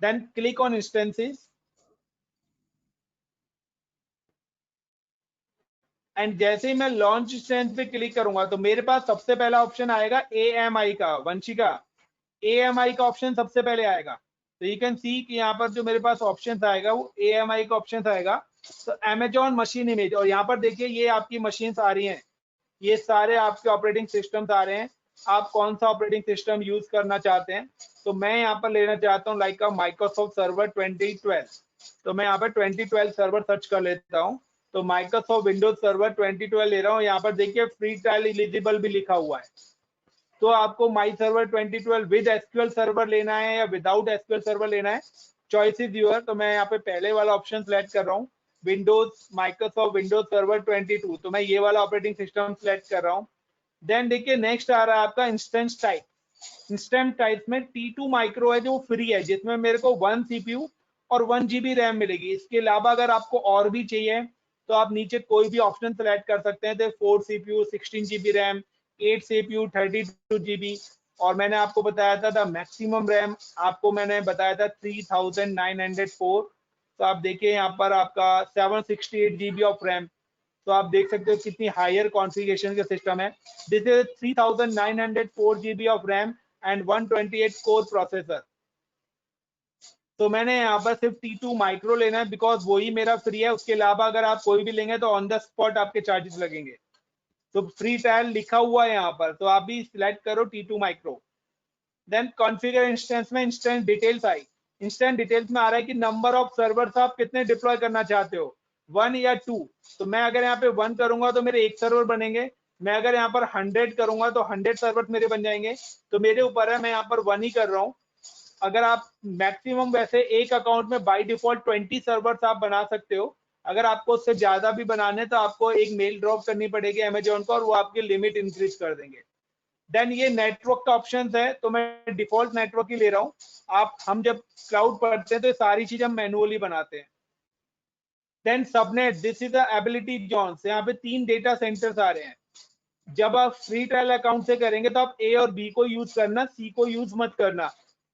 then click on instances, and जैसे ही मैं लॉन्च इंस्टेंस पे क्लिक करूंगा तो मेरे पास सबसे पहला ऑप्शन आएगा AMI का, वंशिका AMI का ऑप्शन सबसे पहले आएगा। तो यू कैन सी कि यहाँ पर जो मेरे पास ऑप्शन आएगा वो AMI का ऑप्शन आएगा। तो अमेजॉन मशीन इमेज, और यहाँ पर देखिए ये आपकी मशीन आ रही हैं, ये सारे आपके ऑपरेटिंग सिस्टम्स आ रहे हैं। आप कौन सा ऑपरेटिंग सिस्टम यूज करना चाहते हैं? तो मैं यहाँ पर लेना चाहता हूँ लाइक माइक्रोसॉफ्ट सर्वर 2012। तो मैं यहाँ पर 2012 सर्वर सर्च कर लेता हूँ। तो माइक्रोसॉफ्ट विंडोज सर्वर 2012 ले रहा हूँ। यहाँ पर देखिए फ्री ट्रायल एलिजिबल भी लिखा हुआ है। तो आपको माई सर्वर 2012 विद एसक्यूएल सर्वर लेना है या विदाउट एसक्यूएल सर्वर लेना है, चॉइस इज यूअर। तो मैं यहाँ पे पहले वाला ऑप्शन सेलेक्ट कर रहा हूँ, विंडोज माइक्रोसॉफ्ट विंडोज सर्वर 22। तो मैं ये वाला ऑपरेटिंग सिस्टम सेलेक्ट कर रहा हूँ। देन देखिए नेक्स्ट आ रहा है आपका इंस्टेंस टाइप। इंस्टेंस टाइप में T2 माइक्रो है जो फ्री है, जिसमें मेरे को 1 CPU और 1 GB रैम मिलेगी। इसके अलावा अगर आपको और भी चाहिए तो आप नीचे कोई भी ऑप्शन सेलेक्ट कर सकते हैं। 4 CPU 16 GB RAM, 8 CPU 32 GB, और मैंने आपको बताया था मैक्सिमम रैम आपको मैंने बताया था 3904। तो आप देखिए यहाँ पर आपका 768 GB ऑफ रैम। तो आप देख सकते हो कितनी हायर कॉन्फ़िगरेशन का सिस्टम है। This is 3904 GB of RAM and 128 core processor. तो मैंने यहाँ पर सिर्फ T2 माइक्रो लेना है बिकॉज वही मेरा फ्री है। उसके अलावा अगर आप कोई भी लेंगे तो ऑन द स्पॉट आपके चार्जेस लगेंगे। तो फ्री ट्रायल लिखा हुआ है यहाँ पर, तो आप भी सिलेक्ट करो T2 micro. Then configure instance में इंस्टेंस डिटेल्स आई। इंस्टेंस डिटेल्स में आ रहा है कि नंबर ऑफ सर्वर्स आप कितने डिप्लॉय करना चाहते हो, 1 या 2। तो मैं अगर यहाँ पे 1 करूंगा तो मेरे एक सर्वर बनेंगे। मैं अगर यहाँ पर 100 करूंगा तो 100 सर्वर मेरे बन जाएंगे। तो मेरे ऊपर है, मैं यहाँ पर 1 ही कर रहा हूँ। अगर आप मैक्सिमम वैसे एक अकाउंट में बाय डिफॉल्ट 20 सर्वर्स आप बना सकते हो। अगर आपको उससे ज्यादा भी बनाने तो आपको एक मेल ड्रॉप करनी पड़ेगी अमेजोन को और वो आपकी लिमिट इंक्रीज कर देंगे। देन ये नेटवर्क का ऑप्शन है, तो मैं डिफॉल्ट नेटवर्क ही ले रहा हूँ। हम जब क्लाउड पढ़ते हैं तो सारी चीज हम मैनुअली बनाते हैं। Then subnet, this is the ability zones. यहाँ पे 3 डेटा सेंटर्स आ रहे हैं। जब आप फ्री ट्रायल अकाउंट से करेंगे तो आप ए और बी को यूज करना, सी को यूज मत करना,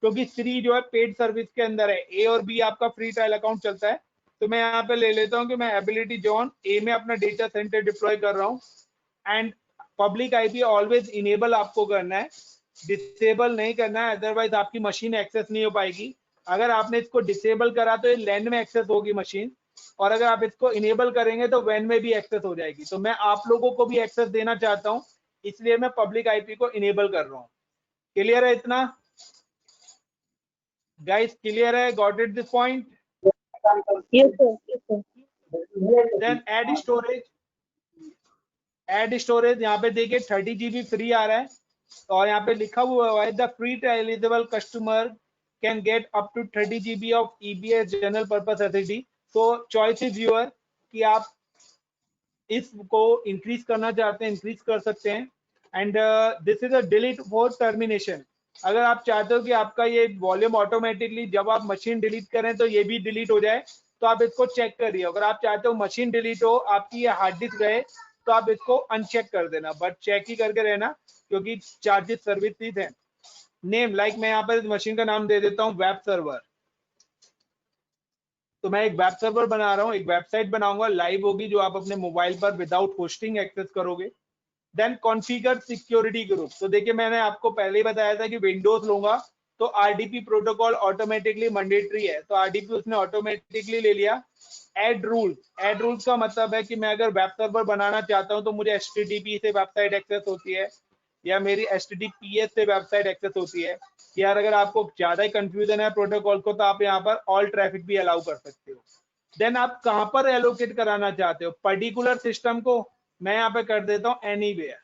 क्योंकि सी जो है पेड सर्विस के अंदर है, ए और बी आपका फ्री ट्रायल अकाउंट चलता है। तो मैं यहाँ पे ले लेता हूँ कि मैं एबिलिटी जोन ए में अपना डेटा सेंटर डिप्लॉय कर रहा हूँ। And public IP always enable आपको करना है, डिसेबल नहीं करना है, अदरवाइज आपकी मशीन एक्सेस नहीं हो पाएगी। अगर आपने इसको डिसेबल करा तो ये लैन में एक्सेस होगी मशीन, और अगर आप इसको इनेबल करेंगे तो वैन में भी एक्सेस हो जाएगी। तो मैं आप लोगों को भी एक्सेस देना चाहता हूँ, इसलिए मैं पब्लिक आईपी को इनेबल कर रहा हूँ। क्लियर है इतना गाइस? क्लियर है? Got it this point? Yes, sir. Yes, sir. Then add storage. Add storage यहाँ पे देखिए 30 GB फ्री आ रहा है, और यहाँ पे लिखा हुआ है the free eligible customer can get up to 30 GB of EBS general purpose SSD. तो चॉइस इज योर कि आप इसको इंक्रीज करना चाहते हैं, इंक्रीज कर सकते हैं। And this is a delete for termination. अगर आप चाहते हो कि आपका ये वॉल्यूम ऑटोमेटिकली जब आप मशीन डिलीट करें तो ये भी डिलीट हो जाए, तो आप इसको चेक करिए। अगर आप चाहते हो मशीन डिलीट हो, आपकी ये हार्ड डिस्क गए, तो आप इसको अनचेक कर देना, बट चेक ही करके रहना, क्योंकि चार्जेस सर्विस है। नेम लाइक मैं यहाँ पर इस मशीन का नाम दे देता हूँ वेब सर्वर। तो मैं एक वेब सर्वर बना रहा हूँ, एक वेबसाइट बनाऊंगा, लाइव होगी, जो आप अपने मोबाइल पर विदाउट होस्टिंग एक्सेस करोगे। Then configure security group. तो देखिए मैंने आपको पहले ही बताया था कि विंडोज लूंगा तो आरडीपी प्रोटोकॉल ऑटोमेटिकली मैंडेटरी है, तो आरडीपी उसने ऑटोमेटिकली ले लिया। Add rules. ऐड रूल्स का मतलब है कि मैं अगर वेब सर्वर बनाना चाहता हूं तो मुझे एचटीटीपी से वेबसाइट एक्सेस होती है, या मेरी एचटीटीपीएस से वेबसाइट एक्सेस होती है। यार अगर आपको ज्यादा ही कंफ्यूजन है प्रोटोकॉल को, तो आप यहाँ पर ऑल ट्रैफिक भी अलाउ कर सकते हो। देन आप कहां पर एलोकेट कराना चाहते हो पर्टिकुलर सिस्टम को, मैं यहाँ पे कर देता हूँ एनीवेयर।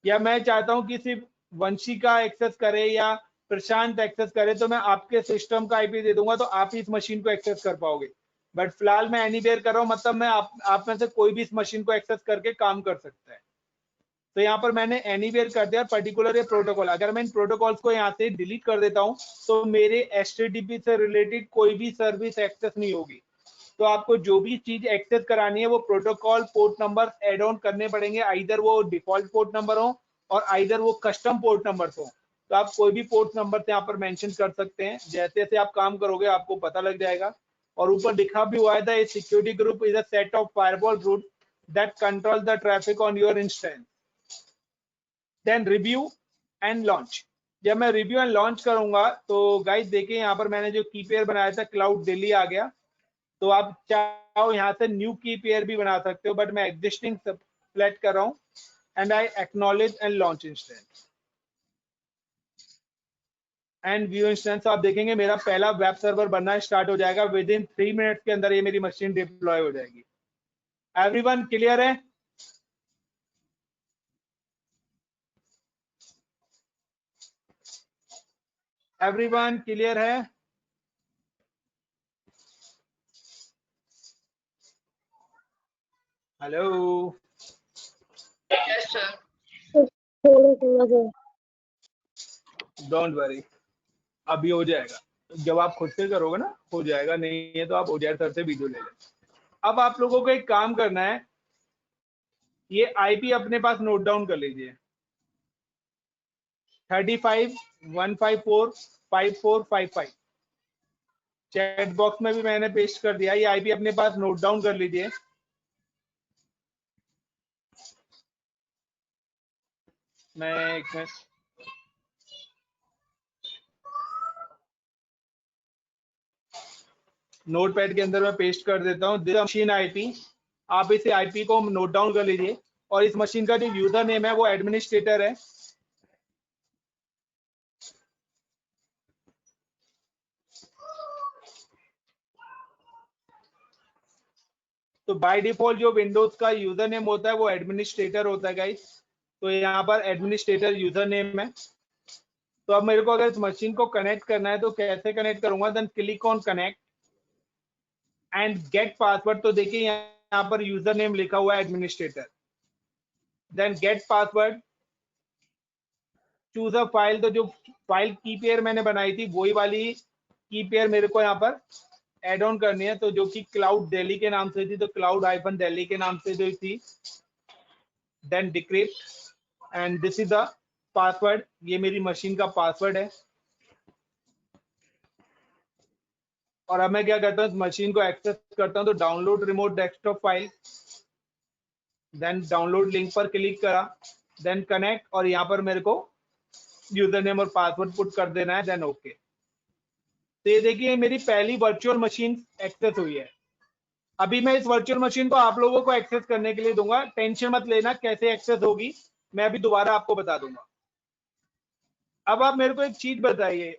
या मैं चाहता हूं कि सिर्फ वंशिका एक्सेस करे या प्रशांत एक्सेस करे, तो मैं आपके सिस्टम का आईपी दे दूंगा, तो आप इस मशीन को एक्सेस कर पाओगे। बट फिलहाल मैं एनीवेयर कर रहा हूं, मतलब मैं आप में से कोई भी इस मशीन को एक्सेस करके काम कर सकता है। तो यहाँ पर मैंने एनीवेयर कर दिया पर्टिकुलर ये प्रोटोकॉल। अगर मैं इन प्रोटोकॉल्स को यहाँ से डिलीट कर देता हूँ तो मेरे एचटीटीपी से रिलेटेड कोई भी सर्विस एक्सेस नहीं होगी। तो आपको जो भी चीज एक्सेस करानी है वो protocol port number add on करने पड़ेंगे, आइदर वो डिफॉल्ट पोर्ट नंबर हो और आइदर वो कस्टम पोर्ट नंबर हो। तो आप कोई भी पोर्ट नंबर यहाँ पर मेंशन कर सकते हैं। जैसे जैसे आप काम करोगे आपको पता लग जाएगा। और ऊपर लिखा भी हुआ है security group is a set of firewall route that control the traffic on your instance. Then review and launch. जब मैं रिव्यू एंड लॉन्च करूंगा तो गाइस देखिए यहाँ पर मैंने जो की पेयर बनाया था क्लाउड दिल्ली आ गया। तो आप चाहो यहाँ से न्यू की पेयर भी बना सकते हो, बट मैं एग्जिस्टिंग सेलेक्ट कर रहा हूँ and I acknowledge and launch instance and view instance. आप देखेंगे मेरा पहला वेब सर्वर बनना स्टार्ट हो जाएगा। विद इन 3 मिनट्स के अंदर ये मेरी मशीन डिप्लॉय हो जाएगी। एवरीवन क्लियर है? एवरीवन क्लियर है? हेलो? Yes sir. थोड़ा थोड़ा सर। डोंट वरी, अभी हो जाएगा। जब आप खुद से करोगे ना हो जाएगा, नहीं है तो आप उजैर सर से वीडियो ले लें। अब आप लोगों को एक काम करना है, ये आईपी अपने पास नोट डाउन कर लीजिए 35.154.5455। चैट बॉक्स में भी मैंने पेस्ट कर दिया, ये आईपी अपने पास नोट डाउन कर लीजिए। मैं एक मिनट, नोटपैड के अंदर मैं पेस्ट कर देता हूँ। दिस मशीन आईपी, आप इस आईपी को नोट डाउन कर लीजिए। और इस मशीन का जो यूजर नेम है वो एडमिनिस्ट्रेटर है। तो बाय डिफॉल्ट जो विंडोज का यूजर नेम होता है वो एडमिनिस्ट्रेटर होता है गाइस। तो यहाँ पर एडमिनिस्ट्रेटर यूजर नेम है। तो अब मेरे को अगर इस मशीन को कनेक्ट करना है तो कैसे कनेक्ट करूंगा? Then click on connect and get password. तो देखिए यहाँ पर यूजर नेम लिखा हुआ है administrator. Then get password, choose a file. तो जो फाइल की पेयर मैंने बनाई थी वही वाली की पेयर मेरे को यहाँ पर एड ऑन करनी है। तो जो कि क्लाउड दिल्ली के नाम से थी, तो क्लाउड आइफन दिल्ली के नाम से जो थी। Then decrypt and this is the password. ये मेरी मशीन का पासवर्ड है। और अब मैं क्या करता हूँ, इस मशीन को एक्सेस करता हूँ। तो download remote desktop file, then download link पर क्लिक करा, देन कनेक्ट, और यहाँ पर मेरे को यूजर नेम और पासवर्ड पुट कर देना है। Then okay. तो ये देखिए मेरी पहली वर्चुअल मशीन एक्सेस हुई है। अभी मैं इस वर्चुअल मशीन को आप लोगों को एक्सेस करने के लिए दूंगा। टेंशन मत लेना कैसे एक्सेस होगी, मैं अभी दोबारा आपको बता दूंगा। अब आप मेरे को एक चीज बताइए,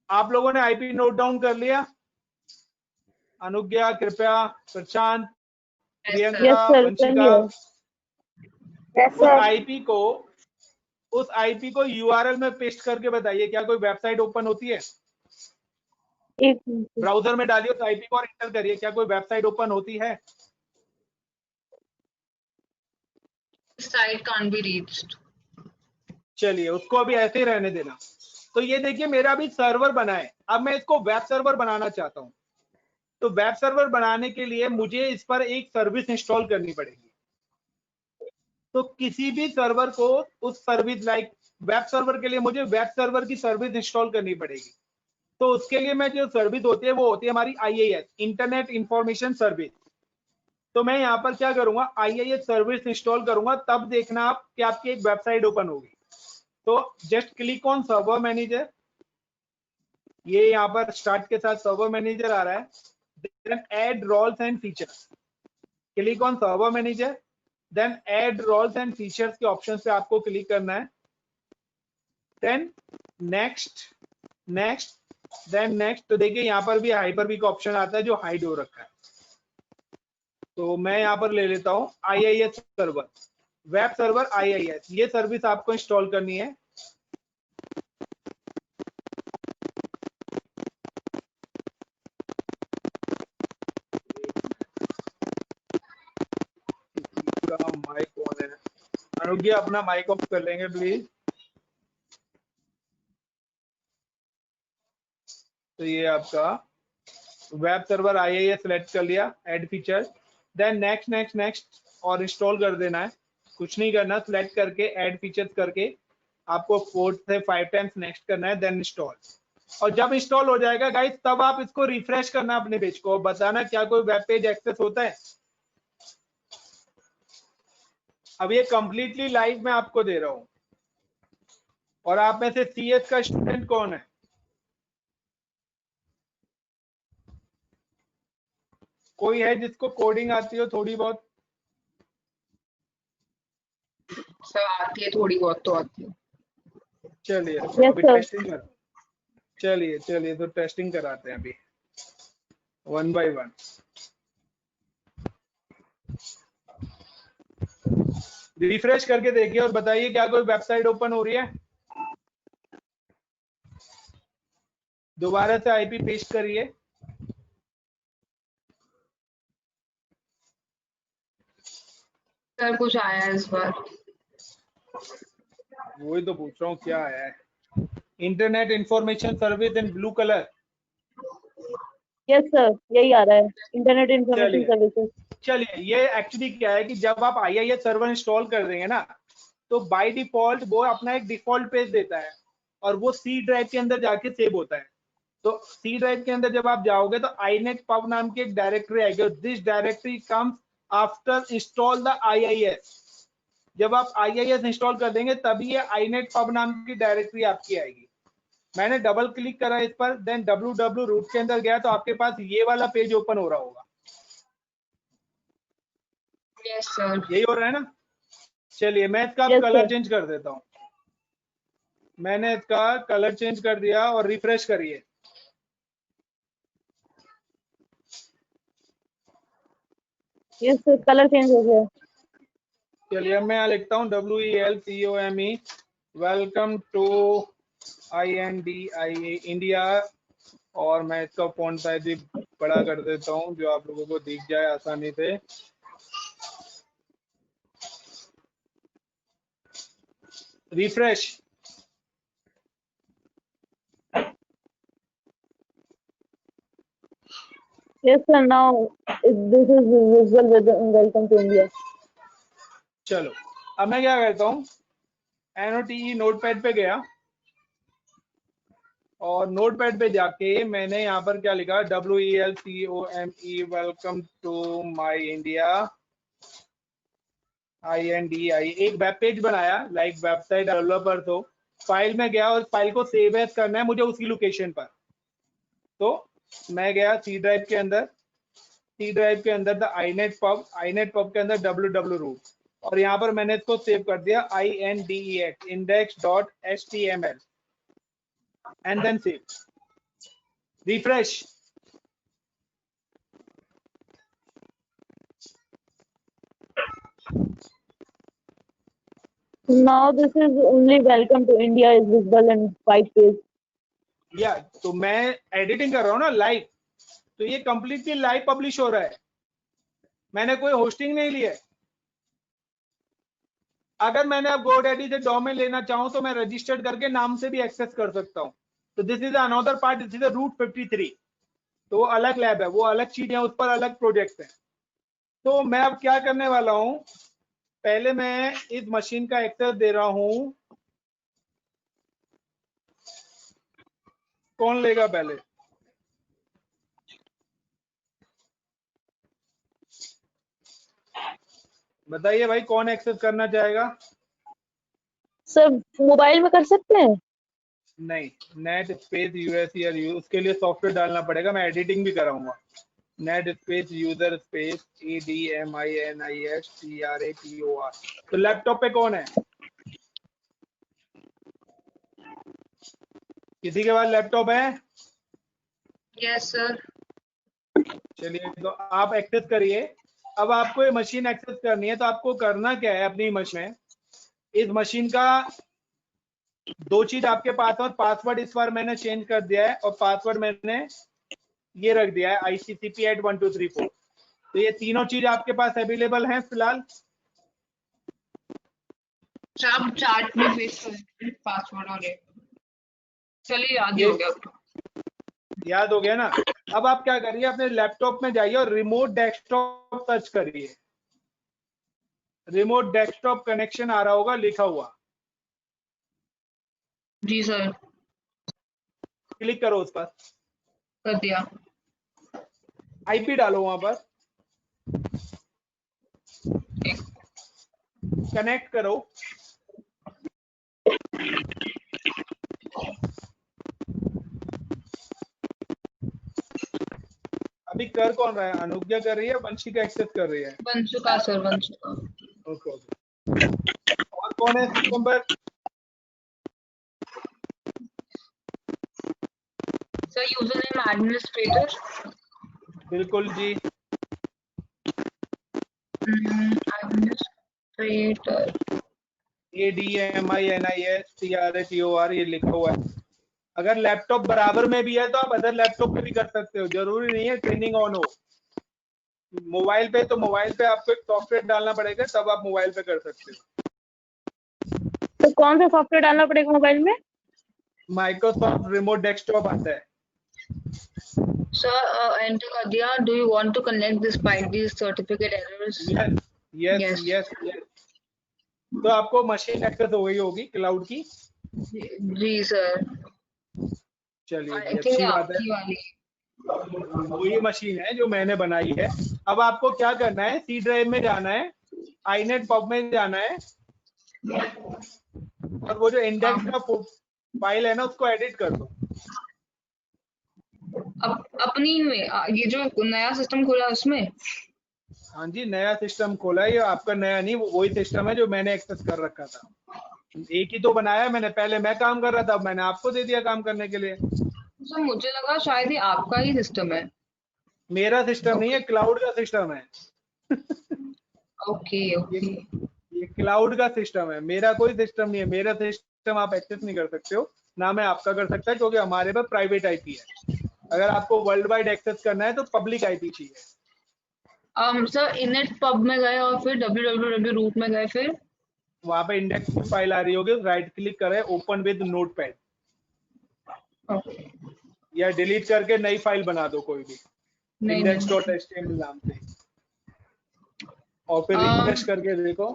आप लोगों ने आईपी नोट डाउन कर लिया? अनुज्ञा, कृपया, प्रशांत, प्रियंका, यस सर, कर वंशिका। लिया। उस आईपी को यूआरएल में पेस्ट करके बताइए, क्या कोई वेबसाइट ओपन होती है? एक ब्राउजर में डालिए उस आईपी को और एंटर करिए, क्या कोई वेबसाइट ओपन होती है? Site can't be reached. चलिए उसको अभी ऐसे ही रहने देना। तो ये देखिए मेरा अभी सर्वर बना है। अब मैं इसको वेब सर्वर बनाना चाहता हूँ। तो वेब सर्वर बनाने के लिए मुझे इस पर एक सर्विस इंस्टॉल करनी पड़ेगी। तो किसी भी सर्वर को उस सर्विस लाइक वेब सर्वर के लिए मुझे वेब सर्वर की सर्विस इंस्टॉल करनी पड़ेगी। तो उसके लिए मैं जो सर्विस होती है वो होती है हमारी IIS, इंटरनेट इंफॉर्मेशन सर्विस। तो मैं यहाँ पर क्या करूंगा, IIS सर्विस इंस्टॉल करूंगा, तब देखना आप कि आपकी एक वेबसाइट ओपन होगी। तो just click on server manager. ये यहाँ पर स्टार्ट के साथ सर्वर मैनेजर आ रहा है। Then add roles and features, click on server manager. Then add roles and features के ऑप्शन पे आपको क्लिक करना है। Then next, next, then next. तो देखिए यहाँ पर भी हाइपर-वी का ऑप्शन आता है जो हाइड हो रखा है। तो मैं यहाँ पर ले लेता हूँ IIS server, web server IIS। ये सर्विस आपको इंस्टॉल करनी है। पूरा माइक ऑन है। अनुज्ञा अपना माइक ऑफ कर लेंगे प्लीज। तो ये आपका वेब सर्वर IIS सेलेक्ट कर लिया, add feature, then next next next और इंस्टॉल कर देना है। कुछ नहीं करना, सिलेक्ट करके ऐड फीचर्स करके आपको 4 से 5 टाइम्स नेक्स्ट करना है, देन इंस्टॉल। और जब इंस्टॉल हो जाएगा गाइस तब आप इसको रिफ्रेश करना अपने पेज को, बताना क्या कोई वेब पेज एक्सेस होता है। अब ये कंप्लीटली लाइव मैं आपको दे रहा हूं। और आप में से CS का स्टूडेंट कौन है? कोई है जिसको कोडिंग आती हो थोड़ी बहुत? सर आती है, थोड़ी बहुत तो आती है। चलिए Yes, अभी sir. टेस्टिंग कर, चलिए चलिए तो टेस्टिंग कराते हैं अभी 1 by 1। रिफ्रेश करके देखिए और बताइए क्या कोई वेबसाइट ओपन हो रही है? दोबारा से IP पेस्ट करिए। सर कुछ आया है इस बार। वही तो पूछ रहा हूँ क्या आया है। Internet information service in blue colour. Yes sir, यही आ रहा है, इंटरनेट इंफॉर्मेशन चलिए। सर्विसेज। चलिए ये एक्चुअली क्या है कि जब आप IIS सर्वर इंस्टॉल कर देंगे ना, तो बाय डिफॉल्ट वो अपना एक डिफॉल्ट पेज देता है और वो C ड्राइव के अंदर जाके सेव होता है। तो C ड्राइव के अंदर जब आप जाओगे तो inet pub नाम की एक डायरेक्टरी आएगी। This directory comes after install the IIS। जब आप IIS इंस्टॉल कर देंगे तभी ये inet pub नाम की डायरेक्टरी आपकी आएगी। मैंने डबल क्लिक करा इस पर, देन www रूट के अंदर गया तो आपके पास ये वाला पेज ओपन हो रहा होगा। Yes sir. यही हो रहा है ना? चलिए मैं इसका Yes, कलर sir. चेंज कर देता हूँ। मैंने इसका कलर चेंज कर दिया और रिफ्रेश करिए। यस सर, कलर चेंज हो गया। चलिए अब मैं यहाँ लिखता हूँ WELCOME, welcome to INDIA India, और मैं इसका फॉन्ट साइज भी बड़ा कर देता हूँ जो आप लोगों को दिख जाए आसानी से। Refresh. Yes sir, now this is visual with welcome to India. चलो अब मैं क्या करता हूँ, NOTE नोटपैड पे गया और नोटपैड पे जाके मैंने यहाँ पर क्या लिखा, WELCOME welcome to my India INDI, एक वेब पेज बनाया लाइक वेबसाइट डेवलपर। तो फाइल में गया और फाइल को सेव एज करना है मुझे उसी लोकेशन पर। तो मैं गया सी ड्राइव के अंदर, सी ड्राइव के अंदर द inet pub के अंदर www रूट, और यहाँ पर मैंने इसको सेव कर दिया INDEX index.html and then save. Refresh. Now this is only welcome to India is visible in 5 page. या तो मैं एडिटिंग कर रहा हूँ ना लाइव, तो ये कंप्लीटली लाइव पब्लिश हो रहा है, मैंने कोई होस्टिंग नहीं लिया है। अगर मैंने अब GoDaddy से डोमेन लेना चाहूँ तो मैं रजिस्टर्ड करके नाम से भी एक्सेस कर सकता हूँ। तो this is another part, this is route 53। तो वो अलग लैब है, वो अलग चीज है, उस पर अलग प्रोजेक्ट है। तो मैं अब क्या करने वाला हूँ, पहले मैं इस मशीन का एक्सेस दे रहा हूँ। कौन लेगा पहले? बताइए भाई, कौन एक्सेस करना चाहेगा? सर मोबाइल में कर सकते हैं? नहीं, नेट स्पेस यूएस, उसके लिए सॉफ्टवेयर डालना पड़ेगा, मैं एडिटिंग भी कराऊंगा। Net space user space ADMINISTRATOR। तो लैपटॉप पे कौन है? किसी के पास लैपटॉप है? Yes sir. चलिए तो आप एक्सेस करिए। अब आपको ये मशीन एक्सेस करनी है, तो आपको करना क्या है, अपनी मशीन में इस मशीन का दो चीज आपके पास है। पासवर्ड इस बार मैंने चेंज कर दिया है और पासवर्ड मैंने ये रख दिया है ICCP@1234। तो ये तीनों चीज आपके पास अवेलेबल हैं फिलहाल। आप चार्ट में पेस्ट करें पासवर्ड और ये, चलिए याद ही ये हो गया। याद हो गया ना? अब आप क्या करिए, अपने लैपटॉप में जाइए और रिमोट डेस्कटॉप सर्च करिए। रिमोट डेस्कटॉप कनेक्शन आ रहा होगा लिखा हुआ, जी सर, क्लिक करो उस पर, कर दिया। IP डालो वहां पर, कनेक्ट करो। अभी कर कौन रहा है? अनुज्ञा कर रही है, वंशिका एक्सेस कर रही है। बन चुका सर, बन चुका। ओके और कौन है सिस्टम पर? Sir user name administrator. बिल्कुल जी। एडमिनिस्ट्रेटर ADMINISTRATOR ये लिखा हुआ है। अगर लैपटॉप बराबर में भी है तो आप अदर लैपटॉप पे भी कर सकते हो, जरूरी नहीं है ट्रेनिंग ऑन हो। मोबाइल पे तो मोबाइल पे आपको एक सॉफ्टवेयर डालना पड़ेगा, तब आप मोबाइल पे कर सकते हो। तो कौन सा सॉफ्टवेयर डालना पड़ेगा मोबाइल में? माइक्रोसॉफ्ट रिमोट डेस्कटॉप आता है। सर एंटर कर दिया। Do you want to connect despite these certificate errors? Yes. तो आपको मशीन एक्सेस हो गई होगी क्लाउड की। जी सर। चलिए आई जी, थिंक अच्छी बात है। आपकी वाली। वही मशीन है जो मैंने बनाई है। अब आपको क्या करना है, सी ड्राइव में जाना है, inet pub में जाना है, और वो जो इंडेक्स का फाइल है ना उसको एडिट कर दो। अपनी में ये जो नया सिस्टम खोला है उसमें। हाँ जी, नया सिस्टम खोला है, ये आपका नया नहीं, वही सिस्टम है जो मैंने एक्सेस कर रखा था। एक ही तो बनाया मैंने, पहले मैं काम कर रहा था, अब मैंने आपको दे दिया काम करने के लिए। सर मुझे लगा शायद ये आपका ही सिस्टम है। मेरा सिस्टम नहीं है, क्लाउड का सिस्टम है। Okay okay. ये क्लाउड का सिस्टम है, मेरा कोई सिस्टम नहीं है। मेरा सिस्टम आप एक्सेस नहीं कर सकते हो, ना मैं आपका कर सकता क्योंकि हमारे पास प्राइवेट आईपी है। अगर आपको वर्ल्ड वाइड एक्सेस करना है तो पब्लिक आईपी चाहिए। सर इनेट पब में गए और फिर www रूट में गए, फिर वहां पे इंडेक्स की फाइल आ रही होगी, राइट क्लिक करें, ओपन विद नोटपैड, ओके। या डिलीट करके नई फाइल बना दो कोई भी नहीं इंडेक्स डॉट नहीं। एचटीएमएल नाम से, और फिर रिफ्रेश करके देखो,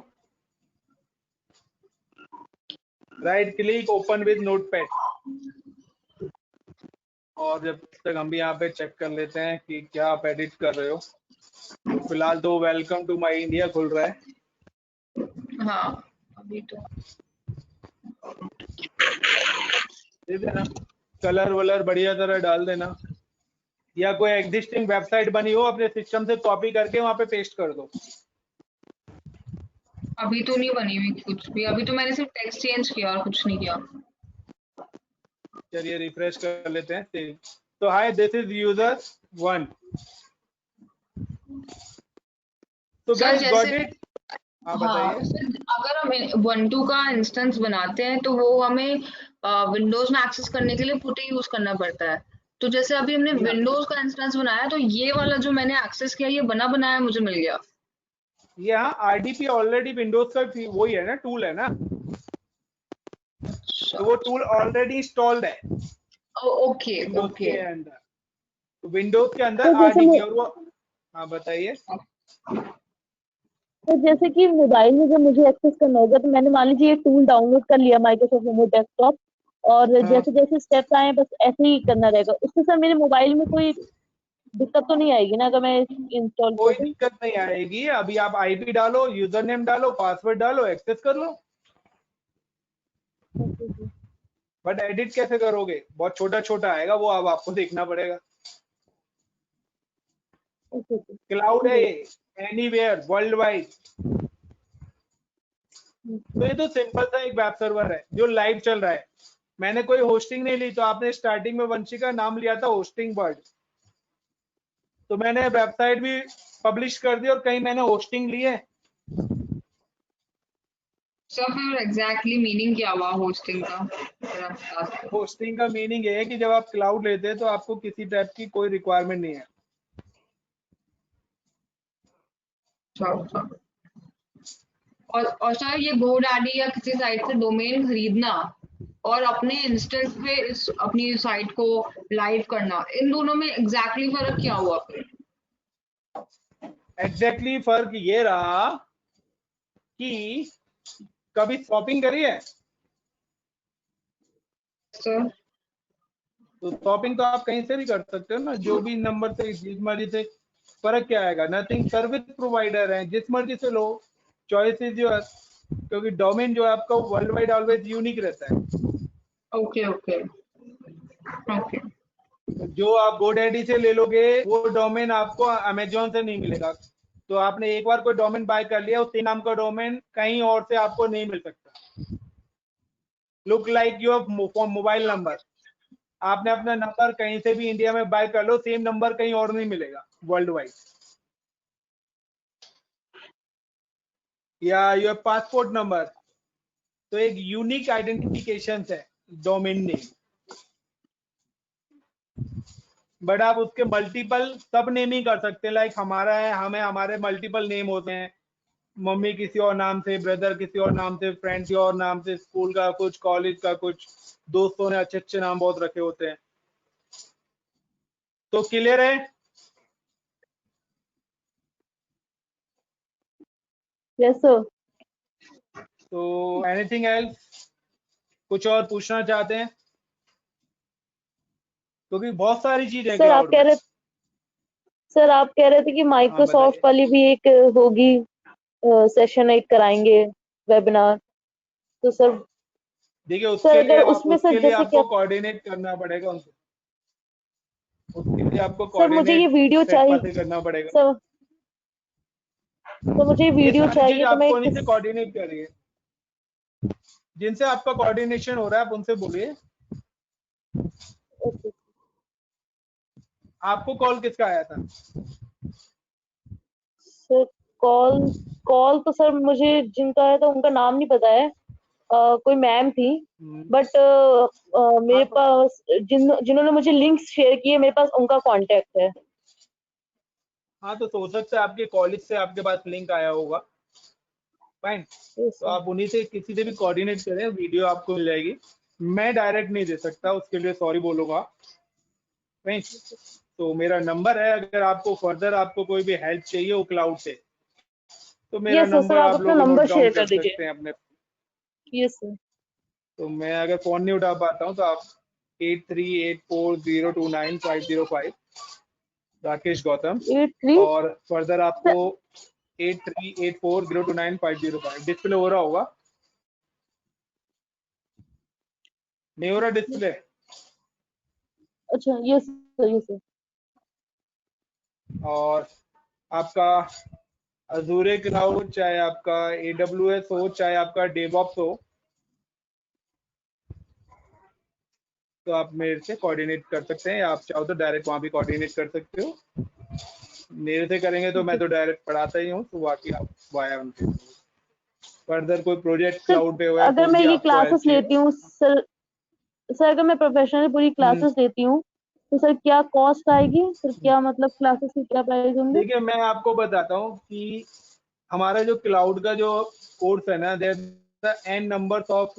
right click, open with notepad. और जब तक हम भी यहाँ पे चेक कर लेते हैं कि क्या आप एडिट कर रहे हो। तो फिलहाल तो वेलकम टू माय इंडिया खुल रहा है। हाँ अभी तो दे देना, कलर वलर बढ़िया तरह डाल देना, या कोई एग्जिस्टिंग वेबसाइट बनी हो अपने सिस्टम से कॉपी करके वहां पे पेस्ट कर दो। अभी तो नहीं बनी हुई कुछ भी, अभी तो मैंने सिर्फ टेक्स्ट चेंज किया और कुछ नहीं किया। चलिए रिफ्रेश कर लेते हैं। तो हाय, दिस इज यूजर 1। तो सर गाइस गॉट जैसे इट। हाँ हाँ बताइए। सर, अगर हम 1.2 का इंस्टेंस बनाते हैं तो वो हमें विंडोज में एक्सेस करने के लिए पुटी यूज करना पड़ता है। तो जैसे अभी हमने विंडोज का इंस्टेंस बनाया तो ये वाला जो मैंने एक्सेस किया ये बना बनाया मुझे मिल गया। ये हाँ, आरडीपी ऑलरेडी विंडोज का वही है ना, टूल है ना, तो वो टूल ऑलरेडी इंस्टॉल्ड है ओके विंडोज ओके। के अंदर। तो विंडोज के अंदर तो जैसे आरडीपी, और वो, हाँ बताइए। तो जैसे कि मोबाइल में जब मुझे एक्सेस करना होगा तो मैंने मान लीजिए ये टूल डाउनलोड कर लिया माइक्रोसॉफ्ट रिमोट डेस्कटॉप, और हाँ। जैसे जैसे स्टेप्स आए बस ऐसे ही करना रहेगा। उससे सर मेरे मोबाइल में कोई दिक्कत तो नहीं आएगी ना अगर मैं इंस्टॉल कोई कर दूं? दिक्कत नहीं आएगी। अभी आप आईपी डालो, यूजर नेम डालो, पासवर्ड डालो, एक्सेस कर लो। ओके ओके बट एडिट कैसे करोगे, बहुत छोटा छोटा आएगा वो, अब आपको देखना पड़ेगा। Okay okay. क्लाउड है ये, एनीवेयर वर्ल्ड वाइड। तो ये तो सिंपल सा एक वेब सर्वर है जो लाइव चल रहा है। मैंने कोई होस्टिंग नहीं ली। तो आपने स्टार्टिंग में वंशिका नाम लिया था होस्टिंग वर्ड, तो मैंने वेबसाइट भी पब्लिश कर दी और कहीं मैंने होस्टिंग ली है। सर फिर एग्जैक्टली मीनिंग क्या हुआ होस्टिंग का, जरा बता सकते हो? होस्टिंग का मीनिंग ये है कि जब आप क्लाउड लेते हैं तो आपको किसी टाइप की कोई रिक्वायरमेंट नहीं है। अच्छा। और सर ये GoDaddy या किसी साइट से डोमेन खरीदना और अपने इंस्टेंस पे इस अपनी साइट को लाइव करना, इन दोनों में एग्जैक्टली फर्क क्या हुआ फिर? एग्जैक्टली फर्क ये रहा कि कभी शॉपिंग करी है, सर तो शॉपिंग तो आप कहीं से भी कर सकते हो ना, जो भी नंबर से, जिस मर्जी से। फर्क क्या आएगा, नथिंग। सर्विस प्रोवाइडर है, जिस मर्जी से लो, चॉइस इज योर। क्योंकि डोमेन जो है आपका वर्ल्ड वाइड ऑलवेज यूनिक रहता है। Okay okay okay. जो आप GoDaddy से ले लोगे वो डोमेन आपको अमेजोन से नहीं मिलेगा। तो आपने एक बार कोई डोमेन बाय कर लिया, उसी नाम का डोमेन कहीं और से आपको नहीं मिल सकता। Look like your mobile number, आपने अपना नंबर कहीं से भी इंडिया में बाय कर लो, सेम नंबर कहीं और नहीं मिलेगा वर्ल्ड वाइड। या योर पासपोर्ट नंबर, तो एक यूनिक आइडेंटिफिकेशन है डोमेन नेम। बट आप उसके मल्टीपल सब नेमिंग कर सकते हैं। लाइक हमारा है, हमें हमारे मल्टीपल नेम होते हैं। मम्मी किसी और नाम से, ब्रदर किसी और नाम से, फ्रेंड किसी और नाम से, स्कूल का कुछ, कॉलेज का कुछ, दोस्तों ने अच्छे अच्छे नाम बहुत रखे होते हैं। तो क्लियर है? Yes sir. तो एनीथिंग एल्स, कुछ और पूछना चाहते हैं? क्योंकि बहुत सारी चीजें सर आप क्लाउड कह में। रहे सर आप कह रहे थे कि माइक्रोसॉफ्ट बताइए। वाली भी एक होगी, सेशन एक कराएंगे, वेबिनार। तो सर देखिए सर उसके लिए अगर उसमें सर उसके लिए जैसे क्या, आपको कोऑर्डिनेट करना पड़ेगा उनसे। उसके लिए आपको सर मुझे ये कोऑर्डिनेट वीडियो सेटपा चाहिए से करना पड़ेगा। सर, तो मुझे ये ये वीडियो सारी चीज चाहिए तो मैं आपको उन्हीं किस, से कोऑर्डिनेट करिए। जिनसे आपका कोऑर्डिनेशन हो रहा है आप उनसे बोलिए। ओके आपको कॉल किसका आया था? सर कॉल तो सर मुझे जिनका है तो उनका नाम नहीं पता है, कोई मैम थी, बट मेरे पास जिन्होंने मुझे लिंक्स शेयर किए मेरे पास उनका कांटेक्ट है। हाँ तो हो सकता है आपके कॉलेज से आपके पास लिंक आया होगा, फाइन। तो आप उन्हीं से किसी से भी कोऑर्डिनेट करें, वीडियो आपको मिल जाएगी। मैं डायरेक्ट नहीं दे सकता, उसके लिए सॉरी बोलूंगा, फाइन। तो मेरा नंबर है, अगर आपको फर्दर आपको कोई भी हेल्प चाहिए हो क्लाउड से, तो मेरा यस सर, नंबर आप आप अपना लोग नंबर नोट डाउन शेयर कर कर दीजिए। सकते हैं अपने। Yes sir. तो मैं अगर फोन नहीं उठा पाता हूँ तो आप 8384029505 राकेश गौतम, 83 और फर्दर आपको 8384029505 डिस्प्ले हो रहा होगा, नहीं हो रहा डिस्प्ले? अच्छा यस सर, यस सर। और आपका अजूरे क्लाउड, चाहे आपका AWS हो, चाहे आपका डेवऑप्स हो, तो आप मेरे से कोऑर्डिनेट कर सकते हैं, या आप चाहो तो डायरेक्ट वहां भी कोऑर्डिनेट कर सकते हो। मेरे से करेंगे तो मैं तो डायरेक्ट पढ़ाता ही हूँ, तो बाकी आप वाया उनके फर्दर कोई प्रोजेक्ट क्लाउड पे हो या अगर कोई मैं भी ये आपको हेल्प क्लासेस लेती हूँ सर, अगर मैं प्रोफेशनली पूरी क्लासेस लेती हूँ तो सर क्या कॉस्ट आएगी सर, क्या मतलब क्लासेस के क्या प्राइस होंगे? देखिए मैं आपको बताता हूँ कि हमारा जो क्लाउड का जो कोर्स है ना, देयर एन नंबर्स ऑफ